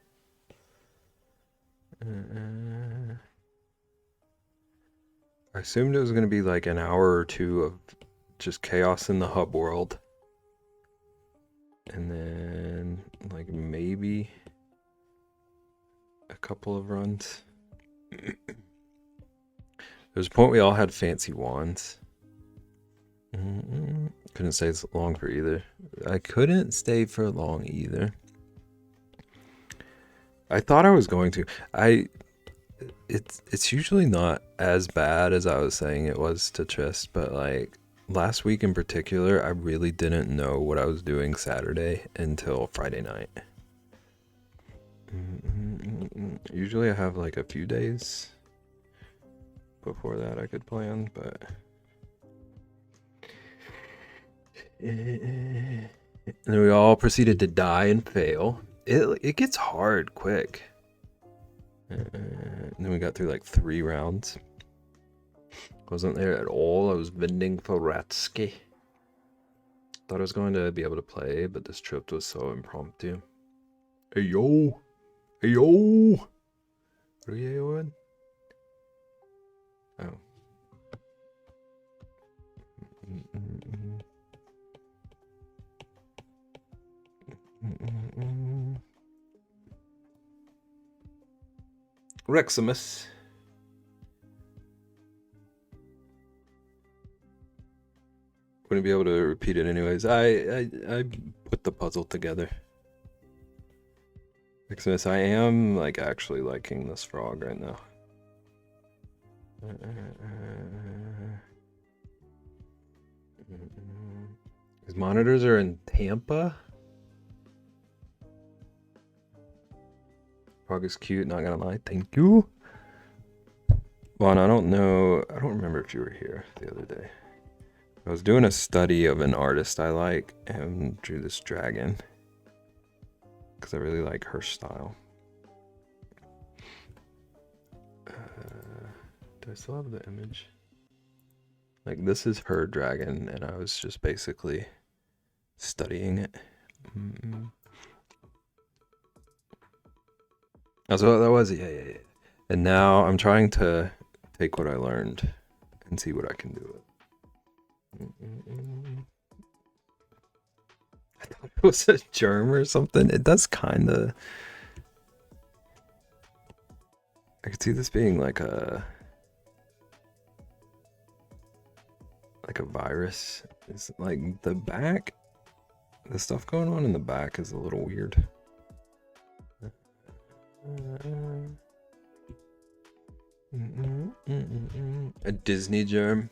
I assumed it was going to be like an hour or two of just chaos in the hub world. And then, like, maybe a couple of runs. There's a point we all had fancy wands. Couldn't stay long for either. I couldn't stay for long either. I thought I was going to. It's usually not as bad as I was saying it was to Trist, but like last week in particular, I really didn't know what I was doing Saturday until Friday night. Usually I have like a few days before that I could plan, but and then we all proceeded to die and fail. It gets hard quick. And then we got through like 3 rounds. Wasn't there at all. I was vending for Ratsky. Thought I was going to be able to play, but this trip was so impromptu. Hey yo! Hey yo! What are you doing? Oh. Reximus. Wouldn't be able to repeat it anyways. I put the puzzle together. Reximus, I am like actually liking this frog right now. His monitors are in Tampa. Frog is cute, not gonna lie. Thank you. Vaughn, I don't remember if you were here the other day. I was doing a study of an artist I like and drew this dragon because I really like her style. Do I still have the image? Like, this is her dragon, and I was just basically studying it. So that was, yeah. And now I'm trying to take what I learned and see what I can do with it. I thought it was a germ or something. It does kind of. I could see this being like a virus. It's like the back. The stuff going on in the back is a little weird. A Disney germ.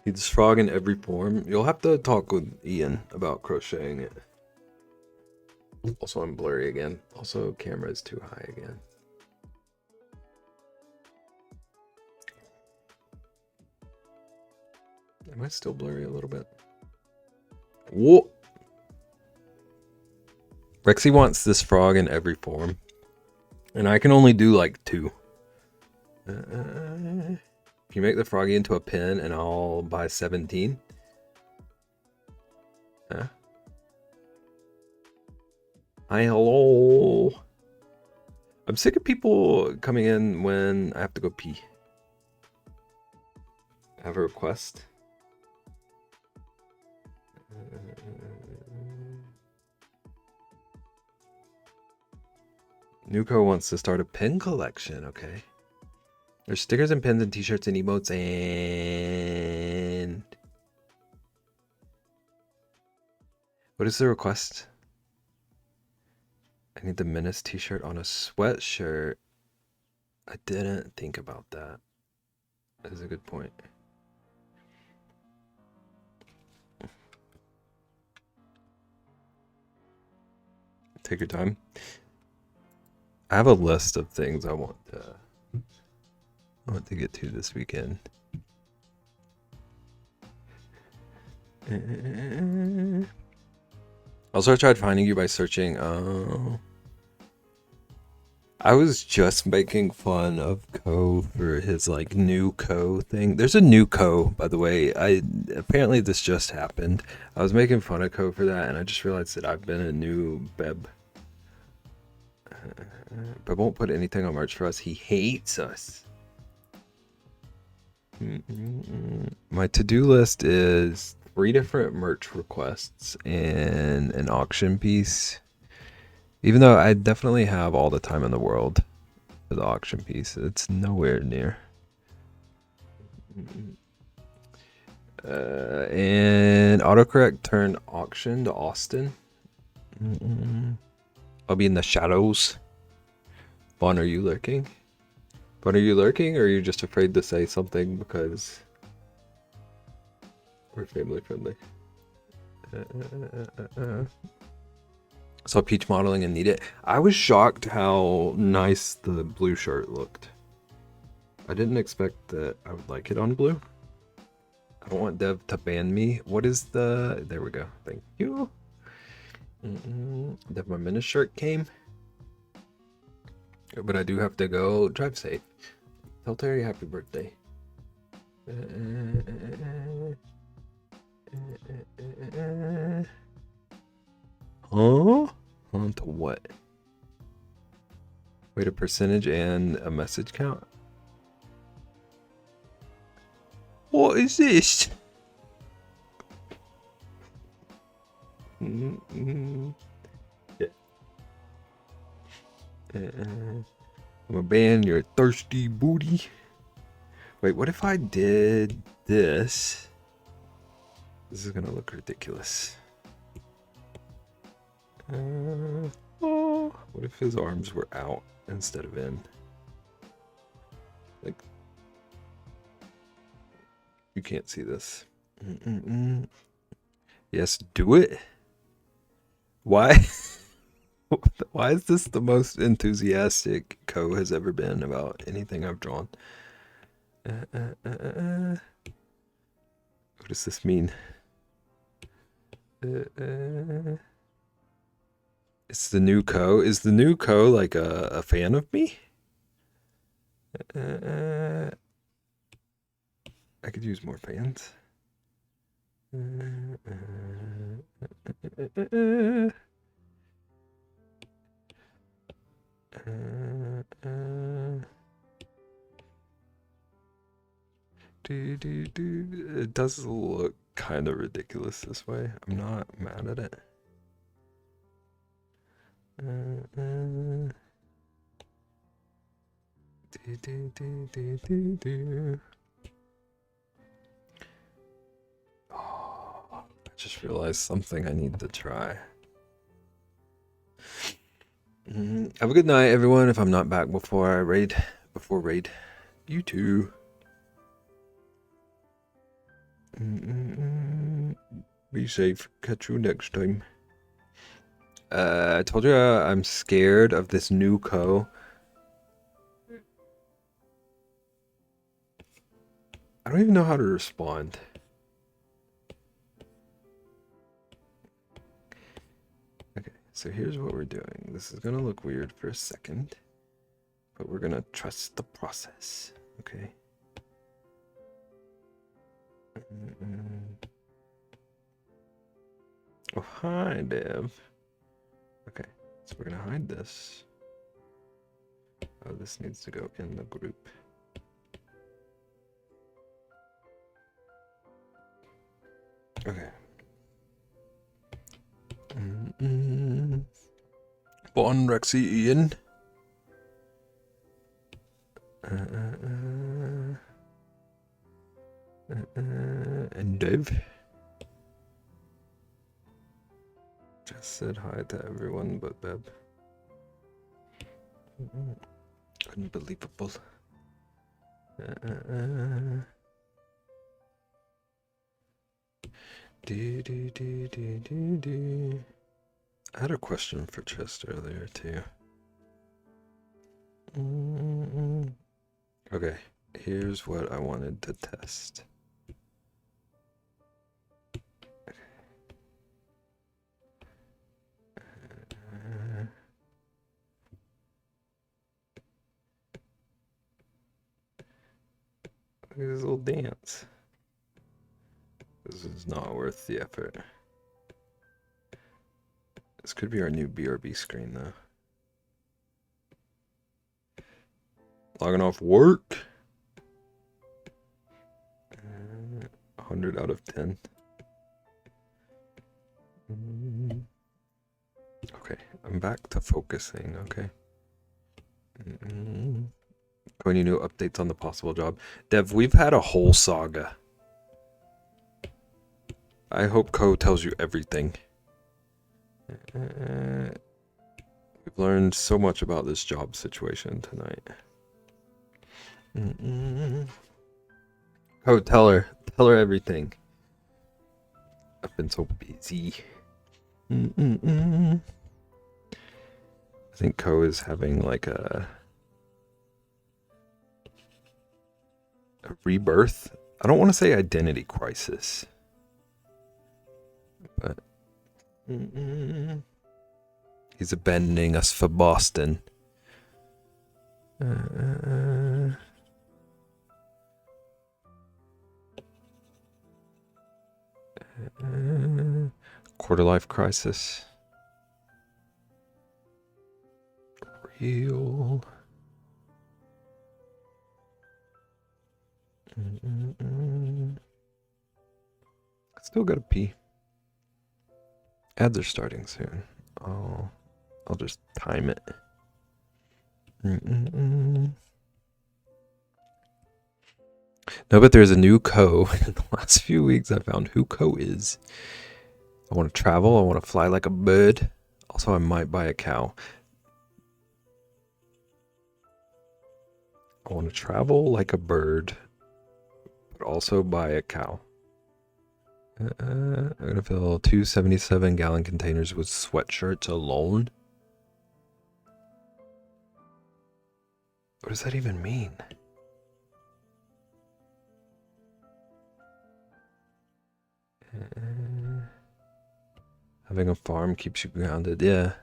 Needs frog in every form. You'll have to talk with Ian about crocheting it. Also, I'm blurry again. Also, camera is too high again. Am I still blurry a little bit? Whoa! Rexy wants this frog in every form. And I can only do like 2. Can you make the froggy into a pin and I'll buy 17? Huh? Hi, hello. I'm sick of people coming in when I have to go pee. I have a request. Nuko wants to start a pin collection, okay. There's stickers and pins and t-shirts and emotes and What is the request? I need the Menace t-shirt on a sweatshirt. I didn't think about that. That is a good point. Take your time. I have a list of things I want to get to this weekend. Also, I tried finding you by searching. I was just making fun of Ko for his like new Ko thing. There's a new Ko, by the way. Apparently this just happened. I was making fun of Ko for that, and I just realized that I've been a new Beb. Beb won't put anything on merch for us. He hates us. My to-do list is 3 different merch requests and an auction piece. Even though I definitely have all the time in the world for the auction piece, it's nowhere near. And autocorrect turned auction to Austin. I'll be in the shadows. Vaughn, are you lurking? Vaughn, are you lurking, or are you just afraid to say something because we're family friendly? Saw Peach modeling and need it. I was shocked how nice the blue shirt looked. I didn't expect that I would like it on blue. I don't want Dev to ban me. What is the... There we go. Thank you. Dev, my Menace shirt came. But I do have to go. Drive safe. Tell Terry happy birthday. Huh? On to what? Wait, a percentage and a message count? What is this? Yeah. I'm a ban your thirsty booty. Wait, what if I did this? This is gonna look ridiculous. What if his arms were out instead of in? Like, you can't see this. Yes, do it. Why? Why is this the most enthusiastic Ko has ever been about anything I've drawn? What does this mean? It's the new Ko. Is the new Ko like a fan of me? I could use more fans. It does look kind of ridiculous this way. I'm not mad at it. Oh, I just realized something I need to try. Have a good night, everyone. If I'm not back before raid, you too. Be safe. Catch you next time. I told you I'm scared of this new Ko. I don't even know how to respond. Okay, so here's what we're doing. This is gonna look weird for a second, but we're gonna trust the process, okay? Oh, hi, Dev. Okay, so we're gonna hide this. Oh, this needs to go in the group. Okay. Bon Rexy Ian. And Dev. Just said hi to everyone but Beb. Unbelievable. I had a question for Chest earlier too. Okay, here's what I wanted to test. Look at this little dance. This is not worth the effort. This could be our new BRB screen though. Logging off work. 100 out of 10. Okay, I'm back to focusing, okay? Any new updates on the possible job? Dev, we've had a whole saga. I hope Ko tells you everything. We've learned so much about this job situation tonight. Ko, tell her everything. I've been so busy. I think Ko is having like a rebirth. I don't want to say identity crisis, but he's abandoning us for Boston. Quarter life crisis. Real. Still gotta pee. Ads are starting soon. I'll just time it. No, but there's a new Ko. In the last few weeks, I found who Ko is. I want to travel. I want to fly like a bird. Also, I might buy a cow. I want to travel like a bird, but also buy a cow. I'm going to fill 2 77-gallon containers with sweatshirts alone. What does that even mean? Having a farm keeps you grounded, yeah.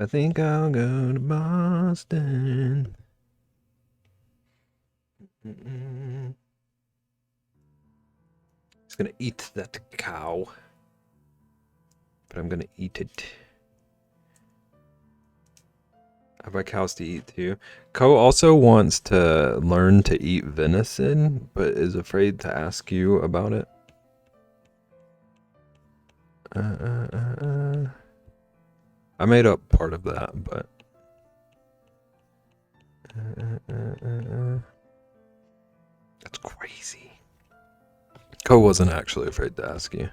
I think I'll go to Boston. He's gonna eat that cow. But I'm gonna eat it. I buy cows to eat too. Ko also wants to learn to eat venison, but is afraid to ask you about it. I made up part of that, but that's crazy. Ko wasn't actually afraid to ask you.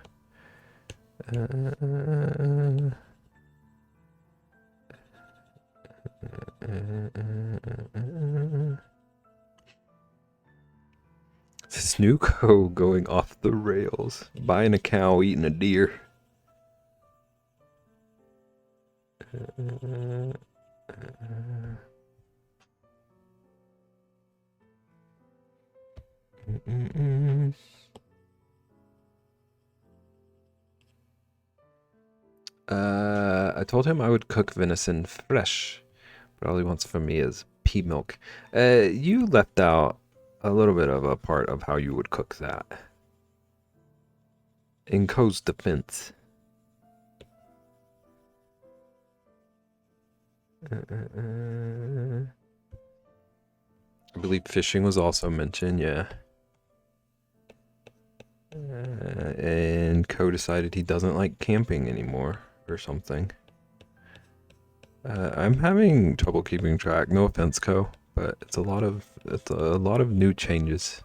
This new Ko going off the rails. Buying a cow, eating a deer. I told him I would cook venison fresh, but all he wants from me is pea milk. You left out a little bit of a part of how you would cook that. In Ko's defense. I believe fishing was also mentioned, yeah. And Ko decided he doesn't like camping anymore or something. I'm having trouble keeping track. No offense, Co, but it's a lot of new changes.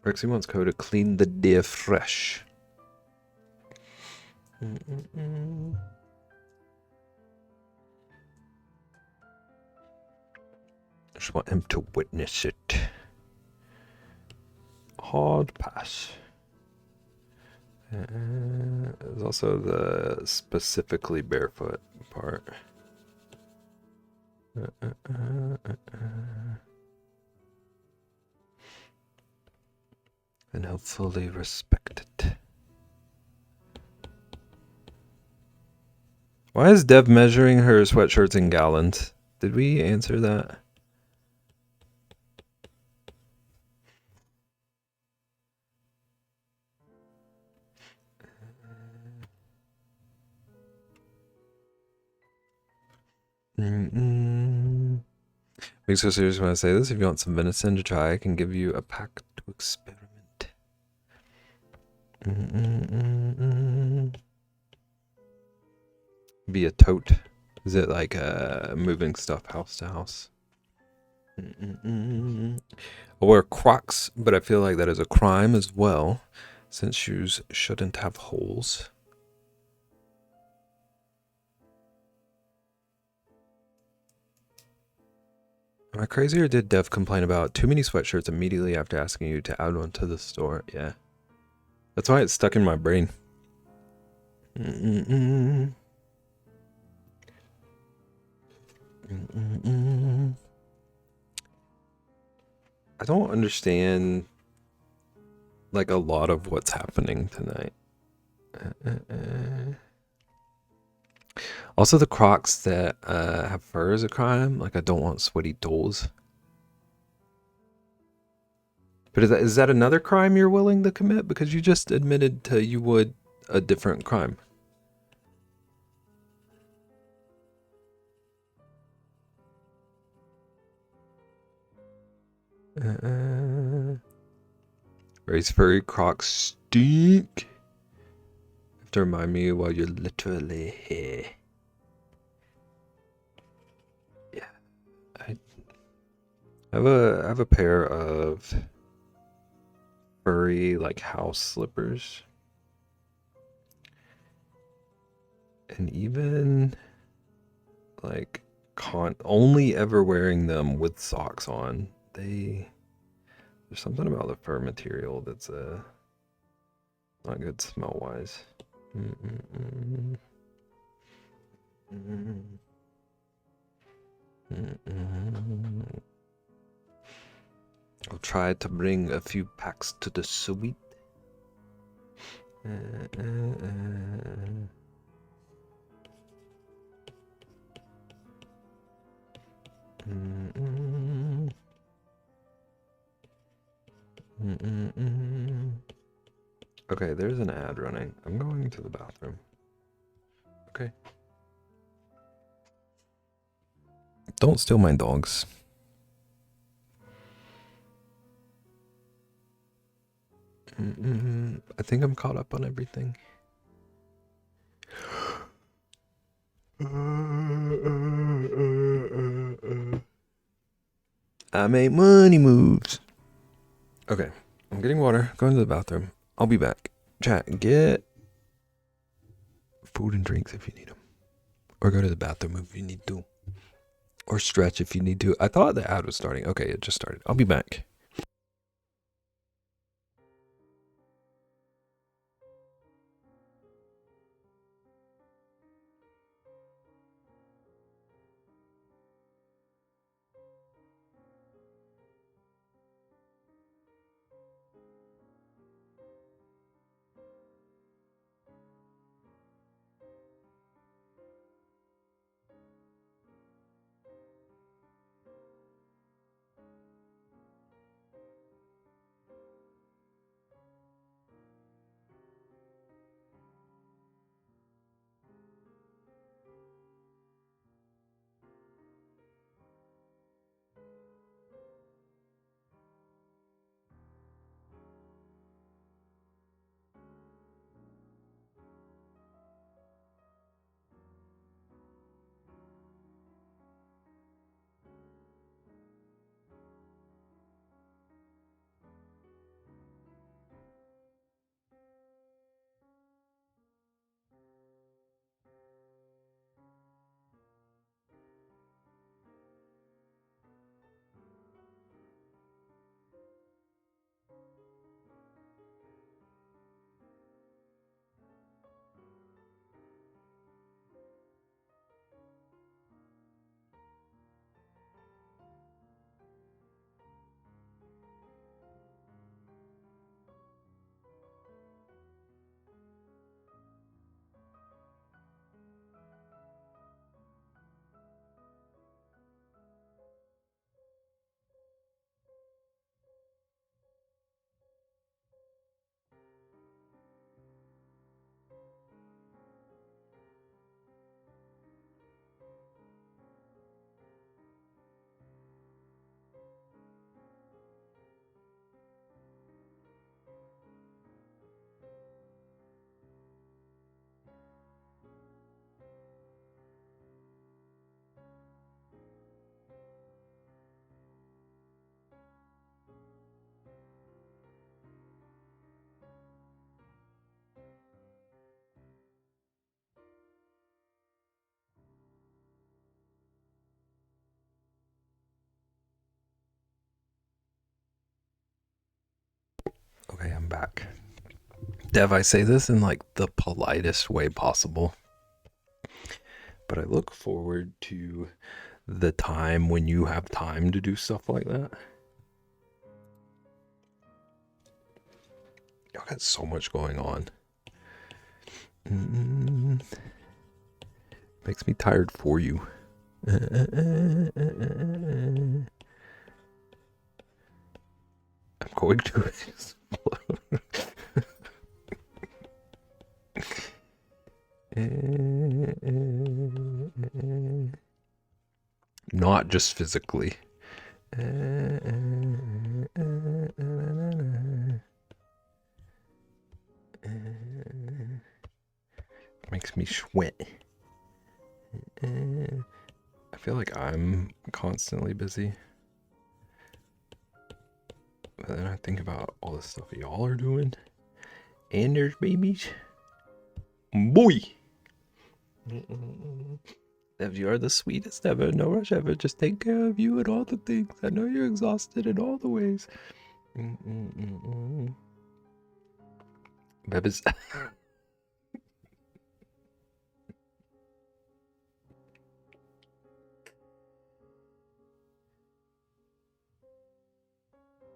Rexy wants Co to clean the deer fresh. Just want him to witness it. Hard pass. There's also the specifically barefoot part. And he'll fully respect it. Why is Dev measuring her sweatshirts in gallons? Did we answer that? Being so serious when I say this, if you want some venison to try, I can give you a pack to experiment. Be a tote. Is it like moving stuff house to house? I wear Crocs, but I feel like that is a crime as well, since shoes shouldn't have holes. Am I crazy, or did Dev complain about too many sweatshirts immediately after asking you to add one to the store? Yeah. That's why it's stuck in my brain. I don't understand like a lot of what's happening tonight. Also, the Crocs that have fur is a crime. Like, I don't want sweaty toes. But is that another crime you're willing to commit? Because you just admitted to you would a different crime. Race furry Crocs stink. You have to remind me while you're literally here. Yeah, I have a pair of furry like house slippers, and even like only ever wearing them with socks on. There's something about the fur material that's not good smell wise. I'll try to bring a few packs to the suite. Okay, there's an ad running. I'm going to the bathroom. Okay. Don't steal my dogs. I think I'm caught up on everything. I make money moves. Okay, I'm getting water, going to the bathroom. I'll be back. Chat, get food and drinks if you need them. Or go to the bathroom if you need to. Or stretch if you need to. I thought the ad was starting. Okay, it just started. I'll be back. I'm back. Dev, I say this in like the politest way possible, but I look forward to the time when you have time to do stuff like that. Y'all got so much going on. Makes me tired for you. I'm going to explode. Not just physically. Makes me sweat. I feel like I'm constantly busy. But then I think about all the stuff y'all are doing. And there's babies. Boy! Ev, you are the sweetest ever. No rush ever. Just take care of you and all the things. I know you're exhausted in all the ways. Bev is...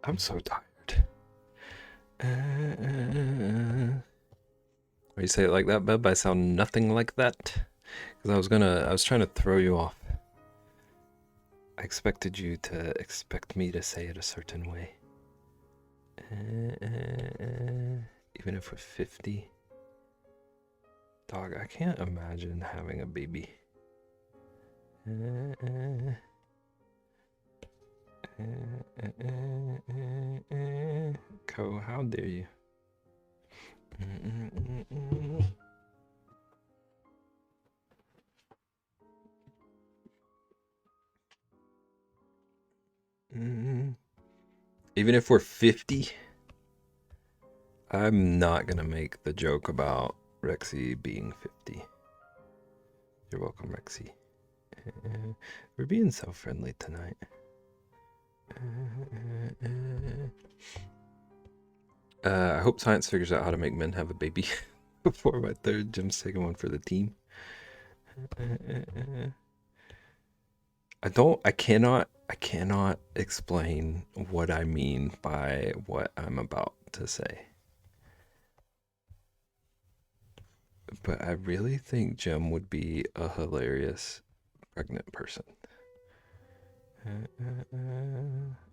I'm so tired. Why you say it like that, Beb? I sound nothing like that. Because I was trying to throw you off. I expected you to expect me to say it a certain way. Even if we're 50. Dog, I can't imagine having a baby. Co, how dare you? Even if we're 50, I'm not gonna make the joke about Rexy being 50. You're welcome, Rexy. We're being so friendly tonight. I hope science figures out how to make men have a baby before my third. Jim's taking one for the team. I cannot explain what I mean by what I'm about to say. But I really think Jim would be a hilarious pregnant person.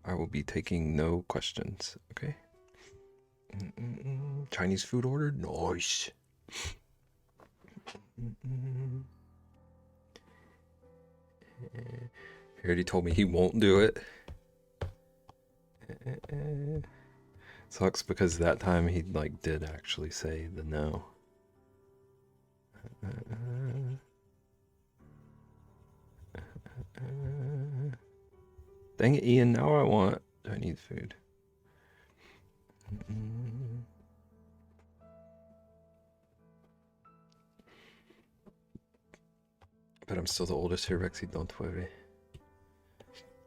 I will be taking no questions, okay? Chinese food ordered? Nice. He already told me he won't do it. Sucks because that time he like did actually say the no. Dang it, Ian, now I want Chinese food. But I'm still the oldest here, Rexy, don't worry.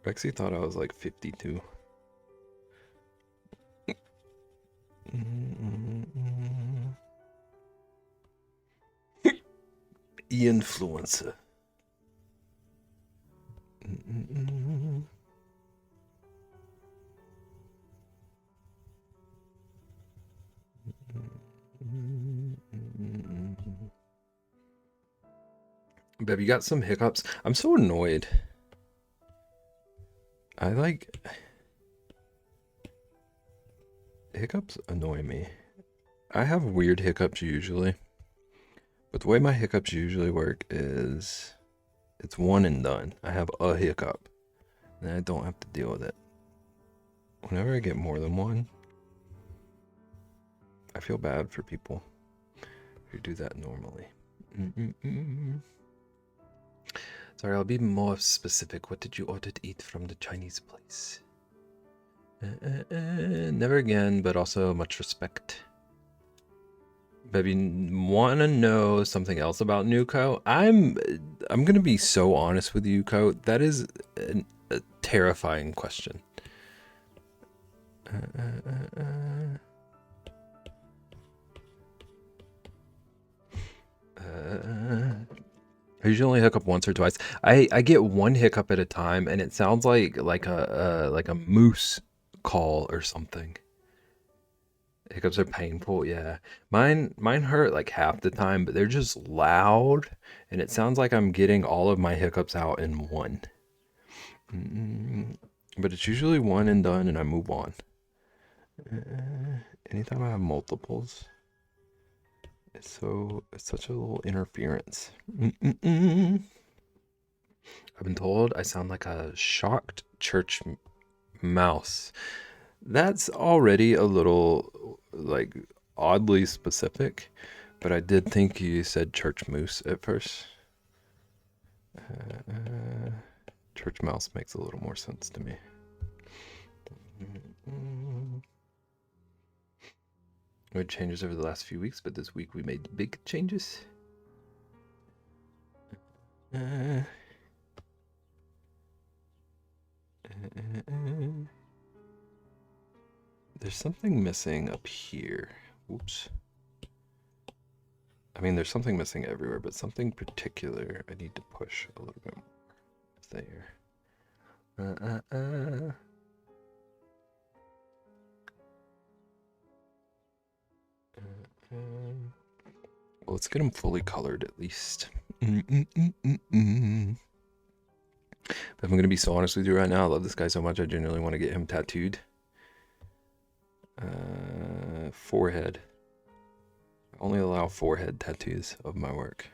Rexy thought I was like 52. Influencer. Babe, you got some hiccups? I'm so annoyed. Hiccups annoy me. I have weird hiccups usually. But the way my hiccups usually work is it's one and done. I have a hiccup. And I don't have to deal with it. Whenever I get more than one, I feel bad for people who do that normally. Sorry, I'll be more specific. What did you order to eat from the Chinese place? Never again, but also much respect. Baby, want to know something else about Nuko? I'm gonna be so honest with you, Ko. That is a terrifying question. I usually only hiccup once or twice. I get one hiccup at a time, and it sounds like a moose call or something. Hiccups are painful, yeah. Mine hurt like half the time, but they're just loud, and it sounds like I'm getting all of my hiccups out in one. Mm, But it's usually one and done, and I move on. Anytime I have multiples, it's such a little interference. I've been told I sound like a shocked church mouse. That's already a little like oddly specific, but I did think you said church moose at first. Church mouse makes a little more sense to me. We made changes over the last few weeks, but this week we made big changes. There's something missing up here. Oops. I mean, there's something missing everywhere, but something particular I need to push a little bit more there. Well, let's get them fully colored at least. But I'm gonna be so honest with you right now. I love this guy so much. I genuinely want to get him tattooed. Forehead. I only allow forehead tattoos of my work.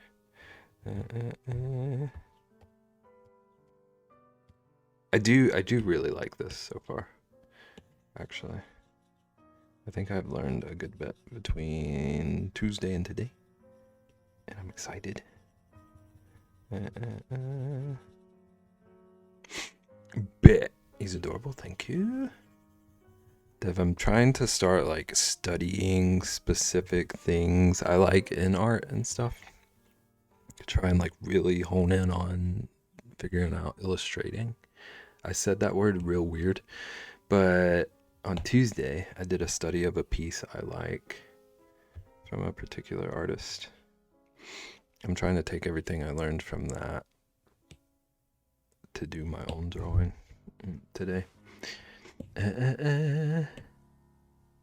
I do really like this so far. Actually, I think I've learned a good bit between Tuesday and today, and I'm excited. Bet he's adorable. Thank you. Dev, I'm trying to start like studying specific things I like in art and stuff. Try and like really hone in on figuring out illustrating. I said that word real weird, but on Tuesday I did a study of a piece I like from a particular artist. I'm trying to take everything I learned from that to do my own drawing today.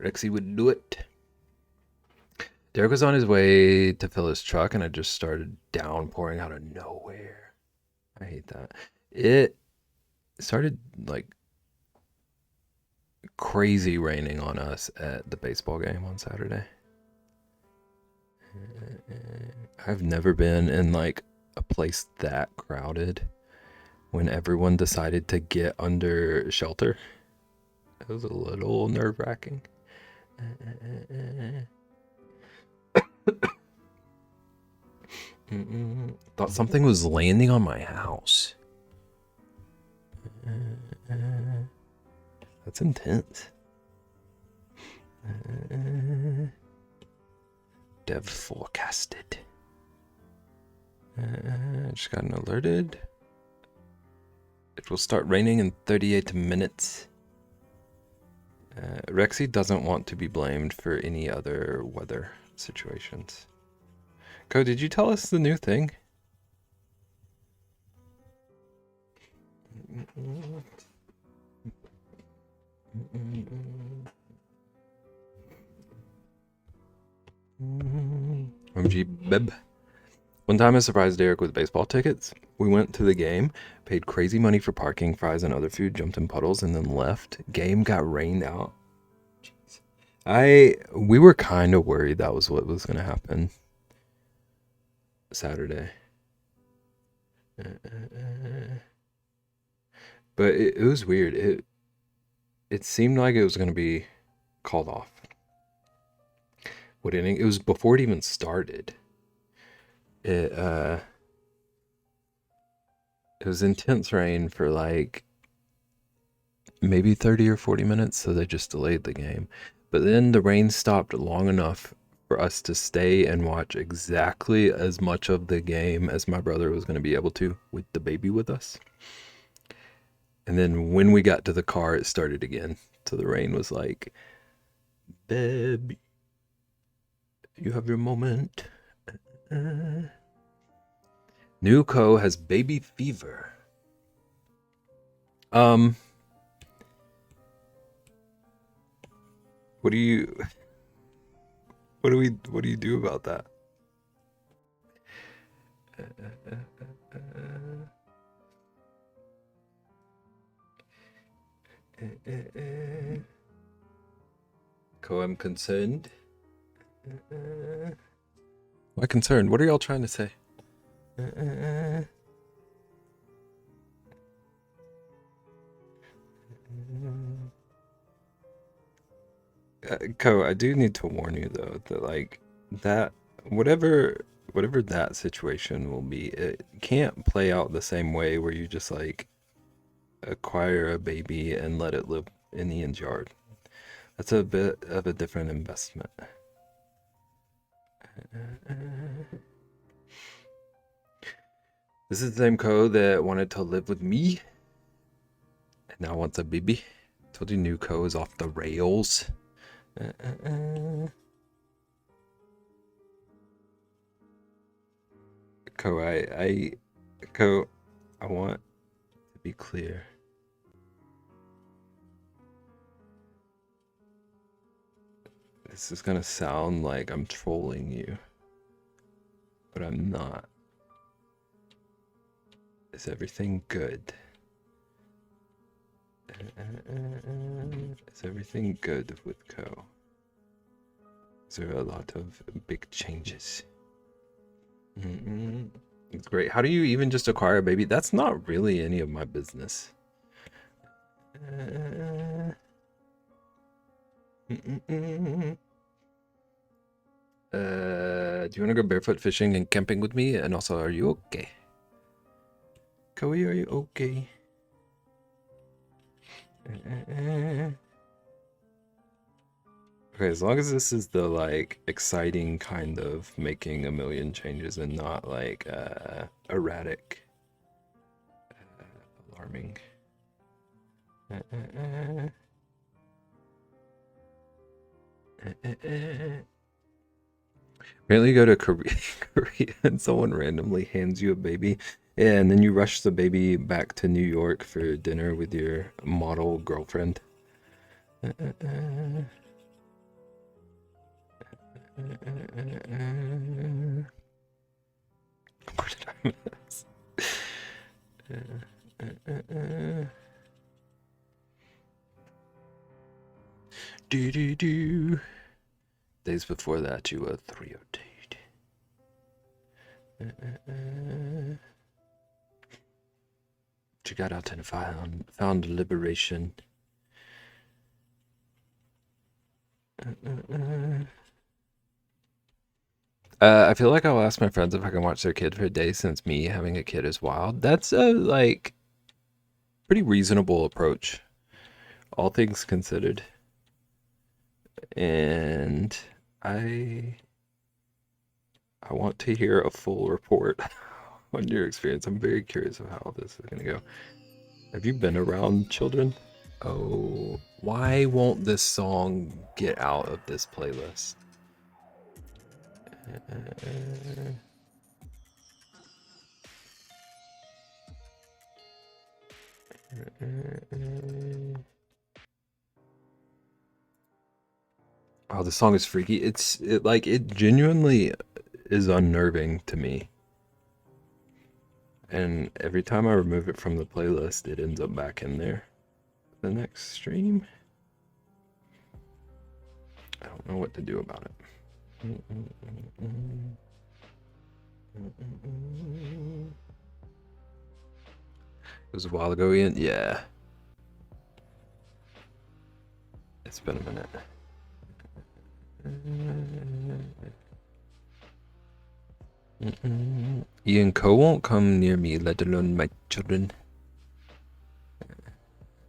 Rexy would do it. Derek was on his way to fill his truck, and I just started downpouring out of nowhere. I hate that. It started like crazy raining on us at the baseball game on Saturday. I've never been in like a place that crowded when everyone decided to get under shelter. It was a little nerve-wracking. Thought something was landing on my house. That's intense. Dev forecasted. Just got alerted. It will start raining in 38 minutes. Rexy doesn't want to be blamed for any other weather situations. Co, did you tell us the new thing? OMG Beb. One time I surprised Derek with baseball tickets. We went to the game, paid crazy money for parking, fries, and other food, jumped in puddles, and then left. Game got rained out. We were kind of worried that was what was going to happen Saturday. But it was weird. It seemed like it was going to be called off. What inning? It was before it even started. It was intense rain for like maybe 30 or 40 minutes, so they just delayed the game. But then the rain stopped long enough for us to stay and watch exactly as much of the game as my brother was going to be able to with the baby with us. And then when we got to the car, it started again. So the rain was like, baby, you have your moment. Nuko has baby fever. What do you what do you do about that? Co, I'm concerned. Why concerned? What are y'all trying to say? Co, I do need to warn you though that like that whatever that situation will be, it can't play out the same way where you just like acquire a baby and let it live in Ian's yard. That's a bit of a different investment. This is the same Co that wanted to live with me and now wants a baby. Told you new Co is off the rails. Co, Co, I want to be clear. This is gonna sound like I'm trolling you, but I'm not. Is everything good? Is everything good with Co? Is there a lot of big changes? It's great. How do you even just acquire a baby? That's not really any of my business. Do you want to go barefoot fishing and camping with me? And also, are you okay? Koi, are you okay? Okay, as long as this is the like exciting kind of making a million changes and not like erratic, alarming. Apparently you go to Korea and someone randomly hands you a baby, and then you rush the baby back to New York for dinner with your model girlfriend. Where did I miss? Do. Days before that, you were 302. She got out and found liberation. I feel like I'll ask my friends if I can watch their kid for a day, since me having a kid is wild. That's a like pretty reasonable approach, all things considered. And I want to hear a full report on your experience. I'm very curious of how this is gonna go. Have you been around children? Oh, why won't this song get out of this playlist? Oh, the song is freaky. It genuinely is unnerving to me. And every time I remove it from the playlist, it ends up back in there. The next stream, I don't know what to do about it. It was a while ago, Ian. Yeah. It's been a minute. Ian Co won't come near me, let alone my children. I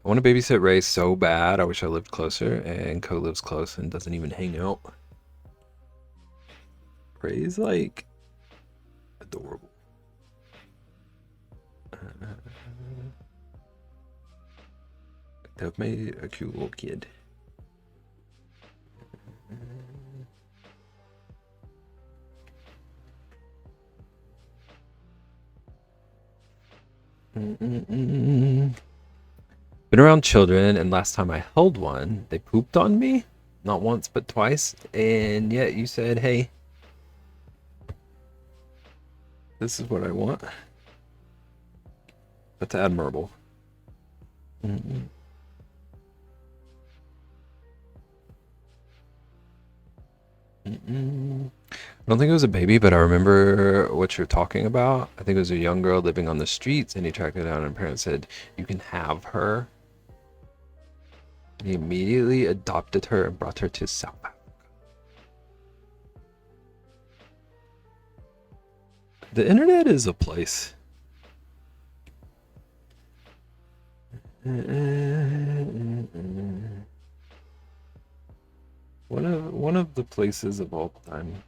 want to babysit Ray so bad. I wish I lived closer, and Co lives close and doesn't even hang out. Ray's like adorable. They've made a cute little kid. Been around children, and last time I held one, they pooped on me. Not once, but twice. And yet you said, hey, this is what I want. That's admirable. Mm-mm. Mm-mm. I don't think it was a baby, but I remember what you're talking about. I think it was a young girl living on the streets, and he tracked her down, and parents said, you can have her. And he immediately adopted her and brought her to South Africa. The internet is a place. One of the places of all time.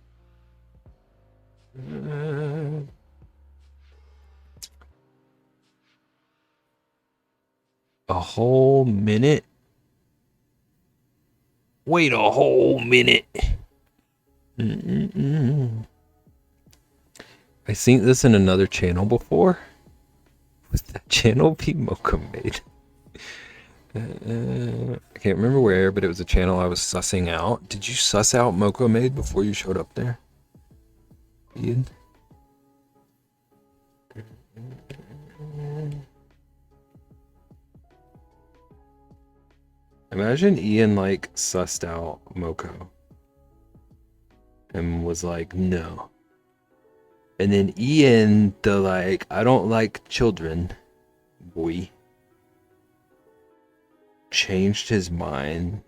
A whole minute? Wait a whole minute. I seen this in another channel before. Was that channel be Mocha made? I can't remember where, but it was a channel I was sussing out. Did you suss out Mocha made before you showed up there, Ian? Imagine Ian like sussed out Moko and was like, no. And then Ian, the like, I don't like children boy, changed his mind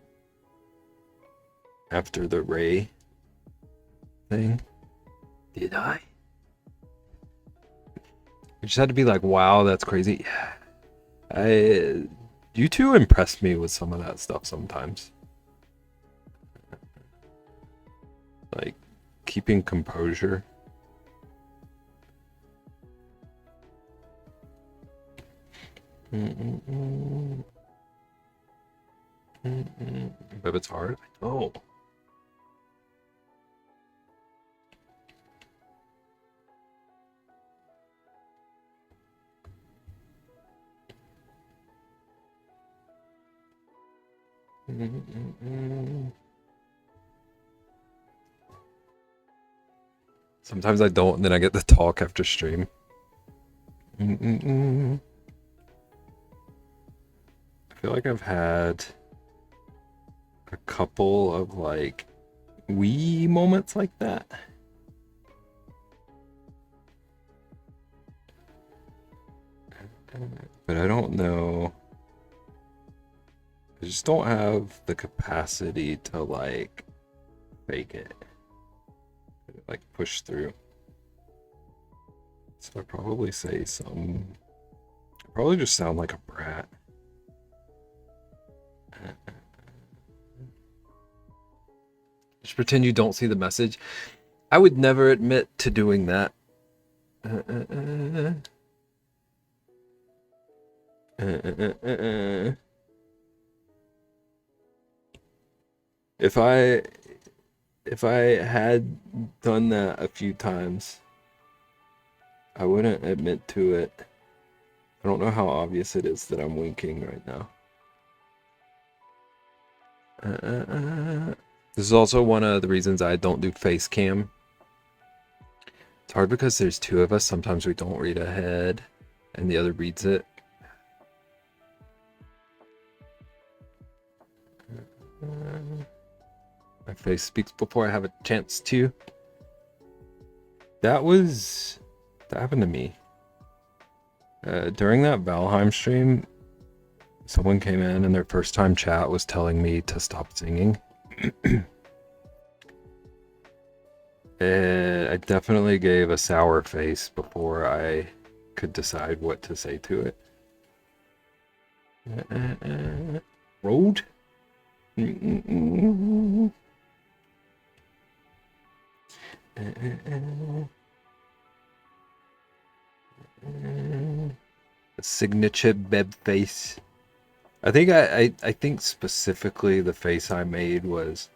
after the Ray thing. Did I? I just had to be like, wow, that's crazy. You two impressed me with some of that stuff sometimes. Like keeping composure. But it's hard. Oh. Sometimes I don't, and then I get the talk after stream. I feel like I've had a couple of like wee moments like that. But I don't know. I just don't have the capacity to like fake it. Like push through. So I probably say some. I probably just sound like a brat. Just pretend you don't see the message. I would never admit to doing that. If I had done that a few times, I wouldn't admit to it. I don't know how obvious it is that I'm winking right now. This is also one of the reasons I don't do face cam. It's hard because there's two of us. Sometimes we don't read ahead and the other reads it. My face speaks before I have a chance to. That happened to me. During that Valheim stream, someone came in and their first time chat was telling me to stop singing. And I definitely gave a sour face before I could decide what to say to it. Road? A signature beb face. I think I think specifically the face I made was,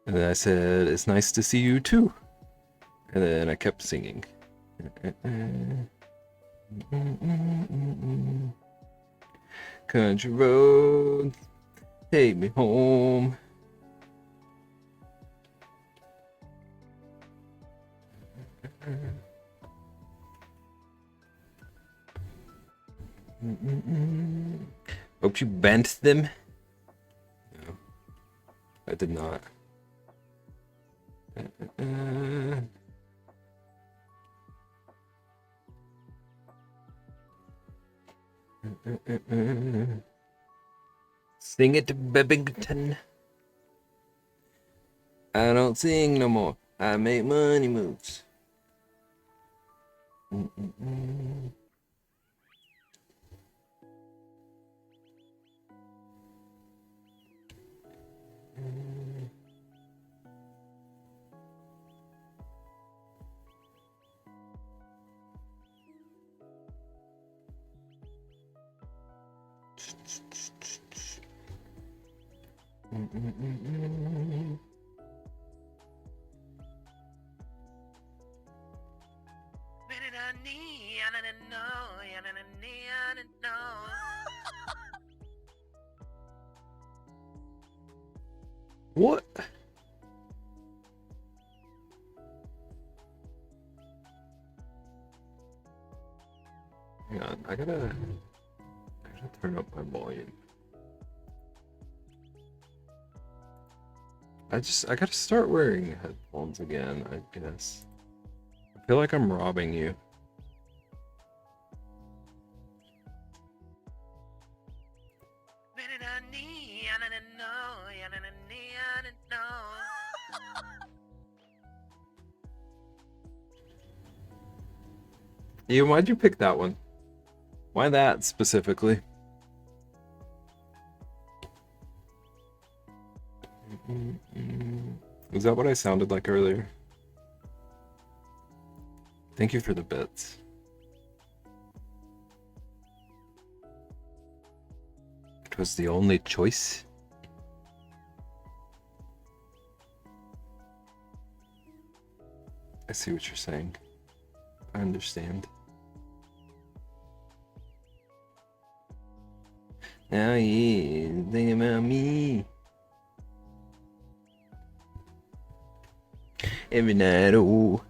and then I said, it's nice to see you too. And then I kept singing. Country road, take me home. Hope you bent them. No, I did not. Sing it to Bebington. I don't sing no more. I make money moves. What? Hang on, I gotta turn up my volume. I gotta start wearing headphones again, I guess. I feel like I'm robbing you. Ian, why'd you pick that one? Why that specifically? Is that what I sounded like earlier? Thank you for the bits. It was the only choice. I see what you're saying. I understand. Now yeah, think about me. Every night, oh.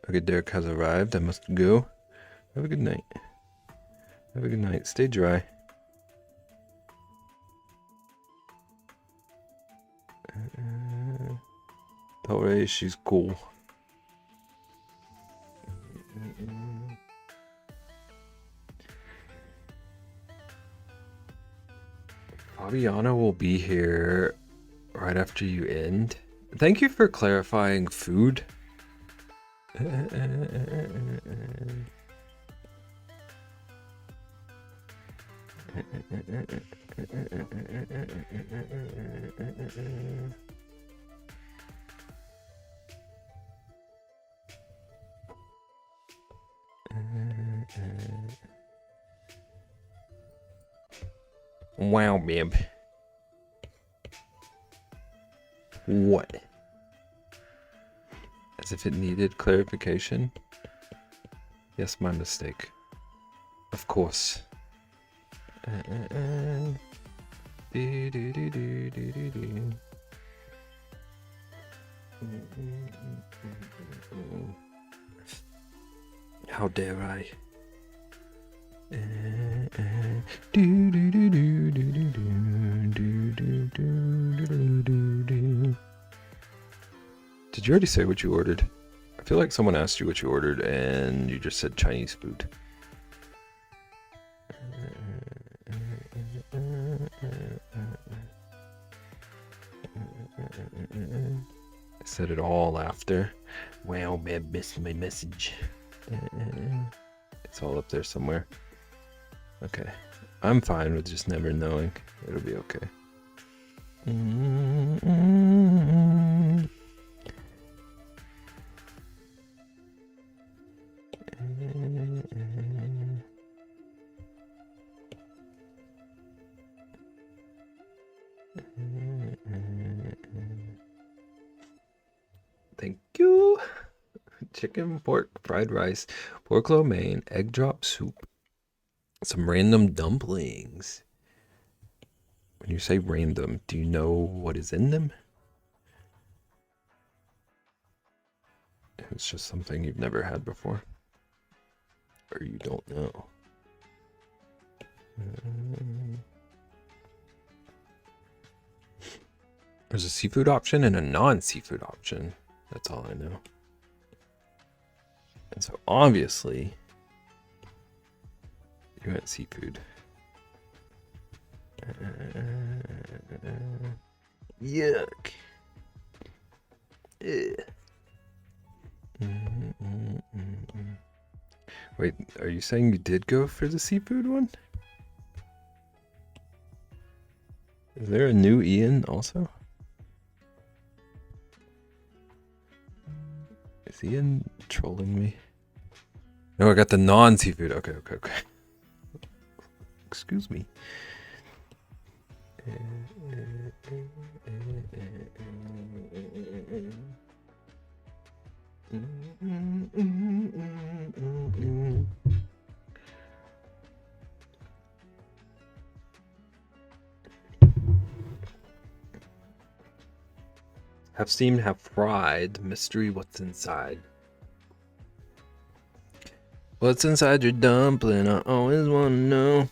Okay, Derek has arrived. I must go. Have a good night. Have a good night. Stay dry. Tell Ray she's cool. Fabiana will be here right after you end. Thank you for clarifying food. Wow, babe. What? As if it needed clarification? Yes, my mistake. Of course. How dare I? Did you already say what you ordered? I feel like someone asked you what you ordered and you just said Chinese food. I said it all after. Wow, I missed my message. It's all up there somewhere. Okay. I'm fine with just never knowing. It'll be okay. Thank you. Chicken, pork, fried rice, pork lo mein, egg drop soup, some random dumplings. When you say random, do you know what is in them? It's just something you've never had before. Or you don't know. There's a seafood option and a non-seafood option. That's all I know. And so obviously, you had seafood. Yuck. Wait, are you saying you did go for the seafood one? Is there a new Ian also? Is Ian trolling me? No, I got the non-seafood. Okay. Excuse me. Have steamed, have fried. Mystery, what's inside? What's inside your dumpling? I always want to know.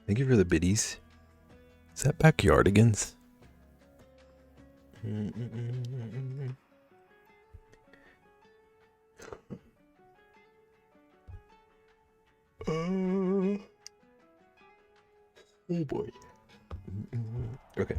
Thank you for the biddies. Is that backyardigans? Oh boy. Okay.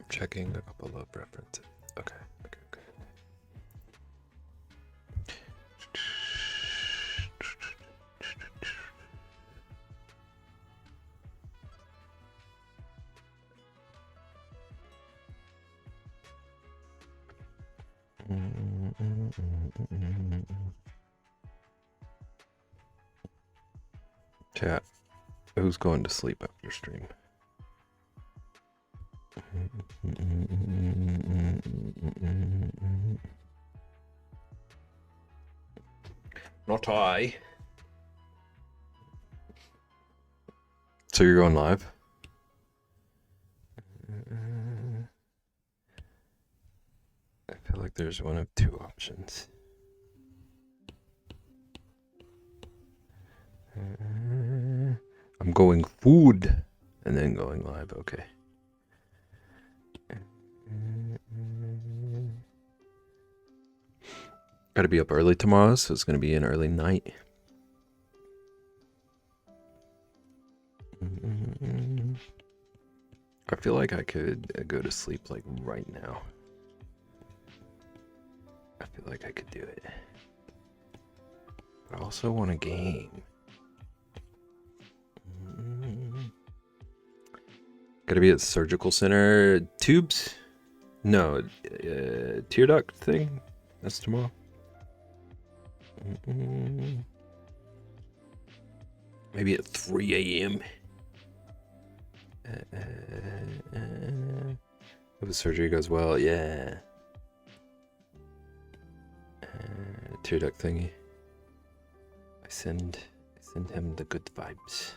Checking a couple of references. Okay. Chat, who's going to sleep after stream? Not I. So you're going live? I feel like there's one of two options. I'm going food and then going live. Okay. Got to be up early tomorrow, so it's going to be an early night. I feel like I could go to sleep like right now. I feel like I could do it. But I also want a game. Gotta be at surgical center. Tubes? No, tear duct thing? That's tomorrow. Maybe at 3 a.m. Hope the surgery goes well. Yeah. Tear duct thingy. I send him the good vibes.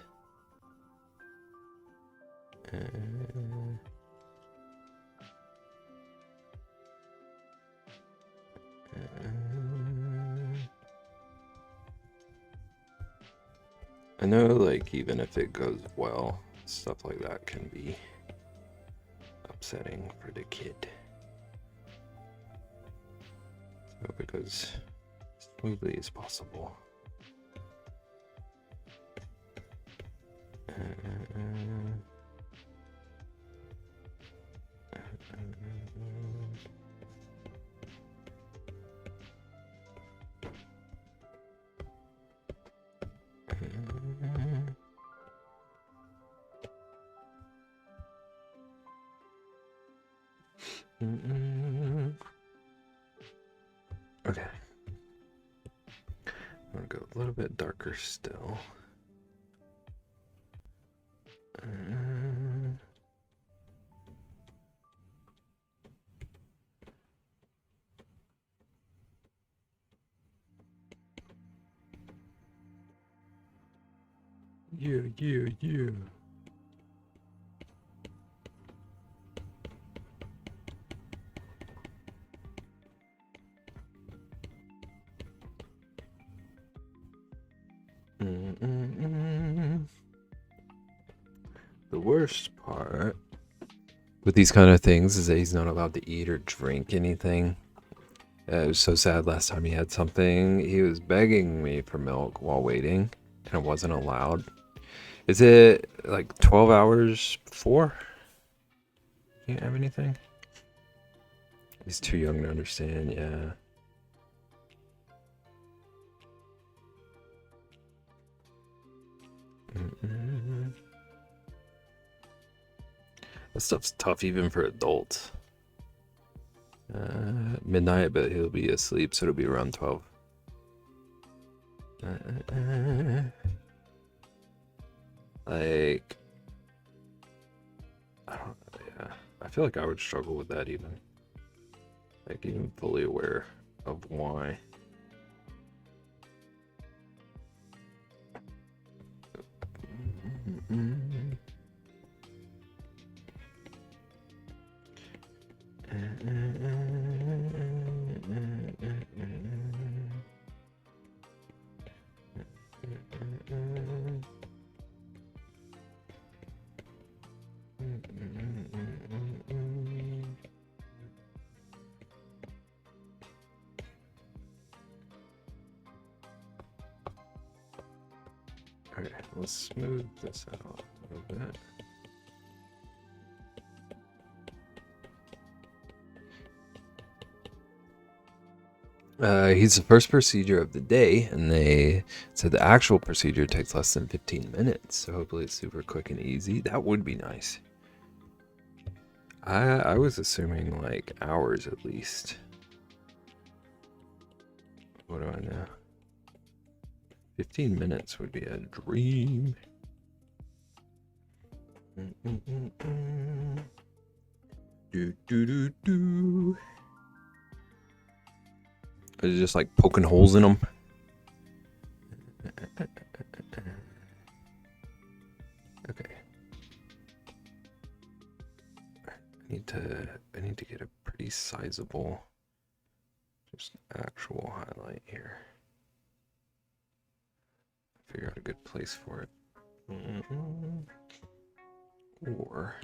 I know, like, even if it goes well, stuff like that can be upsetting for the kid. So hope it goes as smoothly as possible. Okay. I'm gonna go a little bit darker still. Yeah. The worst part with these kind of things is that he's not allowed to eat or drink anything. It was so sad last time he had something. He was begging me for milk while waiting, and it wasn't allowed. Is it like 12 hours before? You have anything? He's too young to understand, yeah. That stuff's tough even for adults. Midnight, but he'll be asleep, so it'll be around 12. Like, I don't know, yeah. I feel like I would struggle with that even. Like, even fully aware of why. Okay, let's smooth this out a little bit. He's the first procedure of the day, and they said the actual procedure takes less than 15 minutes, so hopefully it's super quick and easy. That would be nice. I was assuming like hours at least. What do I know? 15 minutes would be a dream. Do. Is it just like poking holes in them? Okay. I need to get a pretty sizable, just actual highlight here. Figure out a good place for it. Or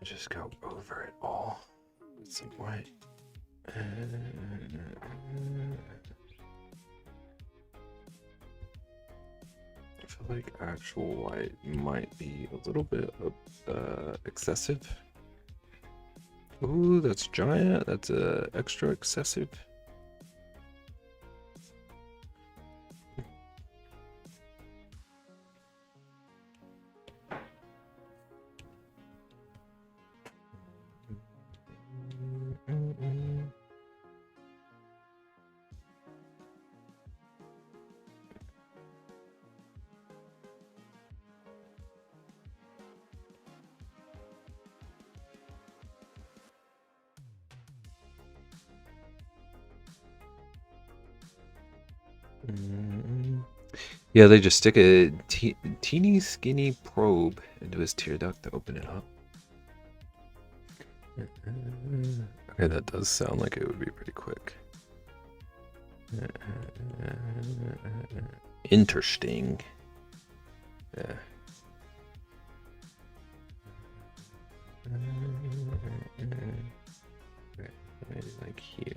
just go over it all with some white. I feel like actual white might be a little bit excessive. Ooh, that's giant. That's extra excessive. Mm. Yeah, they just stick a teeny skinny probe into his tear duct to open it up. Okay, that does sound like it would be pretty quick. Interesting. Yeah. Maybe like here.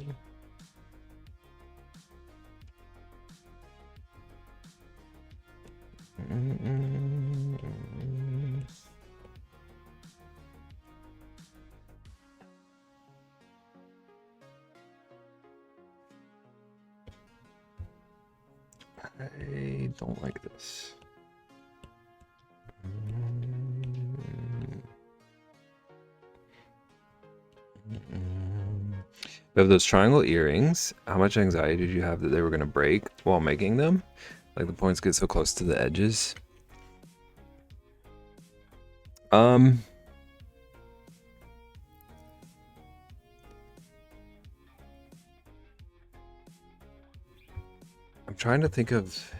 I don't like this. We have those triangle earrings. How much anxiety did you have that they were going to break while making them? Like the points get so close to the edges. I'm trying to think of...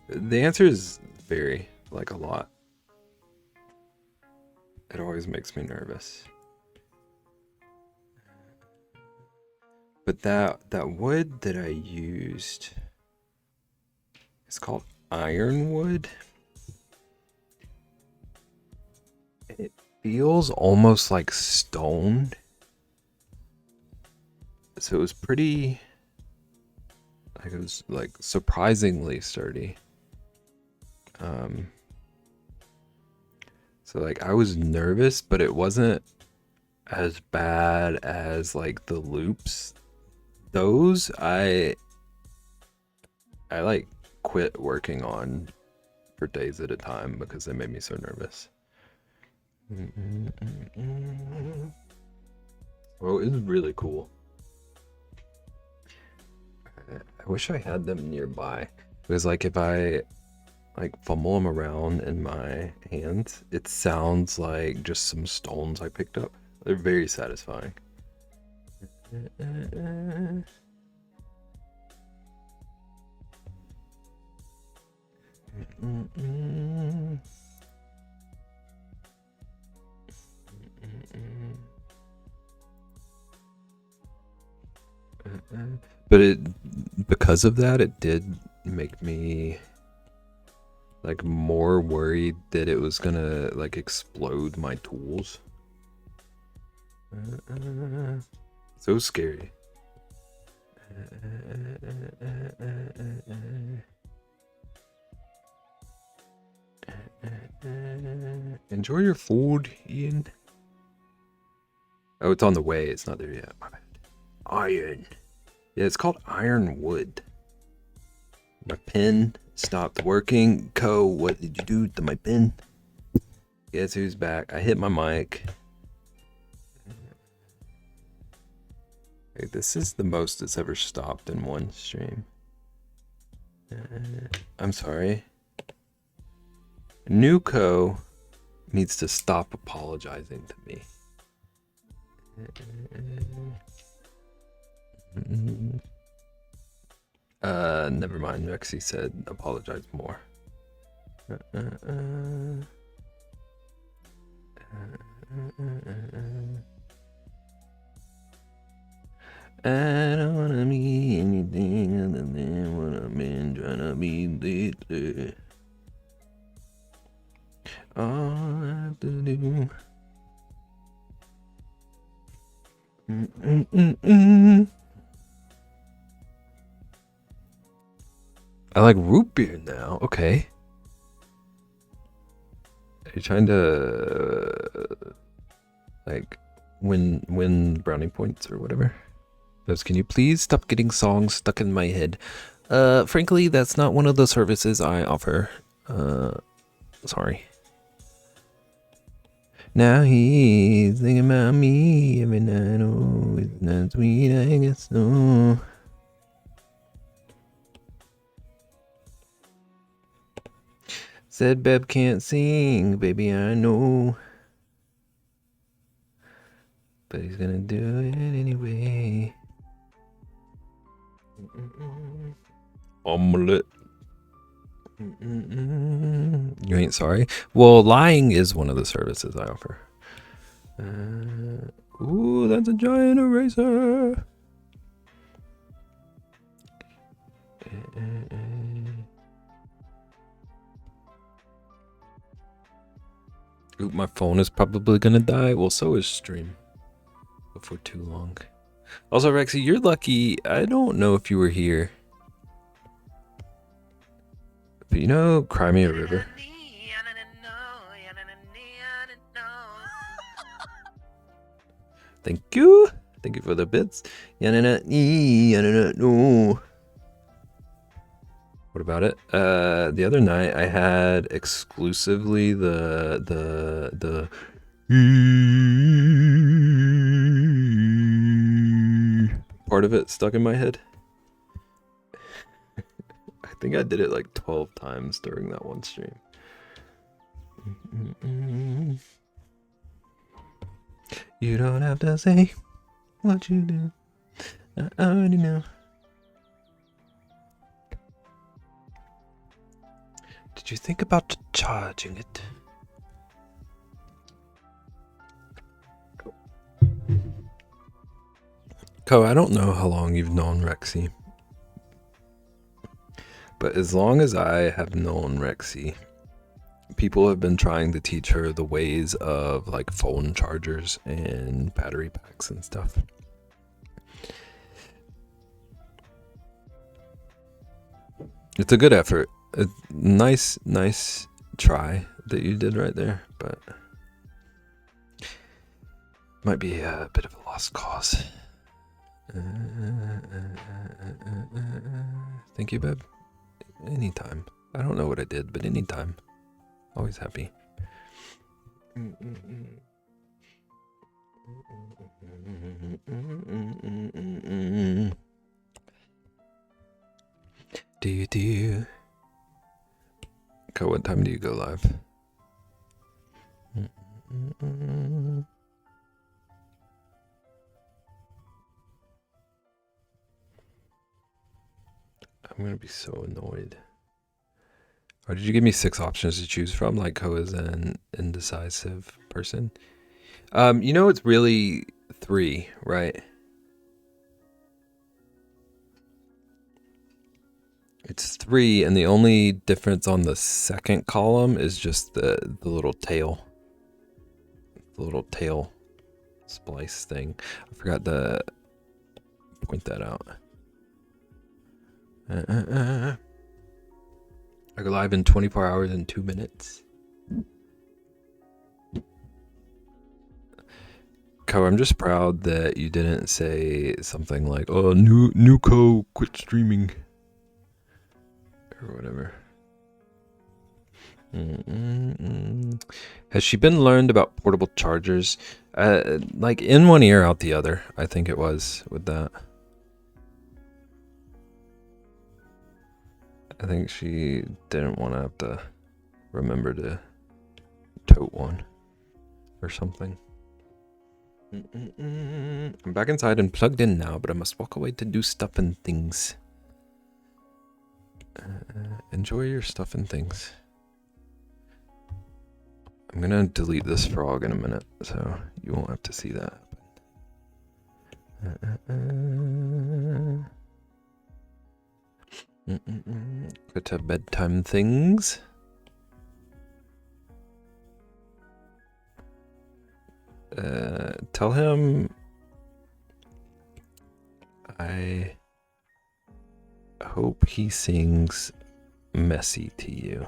The answer is very, like a lot. It always makes me nervous. But that wood that I used, it's called ironwood. It feels almost like stone. So it was pretty, like it was like surprisingly sturdy. So like I was nervous, but it wasn't as bad as like the loops. Those I like quit working on for days at a time because they made me so nervous. Well, it was really cool. I wish I had them nearby because like if I like fumble them around in my hands, it sounds like just some stones I picked up. They're very satisfying. But because of that, it did make me like more worried that it was gonna like explode my tools. So scary. Enjoy your food, Ian. Oh, it's on the way. It's not there yet. My bad. Iron. Yeah, it's called ironwood. My pen stopped working. Co, what did you do to my pen? Guess who's back? I hit my mic. Okay, this is the most it's ever stopped in one stream. I'm sorry. Nuco needs to stop apologizing to me. Never mind. Rexy said apologize more. I don't wanna be anything other than what I've been trying to be lately. All I have to do. I like root beer now. Okay. Are you trying to like win brownie points or whatever? Those, can you please stop getting songs stuck in my head? Frankly, that's not one of the services I offer. Sorry. Now he's thinking about me every night. Oh, it's not sweet, I guess so. Said Beb can't sing, baby, I know. But he's gonna do it anyway. Omelette. You ain't sorry? Well, lying is one of the services I offer. Ooh, that's a giant eraser. Ooh, my phone is probably gonna die. Well, so is stream. Before too long. Also, Rexy, you're lucky. I don't know if you were here. But you know, Cry Me a River? Thank you. Thank you for the bits. What about it? The other night I had exclusively the part of it stuck in my head. I think I did it like 12 times during that one stream. You don't have to say what you do. I already know. Did you think about charging it? Ko, I don't know how long you've known Rexy. But as long as I have known Rexy, people have been trying to teach her the ways of like phone chargers and battery packs and stuff. It's a good effort. A nice try that you did right there, but might be a bit of a lost cause. Thank you, babe. Anytime. I don't know what I did, but anytime. Always happy. Do you? Okay, what time do you go live? I'm gonna be so annoyed. Or did you give me 6 options to choose from? Like Ko is an indecisive person. You know it's really 3, right? It's 3, and the only difference on the second column is just the little tail. The little tail splice thing. I forgot to point that out. I go live in 24 hours and 2 minutes. Ko, I'm just proud that you didn't say something like, "Oh, new Ko quit streaming," or whatever. Has she been learned about portable chargers? Like in one ear, out the other. I think it was with that. I think she didn't want to have to remember to tote one or something. I'm back inside and plugged in now, but I must walk away to do stuff and things. Enjoy your stuff and things. I'm gonna delete this frog in a minute, so you won't have to see that happen. Go to bedtime things. Tell him I hope he sings messy to you.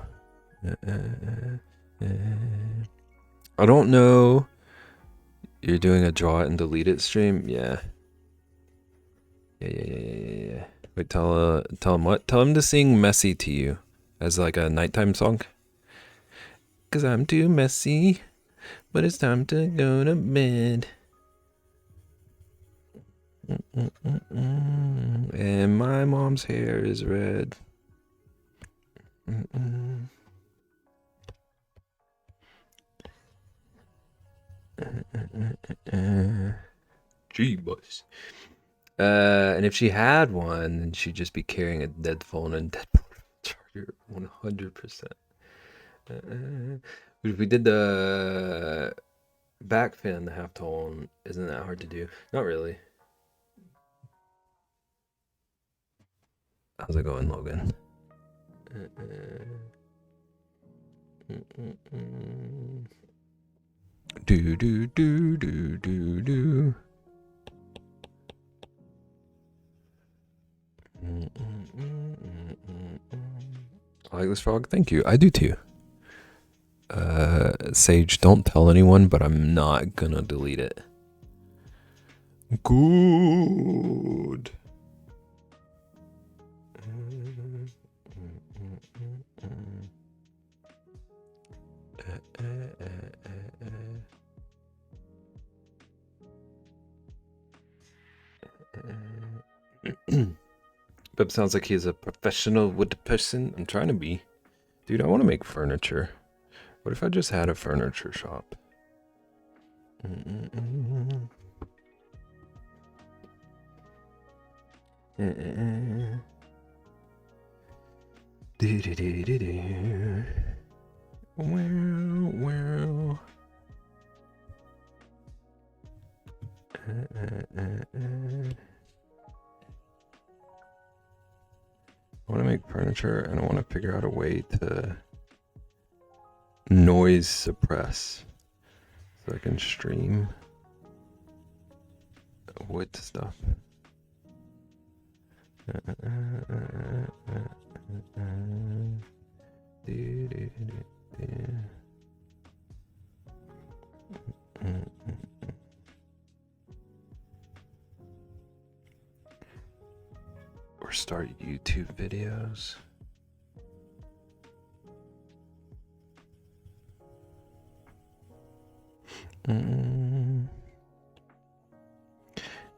I don't know. You're doing a draw it and delete it stream? Yeah. Yeah. Wait, tell him what? Tell him to sing messy to you as like a nighttime song. 'Cause I'm too messy, but it's time to go to bed. And my mom's hair is red. Gee, boys. And if she had one, then she'd just be carrying a dead phone and dead charger 100%. If we did the back fin, the half tone, isn't that hard to do? Not really. How's it going, Logan? Do do do do do do. I like this frog. Thank you. I do too. Sage, don't tell anyone, but I'm not gonna delete it. Good. Bib sounds like he's a professional wood person. I'm trying to be. Dude, I want to make furniture. What if I just had a furniture shop? Well. I want to make furniture and I want to figure out a way to noise suppress so I can stream wood stuff. Or start YouTube videos.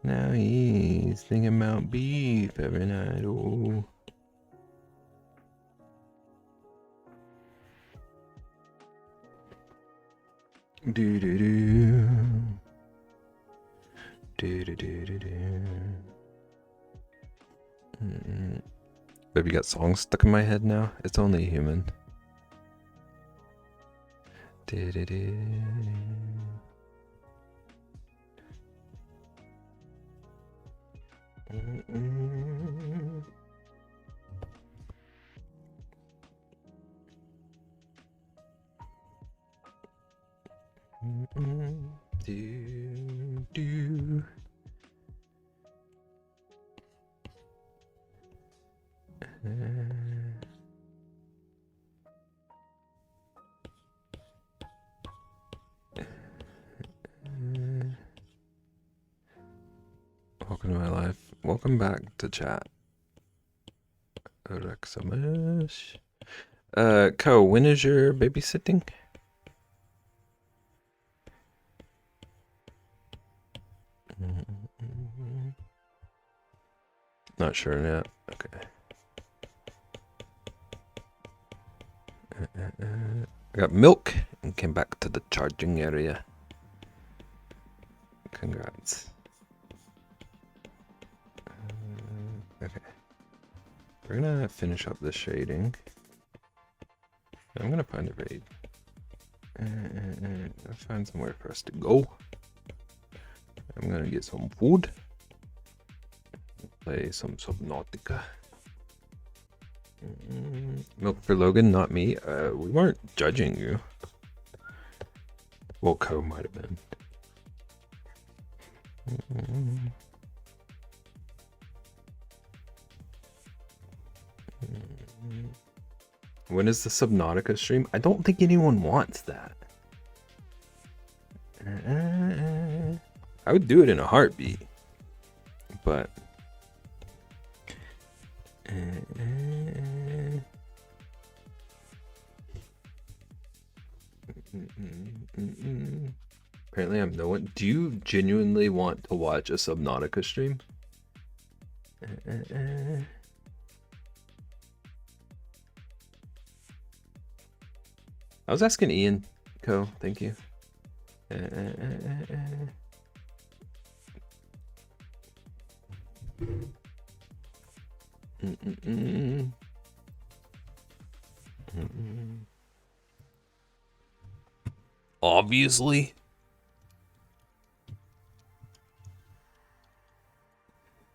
Now he's thinking about beef every night. Oh. Do do do. Do do do do do. Baby, got songs stuck in my head now. It's only human. Do do do. Do do. Welcome to my life. Welcome back to chat. Rexamish. Ko, when is your babysitting? Not sure yet. Okay. I got milk and came back to the charging area. Congrats. Okay. We're gonna finish up the shading. I'm gonna find a raid. Let's find somewhere for us to go. I'm gonna get some food. Play some Subnautica. Milk for Logan, not me. We weren't judging you. Well, Ko might have been. When is the Subnautica stream? I don't think anyone wants that. I would do it in a heartbeat, but apparently I'm no one. Do you genuinely want to watch a Subnautica stream? I was asking Ian. Ko, thank you. Obviously.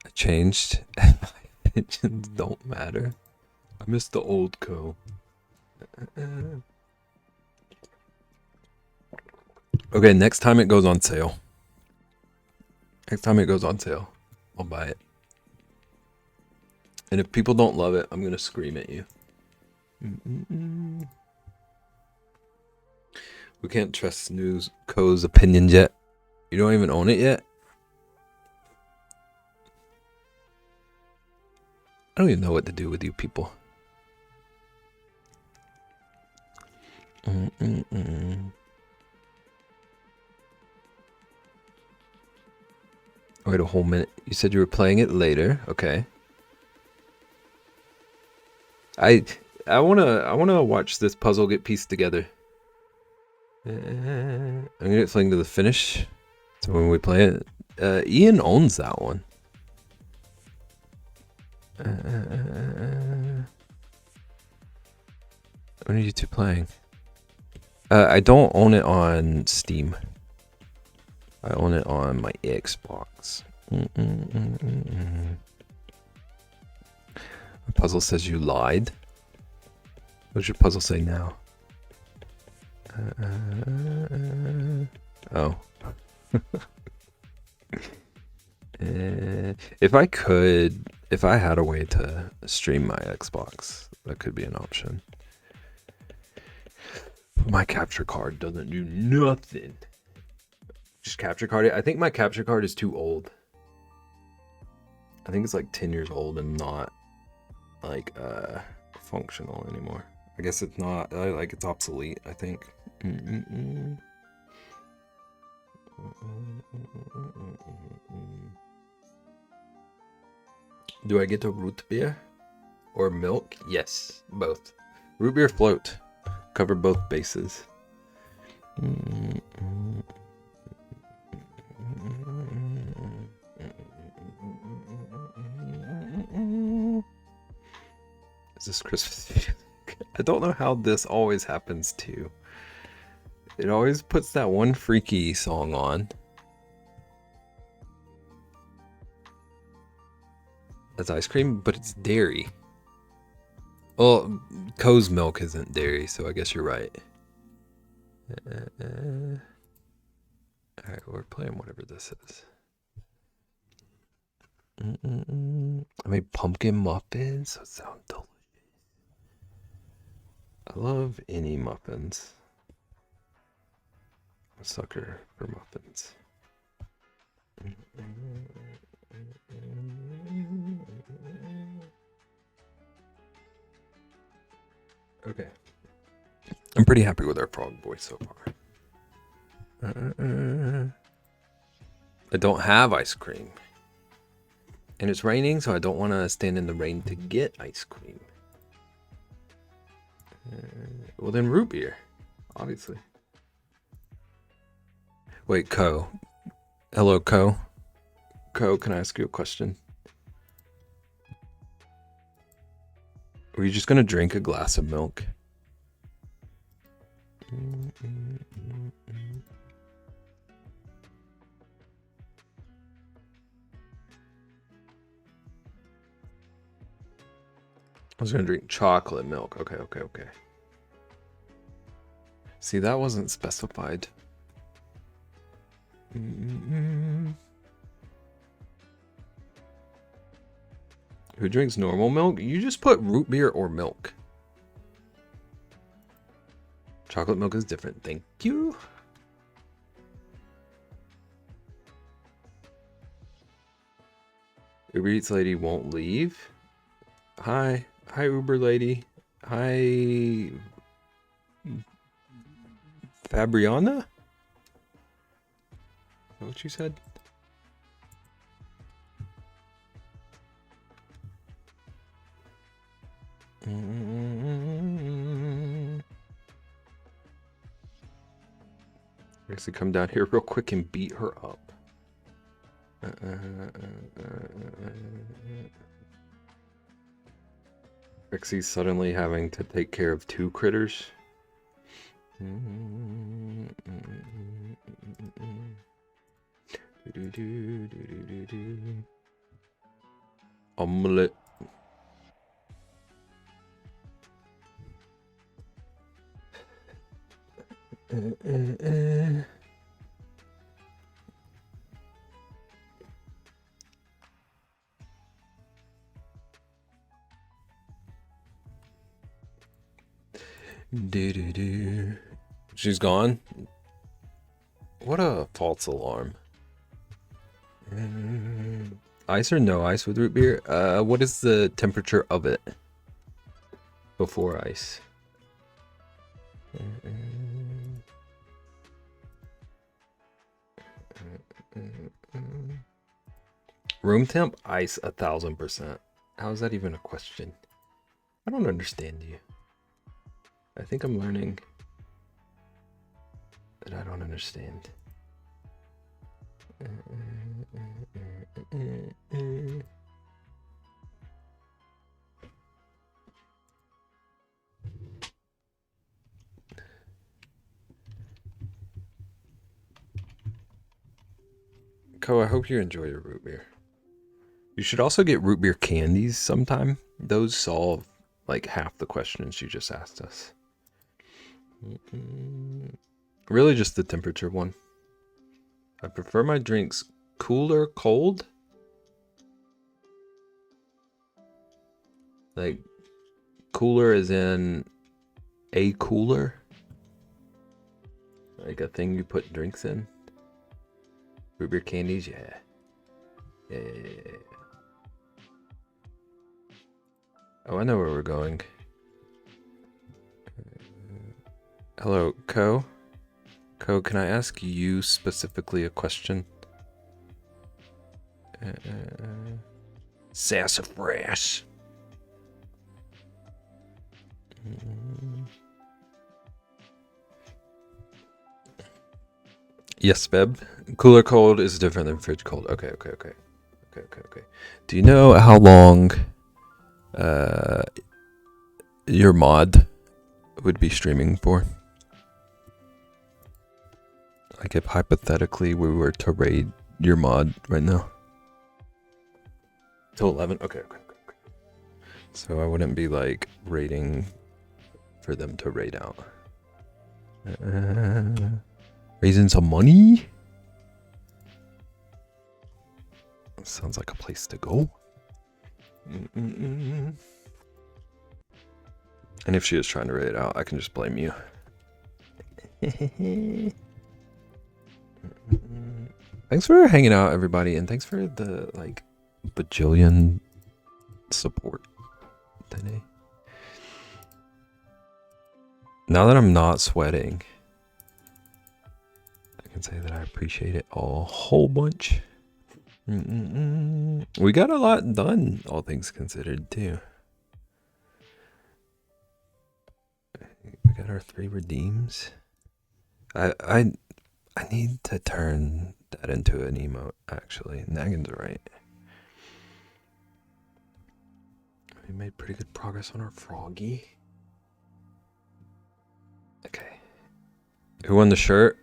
I changed. My intentions don't matter. I miss the old co. Okay, next time it goes on sale. Next time it goes on sale, I'll buy it. And if people don't love it, I'm gonna scream at you. We can't trust News Co's opinions yet. You don't even own it yet? I don't even know what to do with you people. Wait a whole minute. You said you were playing it later. Okay. I wanna watch this puzzle get pieced together. I'm gonna get Fling to the finish. So when we play it, Ian owns that one. When are you two playing? I don't own it on Steam. I own it on my Xbox. The puzzle says you lied. What does your puzzle say now? Oh. If I had a way to stream my Xbox, that could be an option. My capture card doesn't do nothing. Just capture card it. I think my capture card is too old. I think it's like 10 years old and not like functional anymore. I guess it's not like it's obsolete, I think. Do I get a root beer or milk? Yes, both. Root beer float. Cover both bases. Is this Christmas? I don't know how this always happens too. It always puts that one freaky song on. That's ice cream, but it's dairy. Well, Co's milk isn't dairy, so I guess you're right. Alright, we're playing whatever this is. I made pumpkin muffins. That sounds delicious. I love any muffins. I'm a sucker for muffins. Okay. I'm pretty happy with our frog voice so far. I don't have ice cream. And it's raining, so I don't want to stand in the rain to get ice cream. Well, then root beer, obviously. Wait, Co. Hello, Co. Co, can I ask you a question? Were you just going to drink a glass of milk? I was going to drink chocolate milk. Okay. See, that wasn't specified. Who drinks normal milk? You just put root beer or milk. Chocolate milk is different. Thank you. Uber Eats lady won't leave. Hi Uber lady. Hi Fabriana? Is that what you said? Actually come down here real quick and beat her up. Rixie's suddenly having to take care of 2 critters. Omelette. She's gone. What a false alarm. Ice or no ice with root beer? What is the temperature of it before ice? Room temp, ice 1000%. How is that even a question? I don't understand you. I think I'm learning that I don't understand. Ko, I hope you enjoy your root beer. You should also get root beer candies sometime. Those solve like half the questions you just asked us. Really just the temperature one. I prefer my drinks cool or cold. Like cooler as in a cooler. Like a thing you put drinks in. Root beer candies, yeah. Yeah. Oh, I know where we're going. Hello, Ko. Ko, can I ask you specifically a question? Sassafras. Yes, Beb. Cooler cold is different than fridge cold. Okay. Do you know how long your mod would be streaming for? Like if hypothetically we were to raid your mod right now. Till 11? Okay. So I wouldn't be like raiding for them to raid out. Raising some money? Sounds like a place to go. And if she is trying to raid out, I can just blame you. Thanks for hanging out, everybody, and thanks for the like bajillion support today. Now that I'm not sweating, I can say that I appreciate it a whole bunch. We got a lot done, all things considered, too. We got our 3 redeems. I need to turn that into an emote, actually. Nagin's right. We made pretty good progress on our froggy. Okay. Who won the shirt?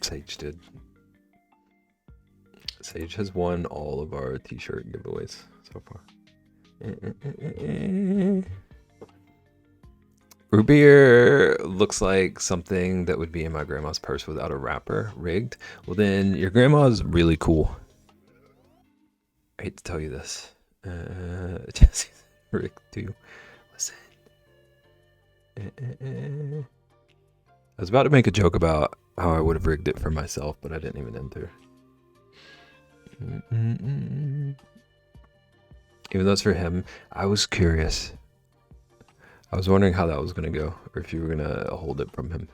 Sage did. Sage has won all of our t-shirt giveaways so far. Root beer looks like something that would be in my grandma's purse without a wrapper rigged. Well, then your grandma's really cool. I hate to tell you this. Jesse, Rick, too. Listen. I was about to make a joke about how I would have rigged it for myself, but I didn't even enter. Even though it's for him, I was curious. I was wondering how that was going to go, or if you were going to hold it from him.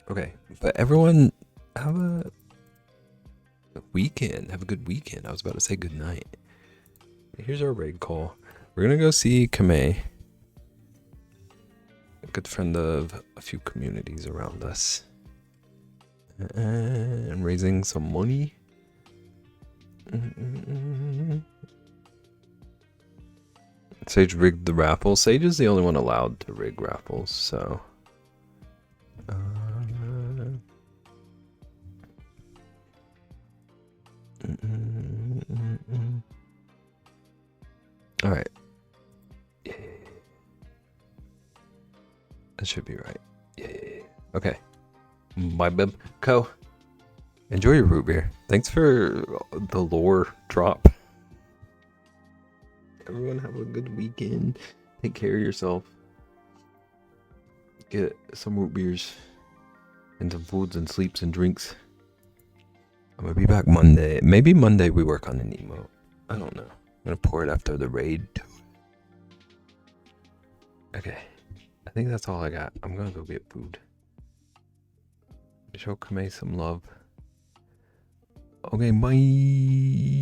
Okay, but everyone have a weekend. Have a good weekend. I was about to say good night. Here's our raid call. We're going to go see Kamei. good friend of a few communities around us. And raising some money. Sage rigged the raffle. Sage is the only one allowed to rig raffles, so. Alright. Yeah. That should be right. Yeah. Okay. Bye, Bib. Co. Enjoy your root beer. Thanks for the lore drop. Everyone have a good weekend. Take care of yourself. Get some root beers and some foods and sleeps and drinks. I'm gonna be back Monday. Maybe Monday we work on an emote. I don't know. I'm gonna pour it after the raid. Okay. I think that's all I got. I'm gonna go get food. Show Kame some love. Okay, bye.